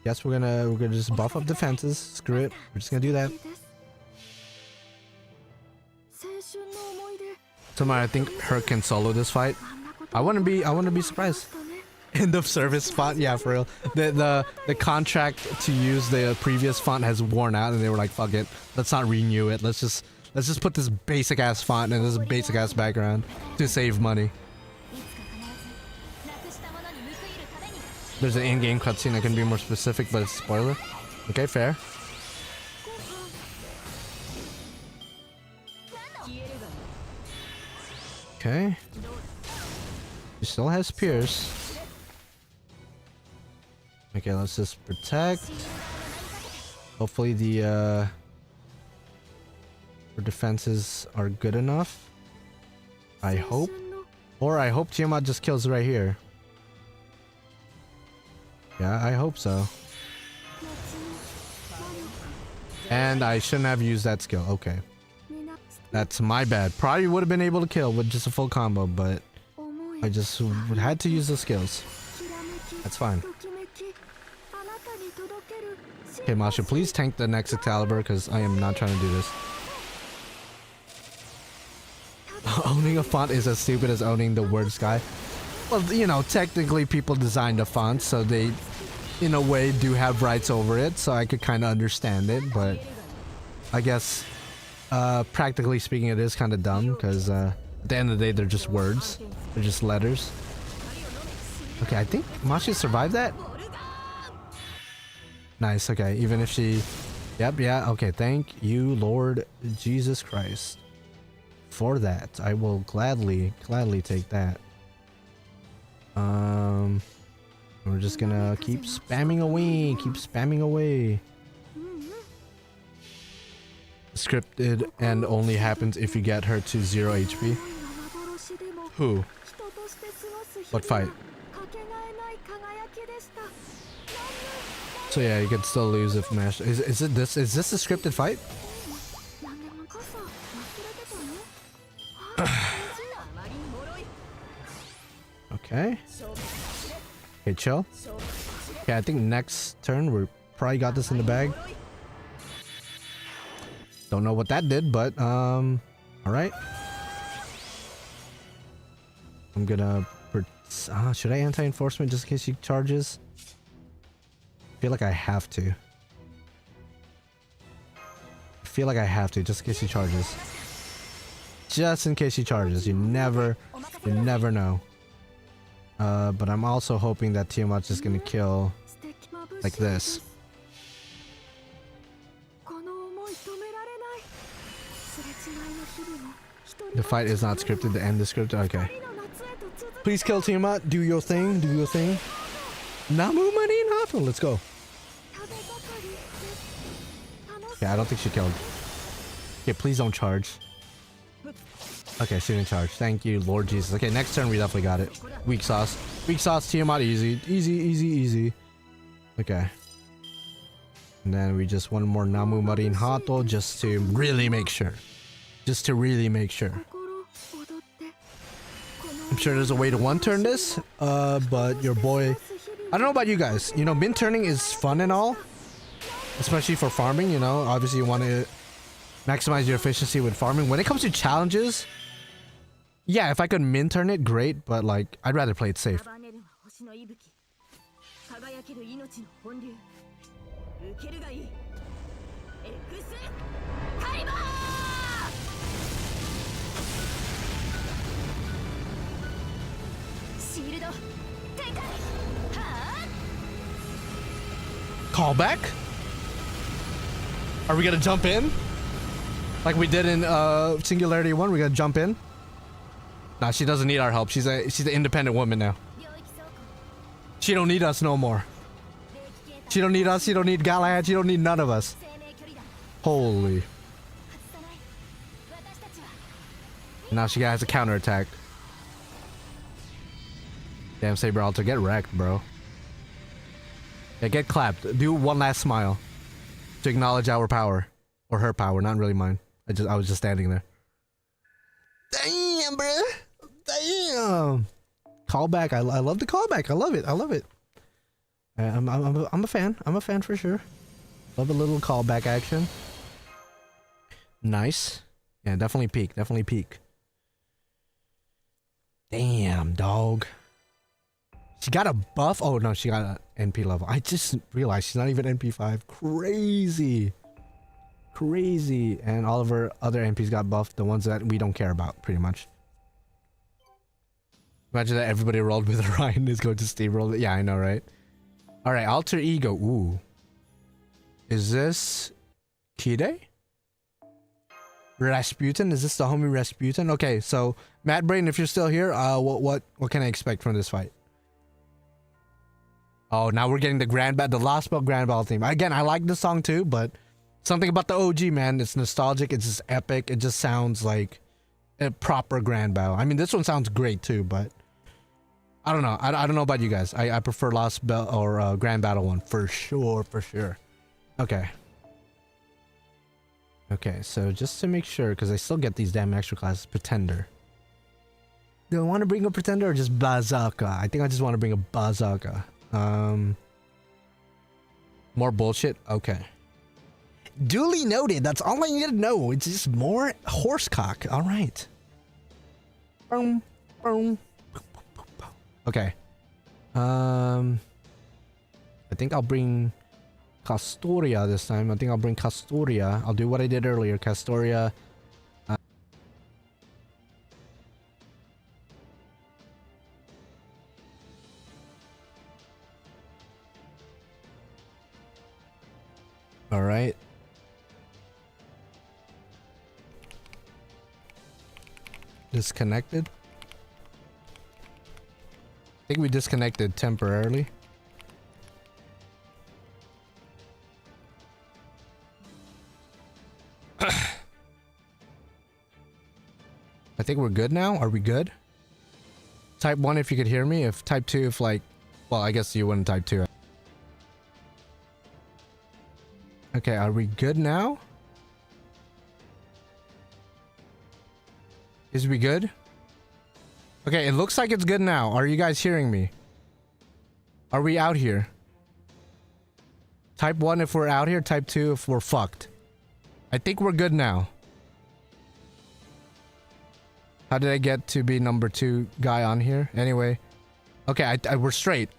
Yes, we're gonna just buff up defenses. Screw it. We're just gonna do that. Tomorrow, I think her can solo this fight. I wouldn't be surprised. End of service font, yeah, for real. The contract to use the previous font has worn out, and they were like, "Fuck it, let's not renew it. Let's just put this basic ass font and this basic ass background to save money." There's an in-game cutscene that can be more specific, but it's a spoiler. Okay, fair. Okay. She still has Pierce. Okay, let's just protect. Hopefully the her defenses are good enough. I hope. Or I hope Tiamat just kills right here. Yeah, I hope so. And I shouldn't have used that skill. Okay. That's my bad. Probably would have been able to kill with just a full combo, but I just had to use the skills. That's fine. Okay, Masha, please tank the next Excalibur, because I am not trying to do this. Owning a font is as stupid as owning the word sky. Well, you know, technically people designed a font, so they, in a way, do have rights over it, so I could kind of understand it, but I guess, practically speaking, it is kind of dumb, because at the end of the day, they're just words. They're just letters. Okay, I think Masha survived that? Nice, okay, even if she... Yep, yeah, okay, thank you, Lord Jesus Christ, for that. I will gladly take that. We're just gonna keep spamming away. Scripted and only happens if you get her to 0 HP. Who? What fight? So yeah, you can still lose if Mash. Is this a scripted fight? Okay. Okay, chill. Okay, I think next turn we probably got this in the bag. Don't know what that did, but all right. I'm gonna. Should I anti-enforcement just in case she charges? I feel like I have to. Just in case she charges. Just in case she charges. You never know. But I'm also hoping that Tiamat's just gonna kill like this. The fight is not scripted, the end is scripted. Okay. Please kill Tiamat, do your thing. Namu Marin Hato, let's go. Yeah, I don't think she killed. Okay, please don't charge. Okay, she didn't charge. Thank you, Lord Jesus. Okay, next turn we definitely got it. Weak sauce, Tiamat, easy. Okay. And then we just one more Namu Marin Hato just to really make sure. I'm sure there's a way to one-turn this, but your boy... I don't know about you guys. You know, min-turning is fun and all. Especially for farming, you know. Obviously, you want to maximize your efficiency with farming. When it comes to challenges... Yeah, if I could min-turn it, great. But, like, I'd rather play it safe. Callback? Are we gonna jump in? Like we did in Singularity 1, we gotta jump in? Nah, she doesn't need our help. She's an independent woman now. She don't need us no more. She don't need us, she don't need Galahad, she don't need none of us. Holy. Now she has a counterattack. Damn, Saber Alter, get wrecked, bro. Yeah, get clapped. Do one last smile to acknowledge our power. Or her power, not really mine. I was just standing there. Damn, bro. Damn. Callback. I love the callback. I love it. I love it. I'm a fan. I'm a fan for sure. Love a little callback action. Nice. Yeah, definitely peak. Definitely peak. Damn, dog. She got a buff. Oh no, she got an NP level. I just realized she's not even NP5. Crazy. Crazy. And all of her other NPs got buffed. The ones that we don't care about, pretty much. Imagine that everybody rolled with Ryan is going to steamroll it. Yeah, I know, right? Alright, alter ego. Ooh. Is this Kide? Rasputin? Is this the homie Rasputin? Okay, so Matt Brain, if you're still here, what can I expect from this fight? Oh, now we're getting the the Lostbelt Grand Battle theme. Again, I like the song too, but something about the OG, man, it's nostalgic, it's just epic, it just sounds like a proper Grand Battle. I mean, this one sounds great too, but I don't know. I don't know about you guys. I prefer Lostbelt or Grand Battle one for sure, for sure. Okay. Okay, so just to make sure, because I still get these damn extra classes, Pretender. Do I want to bring a Pretender or just Bazooka? I think I just want to bring a Bazooka. More bullshit? Okay. Duly noted. That's all I need to know. It's just more horsecock. All right. Boom, boom. Okay. I think I'll bring Castoria this time. I think I'll bring Castoria. I'll do what I did earlier. Castoria. All right. Disconnected. I think we disconnected temporarily. I think we're good now. Are we good? Type 1 if you could hear me. If type 2 if like... Well, I guess you wouldn't type 2. Okay, are we good now? Is we good? Okay, it looks like it's good now. Are you guys hearing me? Are we out here? Type 1 if we're out here. Type 2 if we're fucked. I think we're good now. How did I get to be number 2 guy on here? Anyway. Okay, we're straight.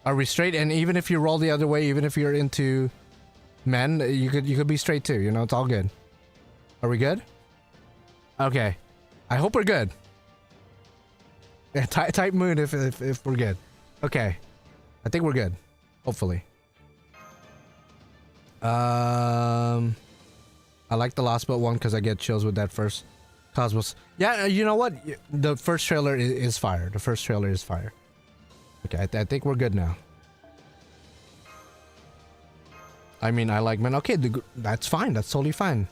Are we straight? And even if you roll the other way, even if you're into men, you could be straight too. You know, it's all good. Are we good? Okay. I hope we're good. Yeah, type moon if we're good. Okay. I think we're good. Hopefully. I like the Lostbelt one because I get chills with that first Cosmos. Yeah, you know what? The first trailer is fire. The first trailer is fire. Okay, I think we're good now. I mean, I like men. Okay, that's fine. That's totally fine.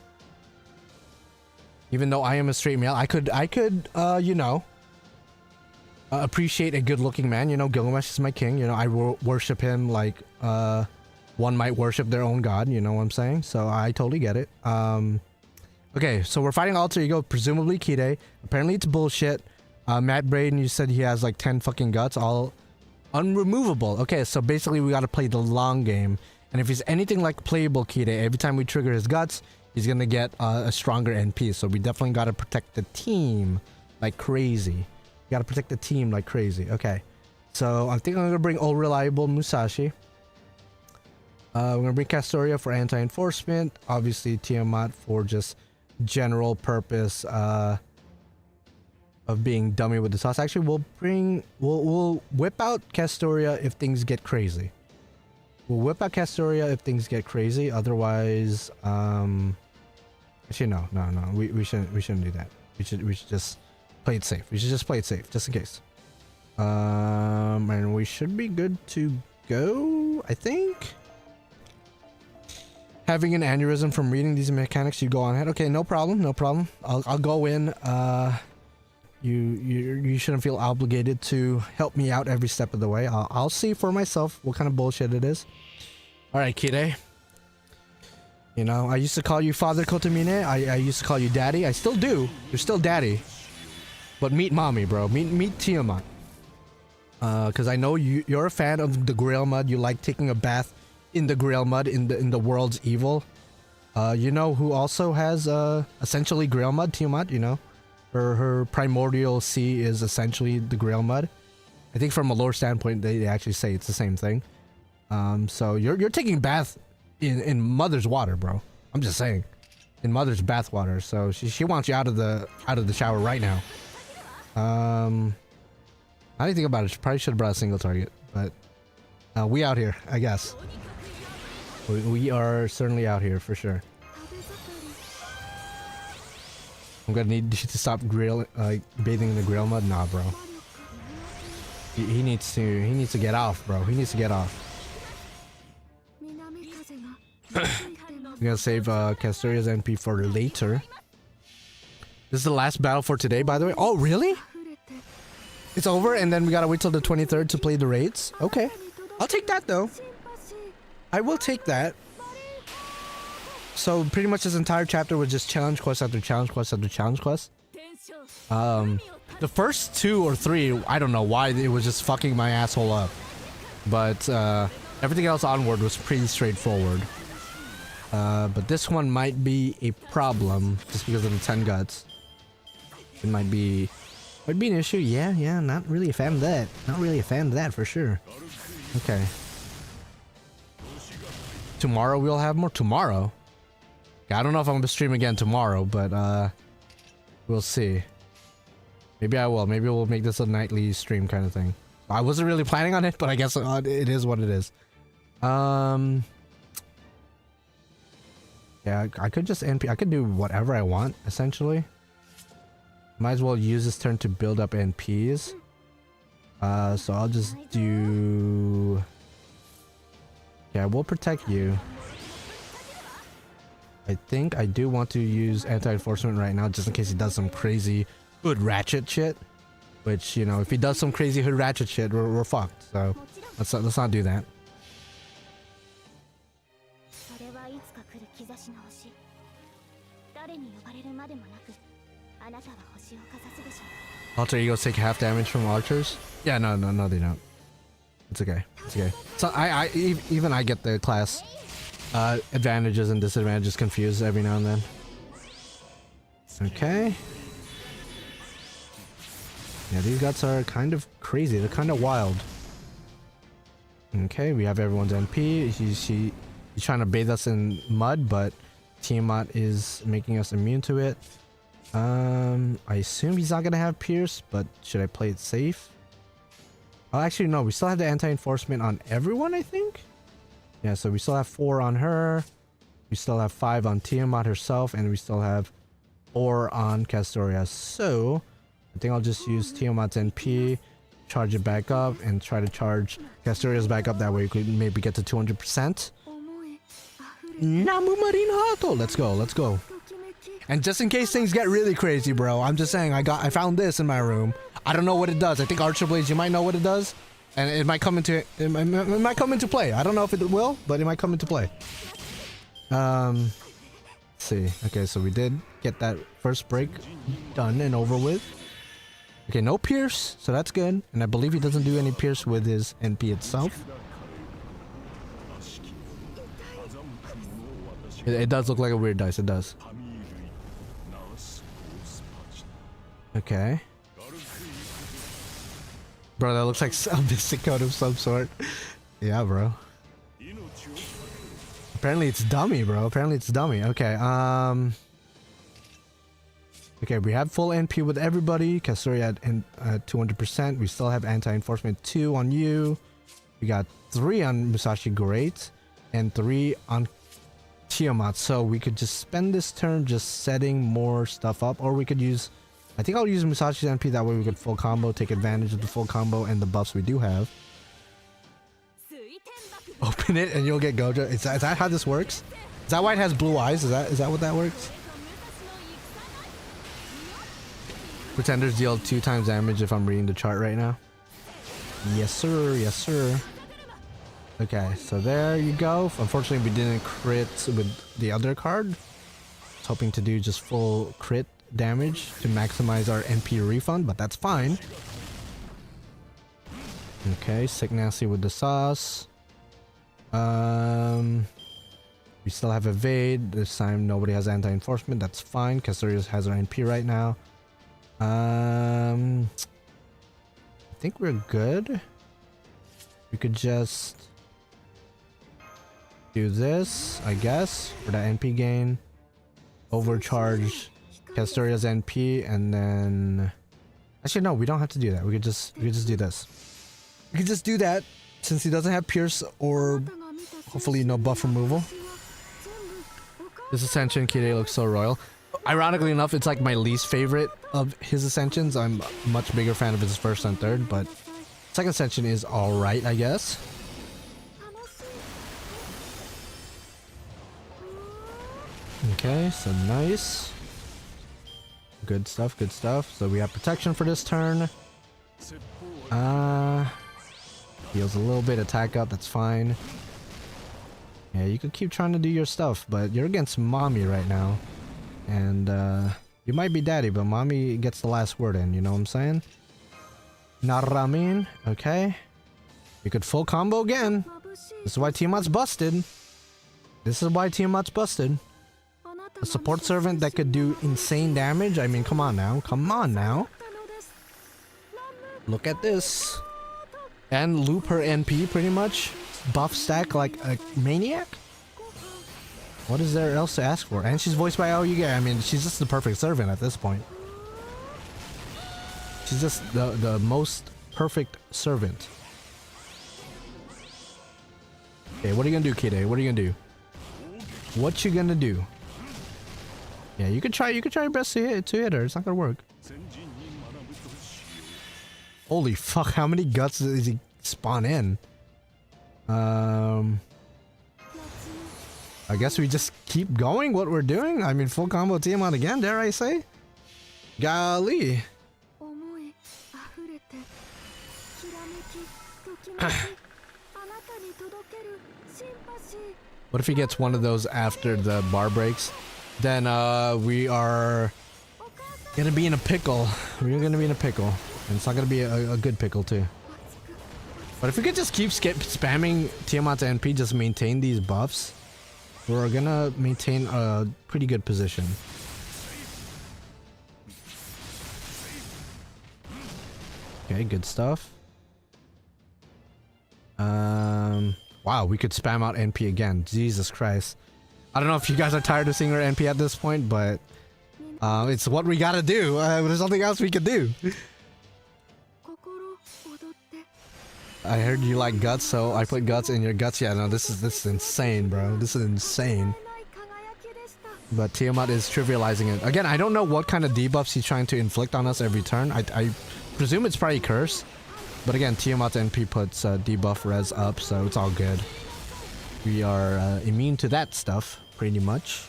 Even though I am a straight male, I could, you know, appreciate a good-looking man. You know, Gilgamesh is my king. You know, I worship him like one might worship their own god. You know what I'm saying? So I totally get it. Okay, so we're fighting Alter Ego, presumably Kide. Apparently it's bullshit. Matt Braden, you said he has like 10 fucking guts, all unremovable. Okay, so basically we gotta play the long game. And if he's anything like playable Kide, every time we trigger his guts, he's gonna get a stronger NP. So we definitely gotta protect the team like crazy. We gotta protect the team like crazy. Okay, so I think I'm gonna bring All Reliable Musashi. We're gonna bring Castoria for anti-enforcement. Obviously Tiamat for just general purpose of being dummy with the sauce. Actually, we'll whip out Castoria if things get crazy. We'll whip out Castoria if things get crazy. Otherwise, actually no. We shouldn't do that. We should just play it safe. We should just play it safe, just in case. And we should be good to go, I think. Having an aneurysm from reading these mechanics, you go on ahead. Okay, no problem. I'll go in. You shouldn't feel obligated to help me out every step of the way. I'll see for myself what kind of bullshit it is. All right, Kire. You know, I used to call you Father Kotomine. I used to call you Daddy. I still do. You're still Daddy. But meet Mommy, bro. Meet Tiamat. Because I know you're a fan of the Grail Mud. You like taking a bath in the Grail Mud, in the world's evil. You know who also has essentially Grail Mud, Tiamat, you know? Her primordial sea is essentially the Grail Mud. I think from a lore standpoint, they actually say it's the same thing. So you're taking bath in Mother's water, bro. I'm just saying. In Mother's bath water. So she wants you out of the shower right now. I didn't think about it. She probably should have brought a single target, but we out here, I guess. We are certainly out here for sure. I'm gonna need you to stop bathing in the Grail Mud. Nah, bro. He needs to get off, bro. He needs to get off. I'm gonna save Castoria's NP for later. This is the last battle for today, by the way. Oh, really? It's over, and then we gotta wait till the 23rd to play the raids? Okay. I'll take that, though. I will take that. So, pretty much this entire chapter was just challenge quest after challenge quest after challenge quest. The first 2 or 3, I don't know why it was just fucking my asshole up. But, everything else onward was pretty straightforward. But this one might be a problem, just because of the 10 guts. It might be an issue. Yeah, not really a fan of that. Not really a fan of that for sure. Okay. Tomorrow we'll have more. Tomorrow? I don't know if I'm gonna stream again tomorrow, but we'll see. Maybe I will. Maybe we'll make this a nightly stream kind of thing. I wasn't really planning on it, but I guess it is what it is. Yeah, I could just NP. I could do whatever I want, essentially. Might as well use this turn to build up NPs. So I'll just do... Yeah, we'll protect you. I think I do want to use anti-enforcement right now, just in case he does some crazy hood ratchet shit. Which, you know, if he does some crazy hood ratchet shit, we're fucked. So let's not do that. Alter egos take half damage from archers? Yeah, no, they don't. It's okay. It's okay. So even I get the class advantages and disadvantages confused every now and then. Okay. Yeah, these guts are kind of crazy. They're kind of wild. Okay, we have everyone's NP. He's trying to bathe us in mud, but Tiamat is making us immune to it. I assume he's not gonna have Pierce, but should I play it safe? Oh, actually, no. We still have the anti-enforcement on everyone, I think? Yeah, so we still have 4 on her. We still have 5 on Tiamat herself, and we still have 4 on Castoria. So, I think I'll just use Tiamat's NP, charge it back up, and try to charge Castoria's back up. That way we could maybe get to 200%. Namu Marinato! Let's go. And just in case things get really crazy, bro, I'm just saying I found this in my room. I don't know what it does. I think Archer Blades, you might know what it does, and it might come into play. I don't know if it will, but it might come into play. Let's see. Okay, so we did get that first break done and over with. Okay, no Pierce, so that's good. And I believe he doesn't do any Pierce with his NP itself. It does look like a weird dice. It does. Okay. Bro, that looks like a mystic code of some sort. Yeah, bro. Apparently it's dummy, bro. Apparently it's dummy. Okay, Okay, we have full NP with everybody. Castoria at 200%. We still have anti-enforcement 2 on you. We got 3 on Musashi, great. And 3 on Tiamat. So we could just spend this turn just setting more stuff up. Or we could use... I think I'll use Musashi's NP. That way we could full combo, take advantage of the full combo and the buffs we do have. Open it and you'll get Gojo. Is that how this works? Is that why it has blue eyes? Is that what that works? Pretenders deal 2 times damage if I'm reading the chart right now. Yes sir, yes sir. Okay, so there you go. Unfortunately we didn't crit with the other card. I was hoping to do just full crit damage to maximize our NP refund, but that's fine. Okay, Sick Nasty with the sauce. We still have evade. This time nobody has anti-enforcement. That's fine. Castoria has our NP right now. I think we're good. We could just do this, I guess, for the NP gain. Overcharge Castoria's NP, and then actually no, we don't have to do that. We could just do this. We could just do that since he doesn't have Pierce or hopefully no buff removal. This Ascension Kirei looks so royal. Ironically enough, it's like my least favorite of his Ascensions. I'm a much bigger fan of his first and third, but second Ascension is alright, I guess. Okay, so nice. Good stuff, good stuff. So we have protection for this turn. Heals a little bit, attack up, that's fine. Yeah, you could keep trying to do your stuff, but you're against Mommy right now. And you might be daddy, but Mommy gets the last word in, you know what I'm saying? Naramin, okay. You could full combo again. This is why Tiamat's busted. This is why Tiamat's busted. A support servant that could do insane damage. I mean, come on now. Come on now. Look at this. And loop her NP pretty much. Buff stack like a maniac. What is there else to ask for? And she's voiced by Aoyuge. I mean, she's just the perfect servant at this point. She's just the most perfect servant. Okay, what are you gonna do, Kide? What are you gonna do? What you gonna do? Yeah, you could try your best to hit her. It's not gonna work. Holy fuck, how many guts does he spawn in? I guess we just keep going what we're doing. I mean, full combo Tiamat again, dare I say? Golly. What if he gets one of those after the bar breaks? Then we are gonna be in a pickle. We're gonna be in a pickle. And it's not gonna be a good pickle too. But if we could just keep spamming Tiamat's NP, just maintain these buffs, we're gonna maintain a pretty good position. Okay, good stuff. Wow, we could spam out NP again. Jesus Christ. I don't know if you guys are tired of seeing her NP at this point, but it's what we gotta do. There's nothing else we could do. I heard you like guts, so I put guts in your guts. Yeah, no, this is insane, bro. This is insane. But Tiamat is trivializing it. Again, I don't know what kind of debuffs he's trying to inflict on us every turn. I presume it's probably curse. But again, Tiamat's NP puts debuff res up, so it's all good. We are immune to that stuff, pretty much.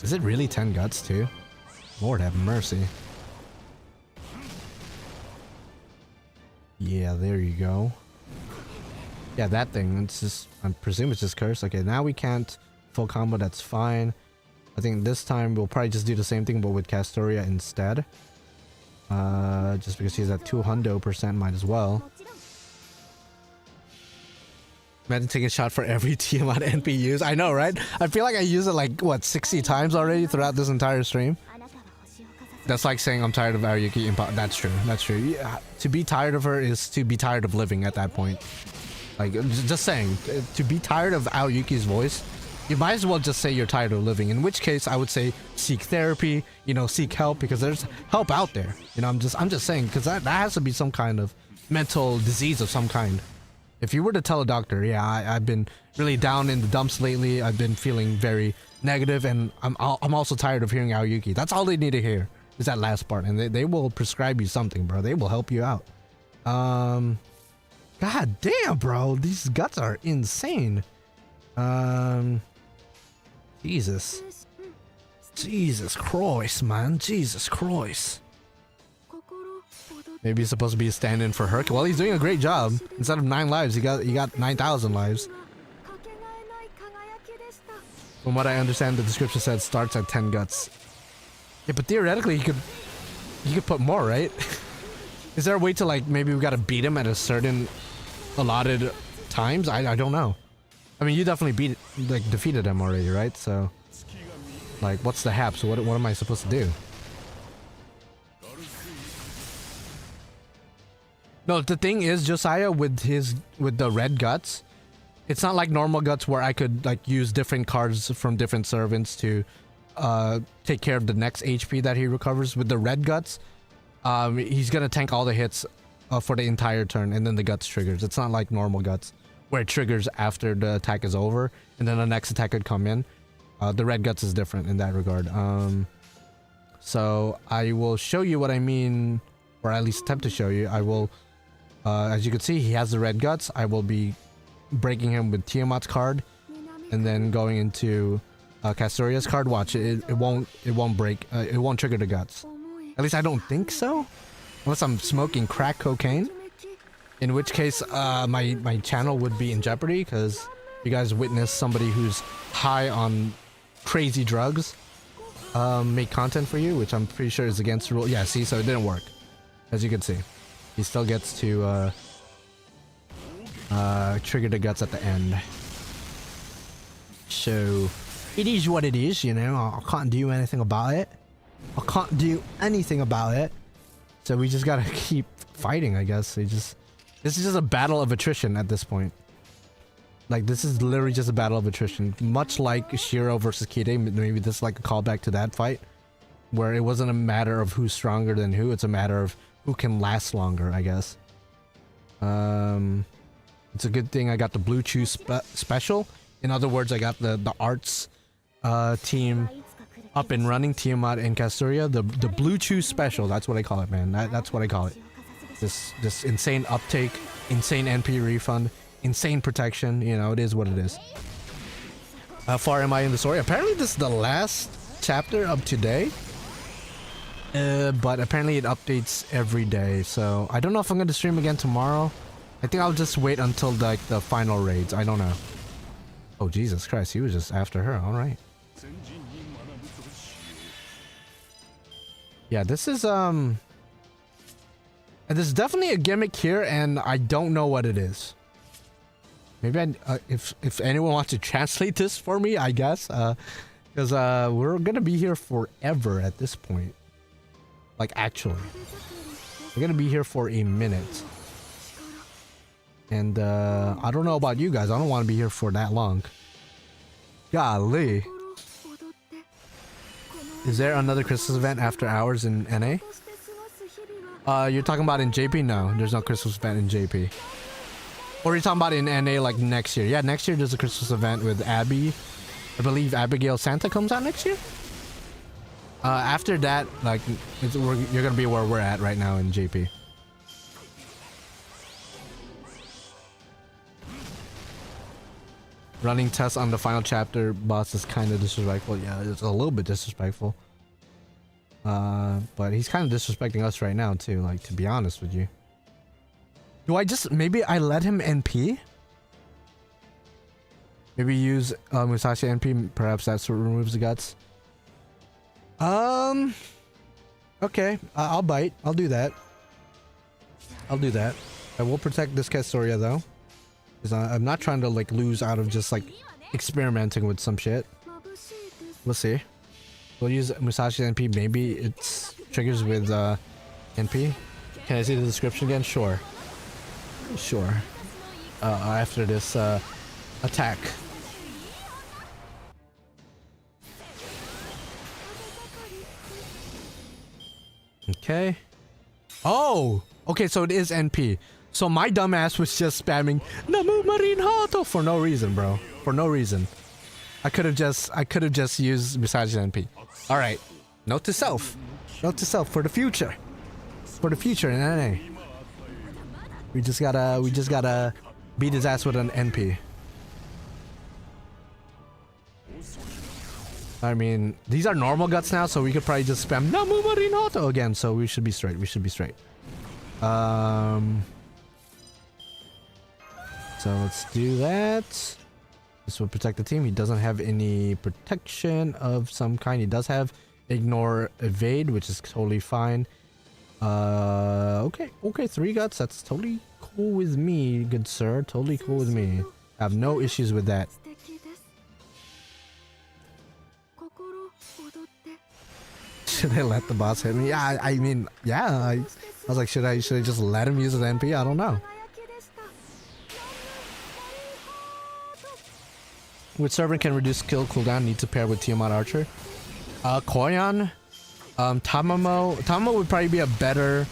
Is it really 10 guts too? Lord have mercy. Yeah, there you go. Yeah, that thing, it's just, I presume it's just cursed. Okay, now we can't full combo, that's fine. I think this time we'll probably just do the same thing, but with Castoria instead. Just because she's at 200%, might as well. Imagine taking a shot for every Tiamat NP use. I know, right? I feel like I use it like, what, 60 times already throughout this entire stream? That's like saying I'm tired of Aoyuki. That's true. That's true. Yeah, to be tired of her is to be tired of living at that point. Like, just saying. To be tired of Aoyuki's voice you might as well just say you're tired of living. In which case, I would say seek therapy. You know, seek help, because there's help out there. You know, I'm just saying, because that has to be some kind of mental disease of some kind. If you were to tell a doctor, yeah, I've been really down in the dumps lately. I've been feeling very negative, and I'm also tired of hearing Aoyuki. That's all they need to hear is that last part, and they will prescribe you something, bro. They will help you out. God damn, bro, these guts are insane. Jesus Christ, man. Jesus Christ. Maybe he's supposed to be a stand-in for Herc. Well, he's doing a great job. Instead of 9 lives, he got 9,000 lives. From what I understand, the description said starts at 10 guts. Yeah, but theoretically, he could put more, right? Is there a way to, like, maybe we gotta beat him at a certain allotted times? I don't know. I mean, you definitely defeated him already, right? So, like, what's the hap? So what am I supposed to do? No, the thing is, Josiah, with the red guts, it's not like normal guts where I could, like, use different cards from different servants to take care of the next HP that he recovers. With the red guts, he's gonna tank all the hits for the entire turn, and then the guts triggers. It's not like normal guts where it triggers after the attack is over, and then the next attack could come in. The red guts is different in that regard. So I will show you what I mean, or at least attempt to show you. I will, as you can see, he has the red guts. I will be breaking him with Tiamat's card, and then going into Castoria's card. Watch it. It won't break. It won't trigger the guts. At least I don't think so, unless I'm smoking crack cocaine. In which case, my channel would be in jeopardy, because you guys witness somebody who's high on crazy drugs make content for you, which I'm pretty sure is against the rule. Yeah, see, so it didn't work. As you can see, he still gets to trigger the guts at the end. So it is what it is, you know. I can't do anything about it. So we just gotta keep fighting, I guess. This is just a battle of attrition at this point. Like, this is literally just a battle of attrition. Much like Shiro versus Kide, maybe this is like a callback to that fight, where it wasn't a matter of who's stronger than who, it's a matter of who can last longer, I guess. It's a good thing I got the Blue Chew special. In other words, I got the arts team up and running, Tiamat and Castoria. The Blue Chew special, that's what I call it, man. That's what I call it. This insane uptake, insane NP refund, insane protection. You know, it is what it is. How far am I in the story? Apparently this is the last chapter of today. But apparently it updates every day, so I don't know if I'm gonna stream again tomorrow. I think I'll just wait until like the final raids. I don't know. Oh Jesus Christ, he was just after her. All right. Yeah, this is there's definitely a gimmick here, and I don't know what it is. Maybe if anyone wants to translate this for me, I guess, because we're gonna be here forever at this point. Like, actually, we're gonna be here for a minute, and I don't know about you guys. I don't want to be here for that long. Golly. Is there another Christmas event after hours in NA? You're talking about in JP? No, there's no Christmas event in JP. Or you're talking about in NA like next year? Yeah, next year there's a Christmas event with Abby. I believe Abigail Santa comes out next year. After that, like, you're gonna be where we're at right now in JP. Running tests on the final chapter boss is kind of disrespectful. Yeah, it's a little bit disrespectful. But he's kind of disrespecting us right now too, like, to be honest with you. Do I just, maybe I let him NP? Maybe use Musashi NP, perhaps that's what removes the guts. Okay, I'll bite. I'll do that. I will protect this Castoria though, because I'm not trying to like lose out of just like experimenting with some shit. We'll see. We'll use Musashi NP. Maybe it's triggers with NP. Can I see the description again? Sure. After this attack. Okay. Oh! Okay, so it is NP. So my dumbass was just spamming Namu Marin Hato for no reason, bro. For no reason. I could have just used Misagi's NP. Alright. Note to self. Note to self for the future. For the future in NA. We just gotta beat his ass with an NP. I mean, these are normal guts now, so we could probably just spam Namu Marin Hato again, so we should be straight. We should be straight. So let's do that. This will protect the team. He doesn't have any protection of some kind. He does have ignore evade, which is totally fine. Okay, 3 guts. That's totally cool with me, good sir. Totally cool with me. I have no issues with that. Should I let the boss hit me? Yeah, I mean, yeah. I was like, should I just let him use his NP? I don't know. Which servant can reduce skill cooldown? Need to pair with Tiamat Archer. Koyan, Tamamo would probably be a better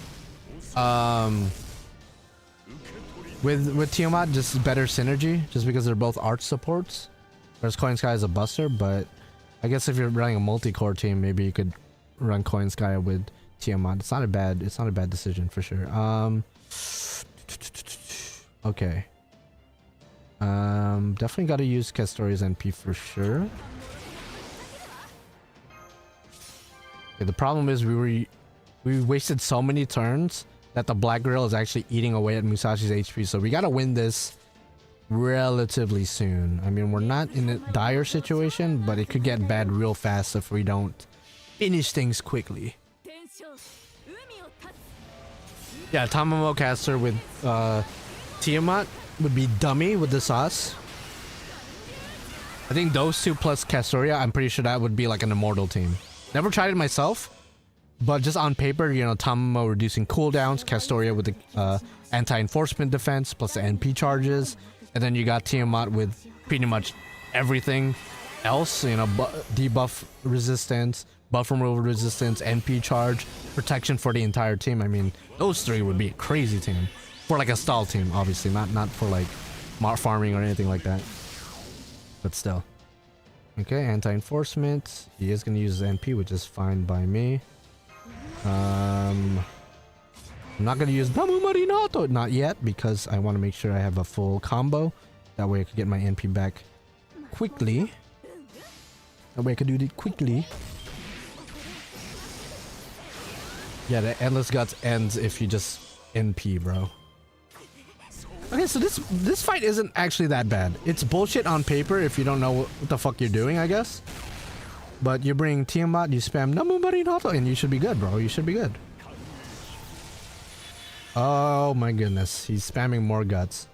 with Tiamat, just better synergy, just because they're both arch supports. Whereas Coin Sky is a buster, but I guess if you're running a multi-core team, maybe you could run Coin Sky with Tiamat. It's not a bad decision for sure. Okay. Definitely got to use Castoria's NP for sure. Okay, the problem is we wasted so many turns that the Black Girl is actually eating away at Musashi's HP. So we got to win this relatively soon. I mean, we're not in a dire situation, but it could get bad real fast if we don't finish things quickly. Yeah, Tamamo caster with Tiamat would be dummy with the sauce. I think those two plus Castoria, I'm pretty sure that would be like an immortal team. Never tried it myself, but just on paper, you know, Tamamo reducing cooldowns, Castoria with the anti-enforcement defense plus the NP charges, and then you got Tiamat with pretty much everything else, you know, debuff resistance, buff removal resistance, NP charge, protection for the entire team. I mean, those 3 would be a crazy team. For like a stall team, obviously, not for like farming or anything like that. But still. Okay, anti-enforcement. He is going to use his NP, which is fine by me. I'm not going to use Namu Marinato, not yet, because I want to make sure I have a full combo. That way I could get my NP back quickly. That way I could do it quickly. Yeah, the Endless Guts ends if you just NP, bro. Okay, so this fight isn't actually that bad. It's bullshit on paper if you don't know what the fuck you're doing, I guess. But you bring Tiamat, you spam Namu Marinato, and you should be good, bro. You should be good. Oh my goodness, he's spamming more guts.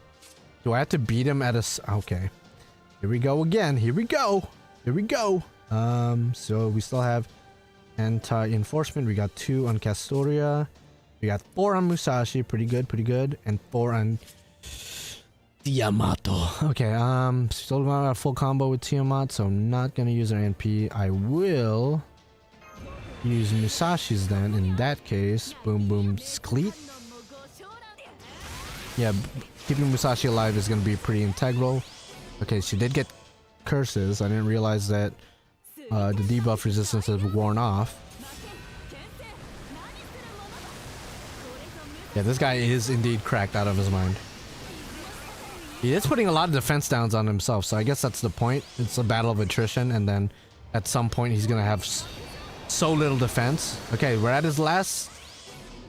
Do I have to beat him at a... Okay. Here we go again. Here we go. Here we go. So we still have anti-enforcement. We got 2 on Castoria. We got 4 on Musashi. Pretty good, pretty good. And 4 on... Tiamato. Okay, still got a full combo with Tiamat, so I'm not gonna use her NP. I will use Musashi's then, in that case. Boom, boom, Skleet. Yeah, keeping Musashi alive is gonna be pretty integral. Okay, she did get curses. I didn't realize that the debuff resistance has worn off. Yeah, this guy is indeed cracked out of his mind. He is putting a lot of defense downs on himself, so I guess that's the point. It's a battle of attrition, and then at some point he's gonna have so little defense. Okay, we're at his last...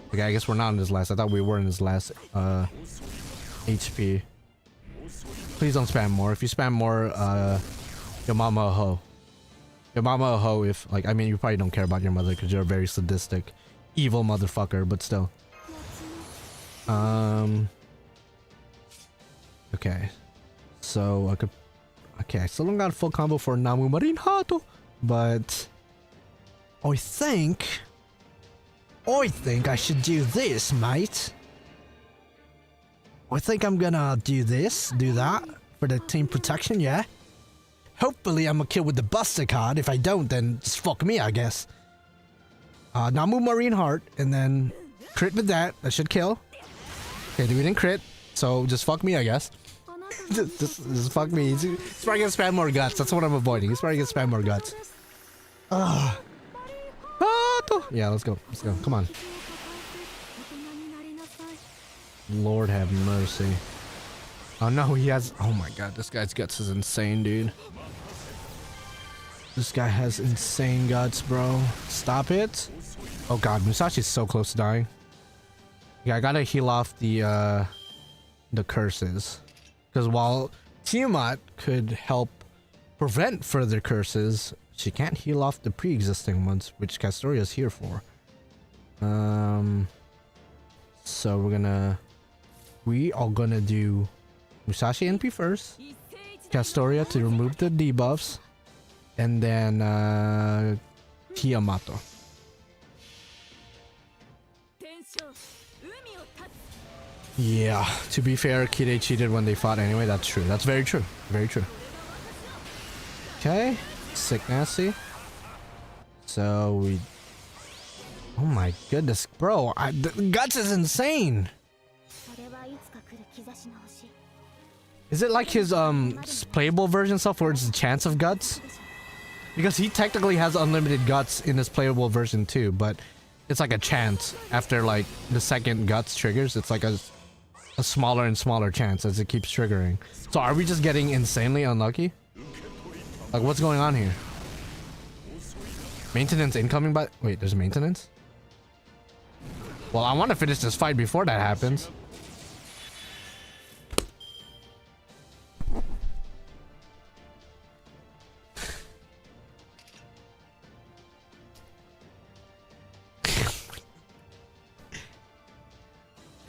Okay, I guess we're not in his last. I thought we were in his last HP. Please don't spam more. If you spam more, your mama a hoe. Your mama a hoe if... Like, I mean, you probably don't care about your mother because you're a very sadistic, evil motherfucker, but still. Okay, so I could... Okay, I still don't got a full combo for Namu Marinato, but I think I should do this, mate. I think I'm gonna do that for the team protection, yeah? Hopefully I'm gonna kill with the Buster card. If I don't, then just fuck me, I guess. Namu Marine Heart, and then crit with that. That should kill. Okay, we didn't crit, so just fuck me, I guess. just fuck me. He's probably gonna spam more guts. That's what I'm avoiding. He's probably gonna spam more guts. Yeah, let's go. Let's go. Come on. Lord have mercy. Oh no, he has... Oh my god, this guy's guts is insane, dude. This guy has insane guts, bro. Stop it. Oh god, Musashi's so close to dying. Yeah, I gotta heal off the curses. Because while Tiamat could help prevent further curses, she can't heal off the pre-existing ones, which Castoria's here for. So we are gonna do Musashi NP first, Castoria to remove the debuffs, and then Tiamato. Yeah, to be fair, Kide cheated when they fought anyway. That's true. That's very true. Very true. Okay, sick nasty. So we... Oh my goodness, bro. The guts is insane. Is it like his playable version stuff where it's the chance of guts? Because he technically has unlimited guts in his playable version too, but it's like a chance after like the second guts triggers. It's like a smaller and smaller chance as it keeps triggering. So are we just getting insanely unlucky? Like what's going on here? Maintenance incoming, but wait, there's maintenance? Well, I want to finish this fight before that happens.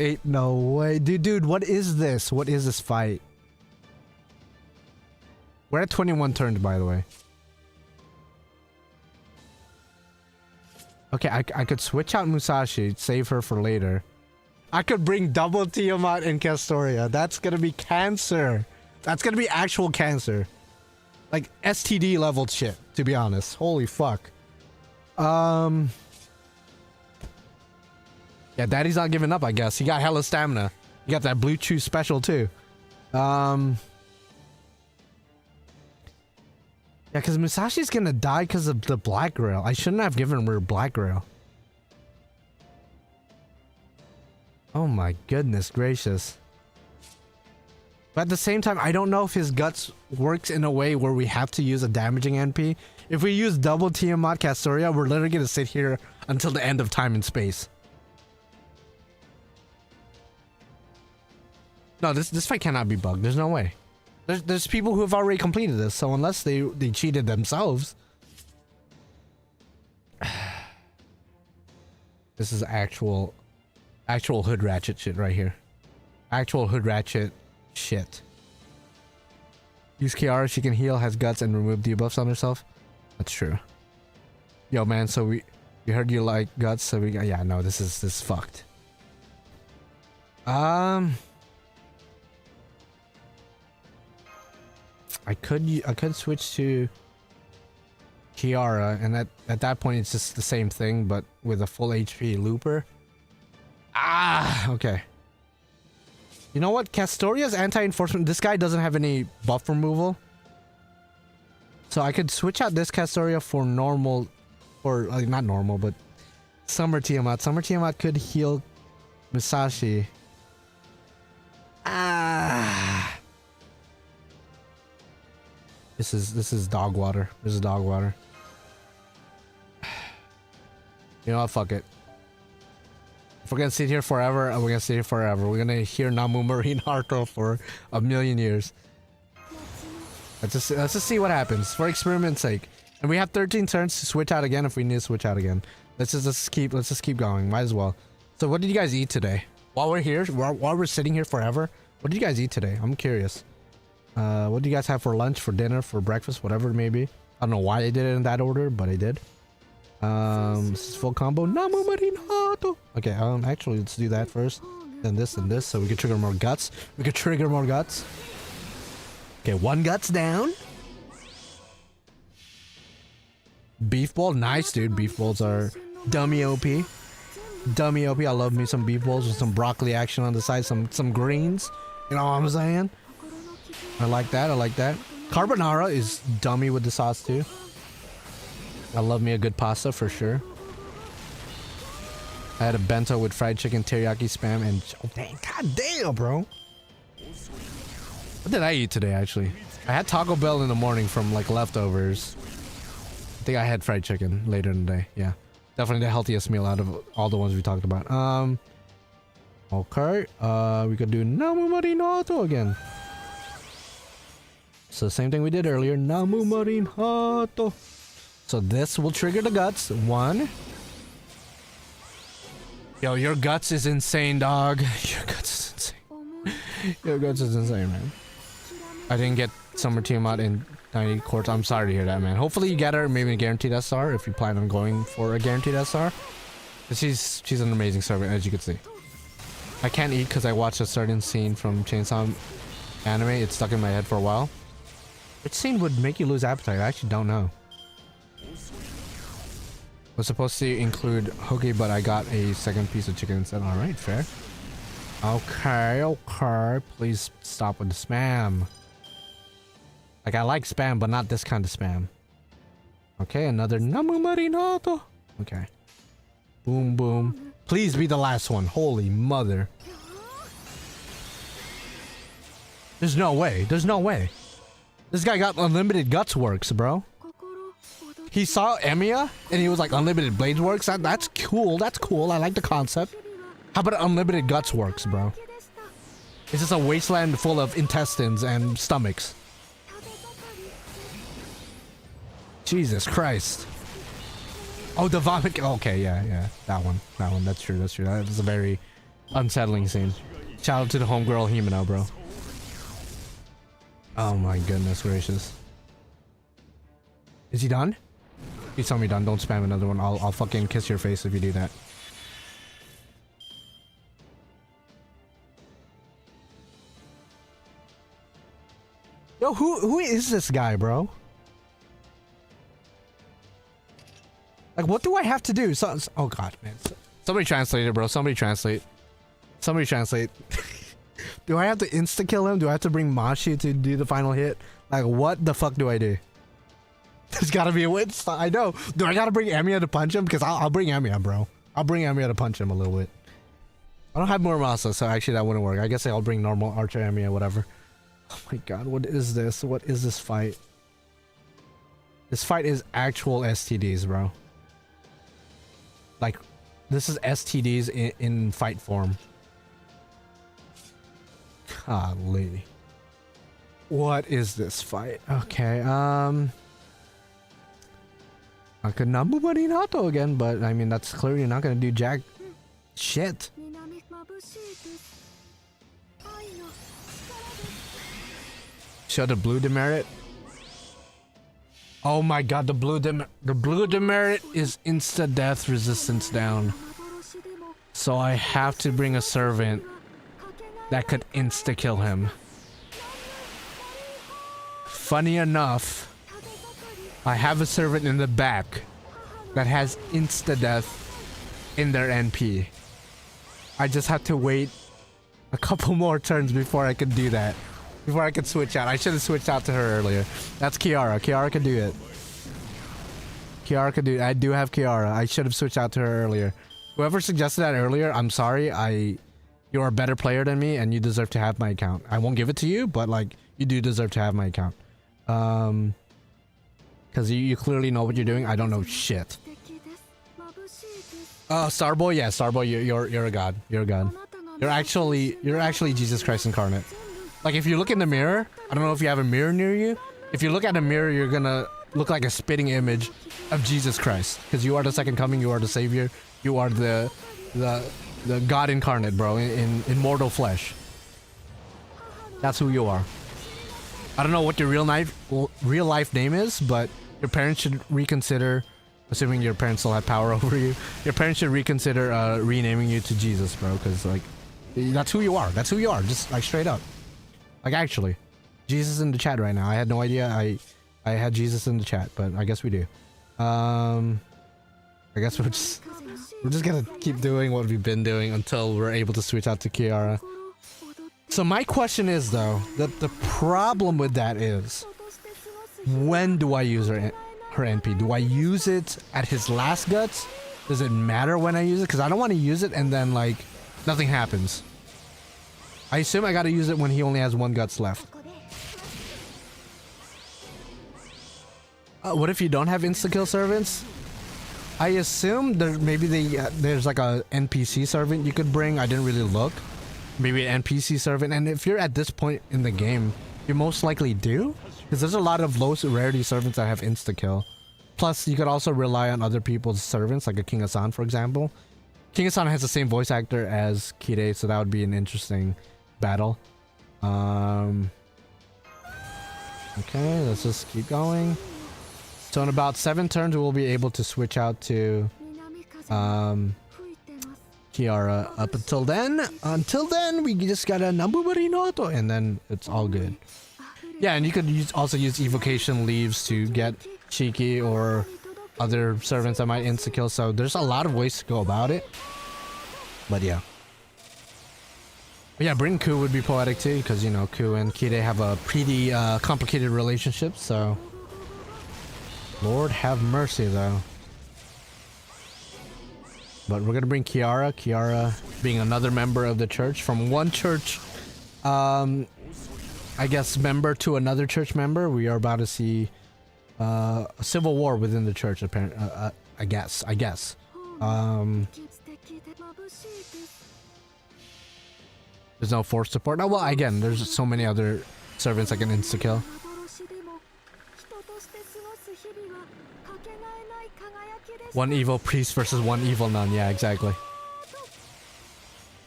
Ain't no way. Dude, what is this? What is this fight? We're at 21 turns, by the way. Okay, I could switch out Musashi, save her for later. I could bring double Tiamat and Castoria. That's gonna be cancer. That's gonna be actual cancer. Like STD level shit, to be honest. Holy fuck. Yeah, Daddy's not giving up, I guess. He got hella stamina. He got that blue chew special too. Yeah, because Musashi's gonna die because of the black grail. I shouldn't have given her black grail. Oh my goodness gracious. But at the same time, I don't know if his guts works in a way where we have to use a damaging NP. If we use double Tiamat Castoria, we're literally gonna sit here until the end of time and space. No, this fight cannot be bugged. There's no way. There's people who have already completed this, so unless they cheated themselves. This is actual hood ratchet shit right here. Actual hood ratchet shit. Use Kiara, she can heal, has guts, and remove debuffs on herself. That's true. Yo man, so we heard you like guts, so we got... Yeah, no, this is fucked. I could switch to Kiara, and at that point it's just the same thing, but with a full HP looper. Okay. You know what? Castoria's anti-enforcement. This guy doesn't have any buff removal, so I could switch out this Castoria for normal, or like not normal, but Summer Tiamat. Summer Tiamat could heal Musashi. This is dog water. This is dog water. You know what? Fuck it. If we're gonna sit here forever, we're gonna sit here forever. We're gonna hear Namu Marine Harto for a million years. Let's just see what happens for experiment's sake. And we have 13 turns to switch out again if we need to switch out again. Let's just keep going. Might as well. So what did you guys eat today? While we're here, while we're sitting here forever, what did you guys eat today? I'm curious. What do you guys have for lunch, for dinner, for breakfast, whatever it may be? I don't know why I did it in that order, but I did. This is full combo. Namu Marine Hato. Okay, actually, let's do that first. Then this and this, so we can trigger more guts. We can trigger more guts. Okay, one guts down. Beef ball, nice, dude. Beef balls are Dummy OP. Dummy OP. I love me some beef bowls with some broccoli action on the side, some greens. You know what I'm saying? I like that. I like that. Carbonara is dummy with the sauce too. I love me a good pasta for sure. I had a bento with fried chicken, teriyaki spam, and oh dang, god damn, bro. What did I eat today? Actually, I had Taco Bell in the morning from like leftovers. I think I had fried chicken later in the day. Yeah, definitely the healthiest meal out of all the ones we talked about. Okay. We could do Namu Marinato again. So same thing we did earlier. Namu Marinato. So this will trigger the guts. 1. Yo, your guts is insane, dog. Your guts is insane. Your guts is insane, man. I didn't get Summer Team out in 90 quarters. I'm sorry to hear that, man. Hopefully you get her maybe a guaranteed SR if you plan on going for a guaranteed SR. She's an amazing servant, as you can see. I can't eat because I watched a certain scene from Chainsaw anime. It's stuck in my head for a while. Which scene would make you lose appetite? I actually don't know. Was supposed to include hoagie, but I got a second piece of chicken instead. All right, fair. Okay, okay. Please stop with the spam. Like, I like spam, but not this kind of spam. Okay, another Namu Marinato. Okay. Boom, boom. Please be the last one. Holy mother. There's no way. There's no way. This guy got unlimited guts works, bro. He saw Emiya and he was like, unlimited blades works. That's cool. That's cool. I like the concept. How about unlimited guts works, bro? It's just a wasteland full of intestines and stomachs. Jesus Christ. Oh, the vomit. Okay, yeah. That one. That's true. That's true. That is a very unsettling scene. Shout out to the homegirl Himeno, bro. Oh my goodness gracious. Is he done? Please tell me done. Don't spam another one. I'll fucking kiss your face if you do that. Yo, who is this guy, bro? Like, what do I have to do? Oh god, man. Somebody translate it, bro. Somebody translate. Somebody translate. Do I have to insta-kill him? Do I have to bring Mashi to do the final hit? Like, what the fuck do I do? There's gotta be a win. I know. Do I gotta bring Emiya to punch him? Because I'll bring Emiya, bro. I'll bring Emiya to punch him a little bit. I don't have more Masa, so actually that wouldn't work. I guess I'll bring normal Archer Emiya, whatever. Oh my god, what is this? What is this fight? This fight is actual STDs, bro. Like, this is STDs in fight form. Golly. What is this fight? Okay, I could Namu Marinato again, but I mean, that's clearly not gonna do jack shit. Show the blue demerit. Oh my god, the blue demerit is insta death resistance down. So I have to bring a servant that could insta kill him. Funny enough, I have a servant in the back that has insta death in their NP. I just have to wait a couple more turns before I can do that. Before I can switch out. I should have switched out to her earlier. That's Kiara. Kiara can do it. Kiara can do it. I do have Kiara. I should have switched out to her earlier. Whoever suggested that earlier, I'm sorry. You're a better player than me and you deserve to have my account. I won't give it to you, but like, you do deserve to have my account. Because you clearly know what you're doing. I don't know shit. Starboy? Yeah, Starboy, you're a god. You're a god. You're actually Jesus Christ incarnate. Like, if you look in the mirror, I don't know if you have a mirror near you. If you look at a mirror, you're gonna look like a spitting image of Jesus Christ. Because you are the second coming, you are the savior, you are the God incarnate, bro, in mortal flesh. That's who you are. I don't know what your real life name is, but your parents should reconsider, assuming your parents still have power over you, your parents should reconsider renaming you to Jesus, bro, because, like, that's who you are. That's who you are, just, like, straight up. Like, actually, Jesus in the chat right now. I had no idea I had Jesus in the chat, but I guess we do. I I guess we're just gonna keep doing what we've been doing until we're able to switch out to Kiara. So my question is though, that the problem with that is, when do I use her NP? Do I use it at his last guts? Does it matter when I use it? Because I don't want to use it and then like nothing happens. I assume I gotta use it when he only has 1 guts left. What if you don't have insta-kill servants? I assume there's like a NPC servant you could bring. I didn't really look. Maybe an NPC servant. And if you're at this point in the game, you most likely do. Because there's a lot of low rarity servants that have insta-kill. Plus, you could also rely on other people's servants, like a King Hassan, for example. King Hassan has the same voice actor as Kire, so that would be an interesting battle. Okay, let's just keep going. So in about 7 turns, we'll be able to switch out to Kiara. Up until then, we just gotta Nambubari Noto, and then it's all good. Yeah, and you could also use evocation leaves to get Shiki or other servants that might insta-kill. So there's a lot of ways to go about it. But yeah. But yeah, bring Ku would be poetic too, because you know Ku and Kire have a pretty complicated relationship. So Lord have mercy though. But we're gonna bring Kiara. Kiara being another member of the church, from one church I guess member to another church member. We are about to see a civil war within the church, apparently. I guess. There's no force support. Oh, well, again, there's so many other servants I can insta-kill. One evil priest versus one evil nun. Yeah, exactly.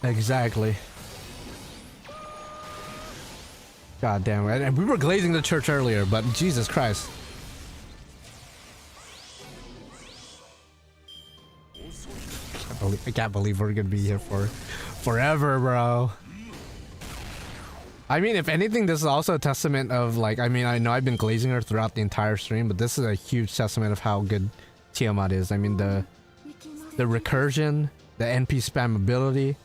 Exactly. God damn it. And we were glazing the church earlier, but Jesus Christ. I can't believe we're gonna be here for forever, bro. I mean, if anything, this is also a testament of, like, I mean, I know I've been glazing her throughout the entire stream, but this is a huge testament of how good Tiamat is. I mean, the recursion, the NP spam ability.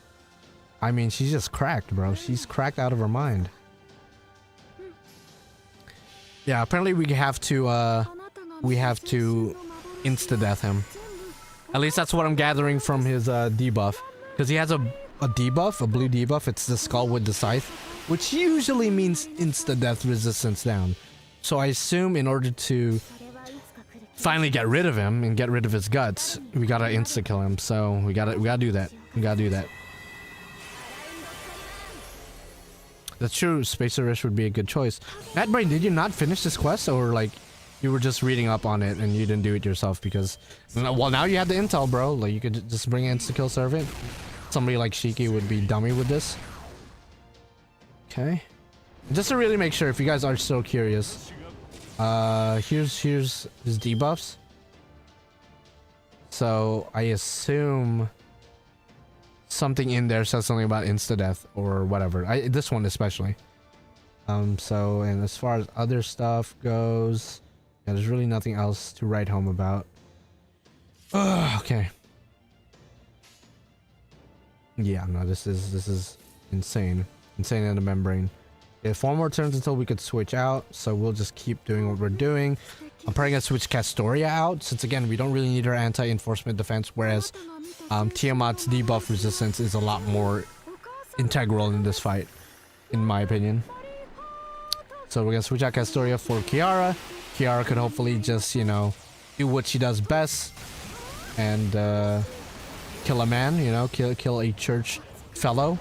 I mean, she's just cracked, bro. She's cracked out of her mind. Yeah, apparently we have to insta-death him. At least that's what I'm gathering from his debuff. Because he has a debuff, a blue debuff. It's the skull with the scythe, which usually means insta-death resistance down. So I assume in order to finally get rid of him and get rid of his guts, we gotta insta-kill him. So we gotta do that. We gotta do that. That's true. Spacerish would be a good choice. Matt Brain, did you not finish this quest, or like you were just reading up on it and you didn't do it yourself? Because, well, now you have the intel, bro. Like, you could just bring an insta-kill servant. Somebody like Shiki would be dummy with this. Okay. Just to really make sure, if you guys are still curious, here's his debuffs. So I assume something in there says something about insta-death or whatever. This one especially. So, and as far as other stuff goes, yeah, there's really nothing else to write home about. Okay. Yeah, no, this is insane. Insane in the membrane. Yeah, 4 more turns until we could switch out, so we'll just keep doing what we're doing. I'm probably gonna switch Castoria out, since again, we don't really need her anti-enforcement defense, whereas Tiamat's debuff resistance is a lot more integral in this fight, in my opinion. So we're gonna switch out Castoria for Kiara. Kiara could hopefully just, you know, do what she does best and kill a man, you know, kill a church fellow.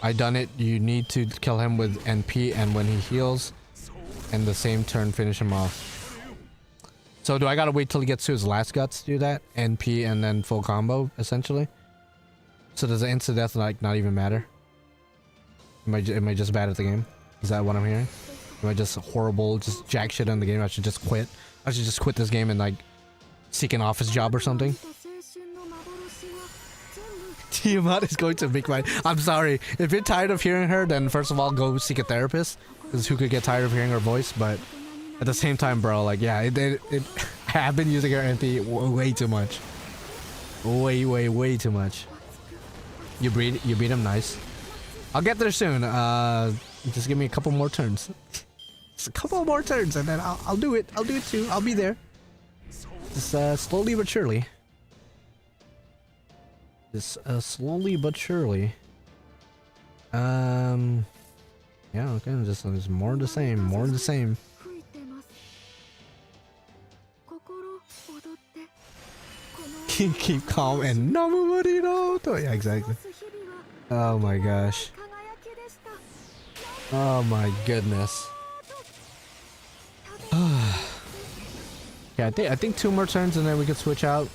I done it. You need to kill him with NP, and when he heals, and the same turn finish him off. So do I gotta wait till he gets to his last guts to do that? NP and then full combo, essentially? So does the insta-death like not even matter? Am I just bad at the game? Is that what I'm hearing? Am I just horrible, just jack shit in the game? I should just quit. I should just quit this game and like seek an office job or something. Tiamat is going to make my... I'm sorry. If you're tired of hearing her, then first of all, go seek a therapist. Because who could get tired of hearing her voice? But At the same time, bro, like, yeah, I have been using her NP way too much. Way too much. You beat him, nice. I'll get there soon. Just give me a couple more turns. Just a couple more turns, and then I'll do it. I'll do it too. I'll be there. Just slowly but surely. Just slowly but surely. Yeah, okay, just more of the same, more of the same. Keep calm and nobody knows. Yeah, exactly. Oh my gosh. Oh my goodness. Yeah, I think 2 more turns and then we can switch out.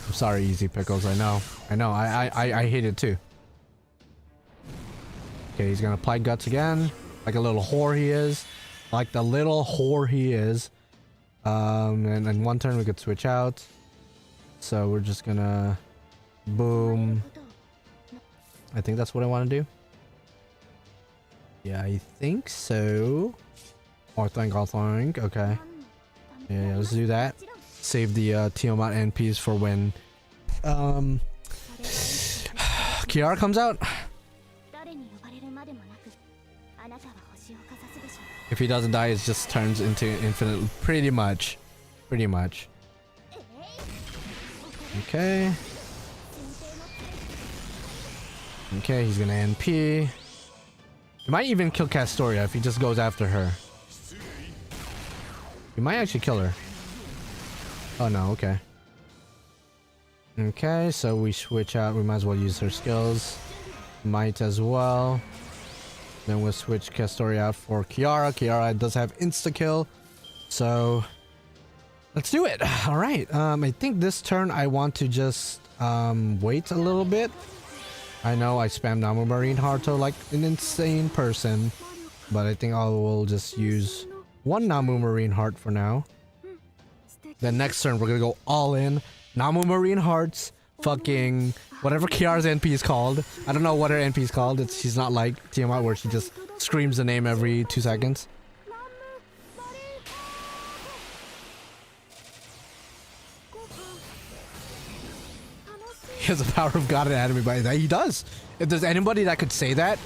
I'm sorry, Easy Pickles. I know. I hate it too. Okay, he's gonna apply guts again, like a little whore he is. Like the little whore he is. And in 1 turn we could switch out. So we're just gonna boom. I think that's what I want to do. Yeah, I think so. I think. Okay. Yeah, let's do that. Save the Tiamat NPs for when Kiara comes out. If he doesn't die, it just turns into infinite. Pretty much. Okay. Okay, he's gonna NP. He might even kill Castoria if he just goes after her. He might actually kill her. Oh no, okay. Okay, so we switch out. We might as well use her skills. Might as well. Then we'll switch Castoria out for Kiara. Kiara does have insta-kill. So let's do it. Alright. I think this turn I want to just wait a little bit. I know I spammed Namu Marine Haruto like an insane person. But I think I will just use 1 Namu Marine Heart for now. Then next turn we're gonna go all in. Namu Marine Hearts. Fucking whatever Kiara's NP is called. I don't know what her NP is called. She's not like Tiamat where she just screams the name every 2 seconds. He has the power of God and anime, but he does. If there's anybody that could say that,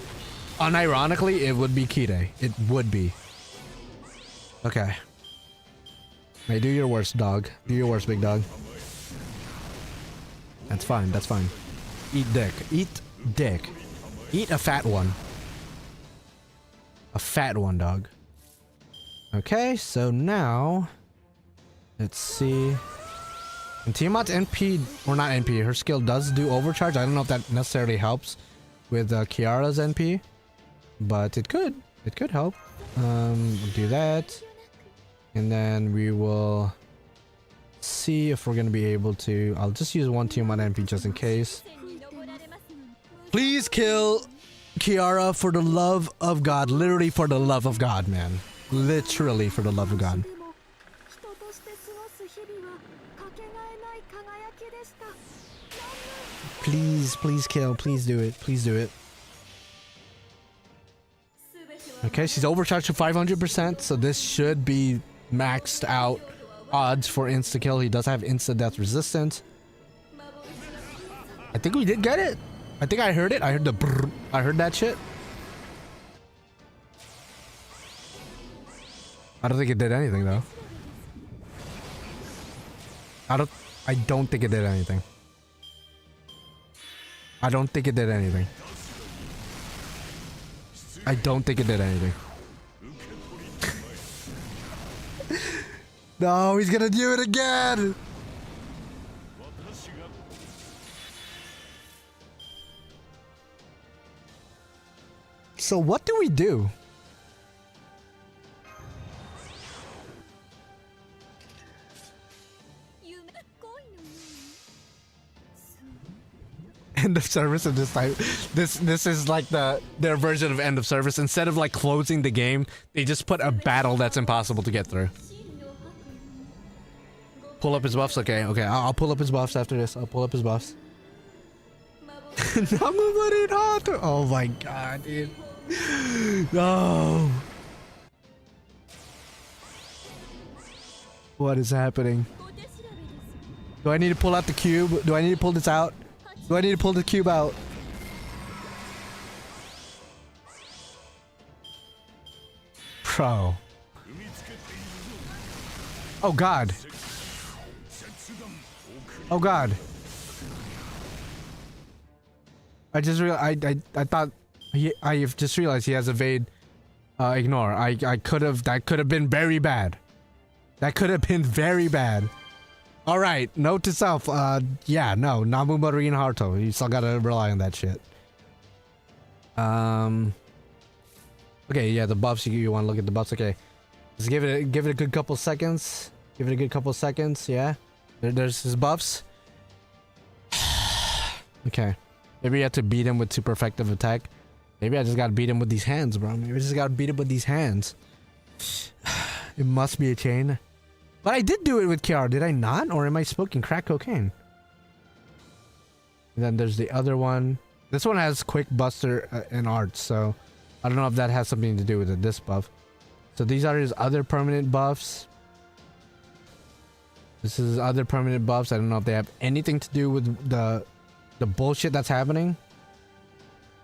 unironically, it would be Kide. It would be. Okay. Hey, do your worst, dog. Do your worst, big dog. That's fine, that's fine. Eat dick. Eat dick. Eat a fat one. A fat one, dog. Okay, so now... Let's see... And Tiamat's NP... Or not NP, her skill does do overcharge. I don't know if that necessarily helps with Kiara's NP. But it could. It could help. We'll do that. And then we will... see if we're gonna be able to. I'll just use 1 Tiamat NP just in case. Please kill Kiara for the love of God. Literally for the love of God, man. Literally for the love of God. Please kill. Please do it. Please do it. Okay, she's overcharged to 500%, so this should be maxed out odds for insta-kill. He does have insta-death resistance. I think we did get it. I think I heard it. I heard the brrr. I heard that shit. I don't think it did anything though. I don't think it did anything. I don't think it did anything. I don't think it did anything. No, he's gonna do it again! So what do we do? End of service of this time. This is like their version of end of service. Instead of like closing the game, they just put a battle that's impossible to get through. Pull up his buffs? Okay, I'll pull up his buffs after this. I'll pull up his buffs. Oh my god, dude. No. What is happening? Do I need to pull out the cube? Do I need to pull this out? Do I need to pull the cube out? Bro. Oh god. Oh god. I just realized I thought I just realized he has evade ignore. That could have been very bad. That could have been very bad. All right, note to self. Yeah, no, Namu Marine Haruto. You still gotta rely on that shit. Okay, yeah, the buffs. You want to look at the buffs? Okay, just give it a good couple seconds. Give it a good couple seconds. Yeah, there's his buffs. Okay, maybe you have to beat him with super effective attack. Maybe I just gotta beat him with these hands, bro. Maybe I just gotta beat him with these hands. It must be a chain. But I did do it with Kiara, did I not? Or am I smoking crack cocaine? And then there's the other one. This one has quick buster and arts, so I don't know if that has something to do with it, this buff. So these are his other permanent buffs. This is other permanent buffs. I don't know if they have anything to do with the bullshit that's happening.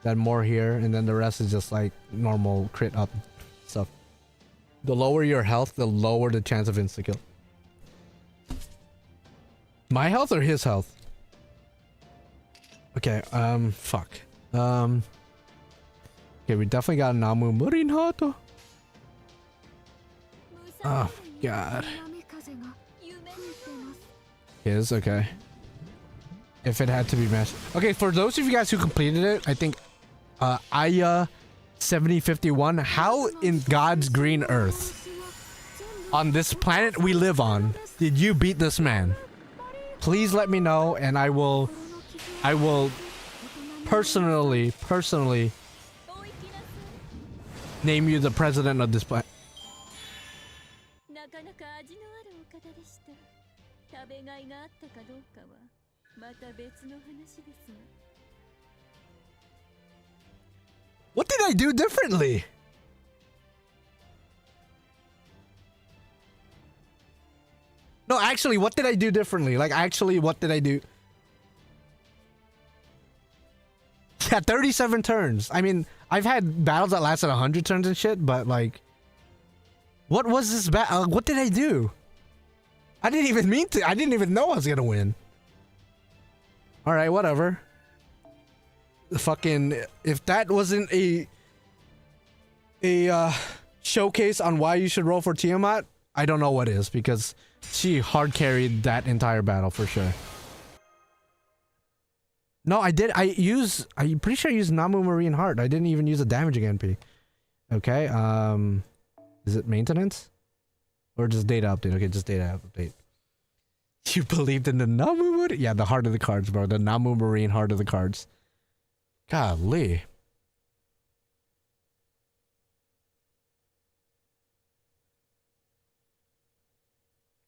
Then more here, and then the rest is just like normal crit up stuff. The lower your health, the lower the chance of insta-kill. My health or his health? Okay, fuck. Okay, we definitely got Namu Murinhato. Oh, God. His, okay. If it had to be matched. Okay, for those of you guys who completed it, I think, Aya 7051, how in God's green earth, on this planet we live on, did you beat this man? Please let me know, and I will personally name you the president of this planet. What did I do differently? No, actually, what did I do differently? Like, actually, what did I do? Yeah, 37 turns. I mean, I've had battles that lasted 100 turns and shit, but like, what was this battle? What did I do? I didn't even mean to. I didn't even know I was gonna win. All right, whatever. Fucking, if that wasn't a showcase on why you should roll for Tiamat, I don't know what is, because she hard carried that entire battle for sure. No, I did. I'm pretty sure I used Namu Marine Heart. I didn't even use a damaging NP. Okay. Is it maintenance or just data update? Okay, just data update. You believed in the Namu Marine? Yeah, the heart of the cards, bro. The Namu Marine heart of the cards. Golly.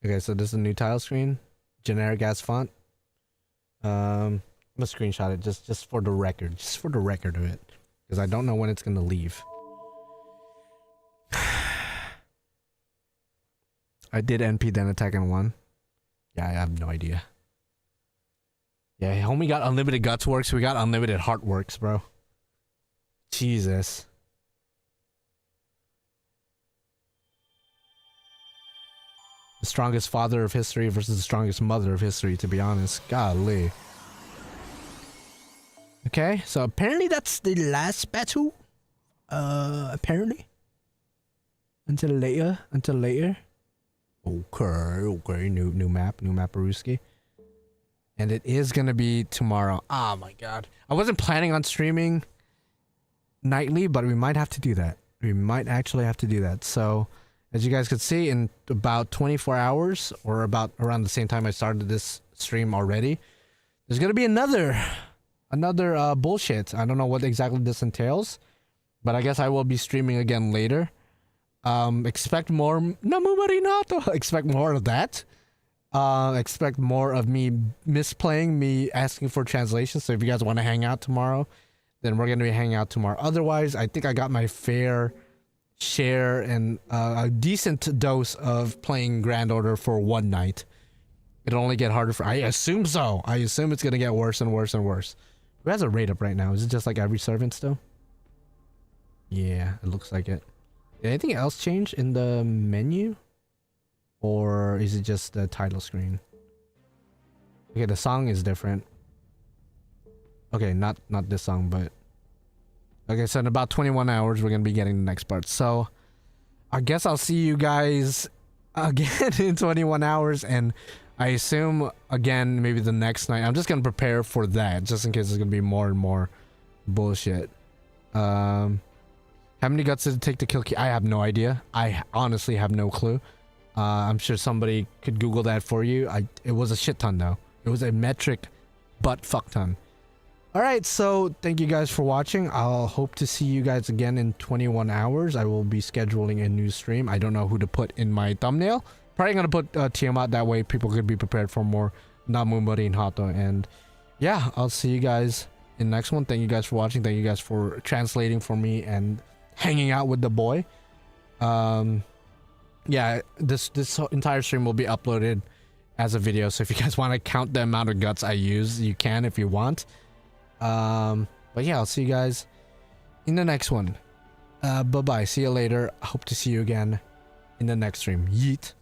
Okay, so this is a new tile screen. Generic ass font. I'm gonna screenshot it just for the record. Just for the record of it. Because I don't know when it's gonna leave. I did NP then attack and won. Yeah, I have no idea. Yeah, homie got unlimited guts works. We got unlimited heart works, bro. Jesus. The strongest father of history versus the strongest mother of history, to be honest. Golly. Okay, so apparently that's the last battle. Apparently. Until later. Okay, new map, Aruski. And it is gonna be tomorrow. Oh my god. I wasn't planning on streaming nightly, but we might have to do that. We might actually have to do that. So, as you guys could see, in about 24 hours, or about around the same time I started this stream already, there's gonna be another bullshit. I don't know what exactly this entails, but I guess I will be streaming again later. Expect more Namu Marinato. Expect more of that. Expect more of me misplaying, me asking for translation. So if you guys want to hang out tomorrow, then we're gonna be hanging out tomorrow. Otherwise, I think I got my fair share and a decent dose of playing Grand Order for one night. It'll only get harder for. I assume so. I assume it's gonna get worse and worse and worse. Who has a rate up right now? Is it just like every servant still? Yeah, it looks like it. Did anything else change in the menu? Or is it just the title screen? Okay, the song is different. Okay, not this song, but... Okay, so in about 21 hours, we're gonna be getting the next part. So, I guess I'll see you guys again in 21 hours, and I assume, again, maybe the next night. I'm just gonna prepare for that, just in case there's gonna be more and more bullshit. How many guts did it take to kill Key? I have no idea. I honestly have no clue. I'm sure somebody could Google that for you. It was a shit ton, though. It was a metric butt fuck ton. Alright, so thank you guys for watching. I'll hope to see you guys again in 21 hours. I will be scheduling a new stream. I don't know who to put in my thumbnail. Probably gonna put Tiamat, that way people could be prepared for more Namumari and Hato. And yeah, I'll see you guys in the next one. Thank you guys for watching. Thank you guys for translating for me and hanging out with the boy. Yeah, this entire stream will be uploaded as a video. So if you guys want to count the amount of guts I use, you can if you want. But yeah, I'll see you guys in the next one. Bye bye, see you later. I hope to see you again in the next stream. Yeet.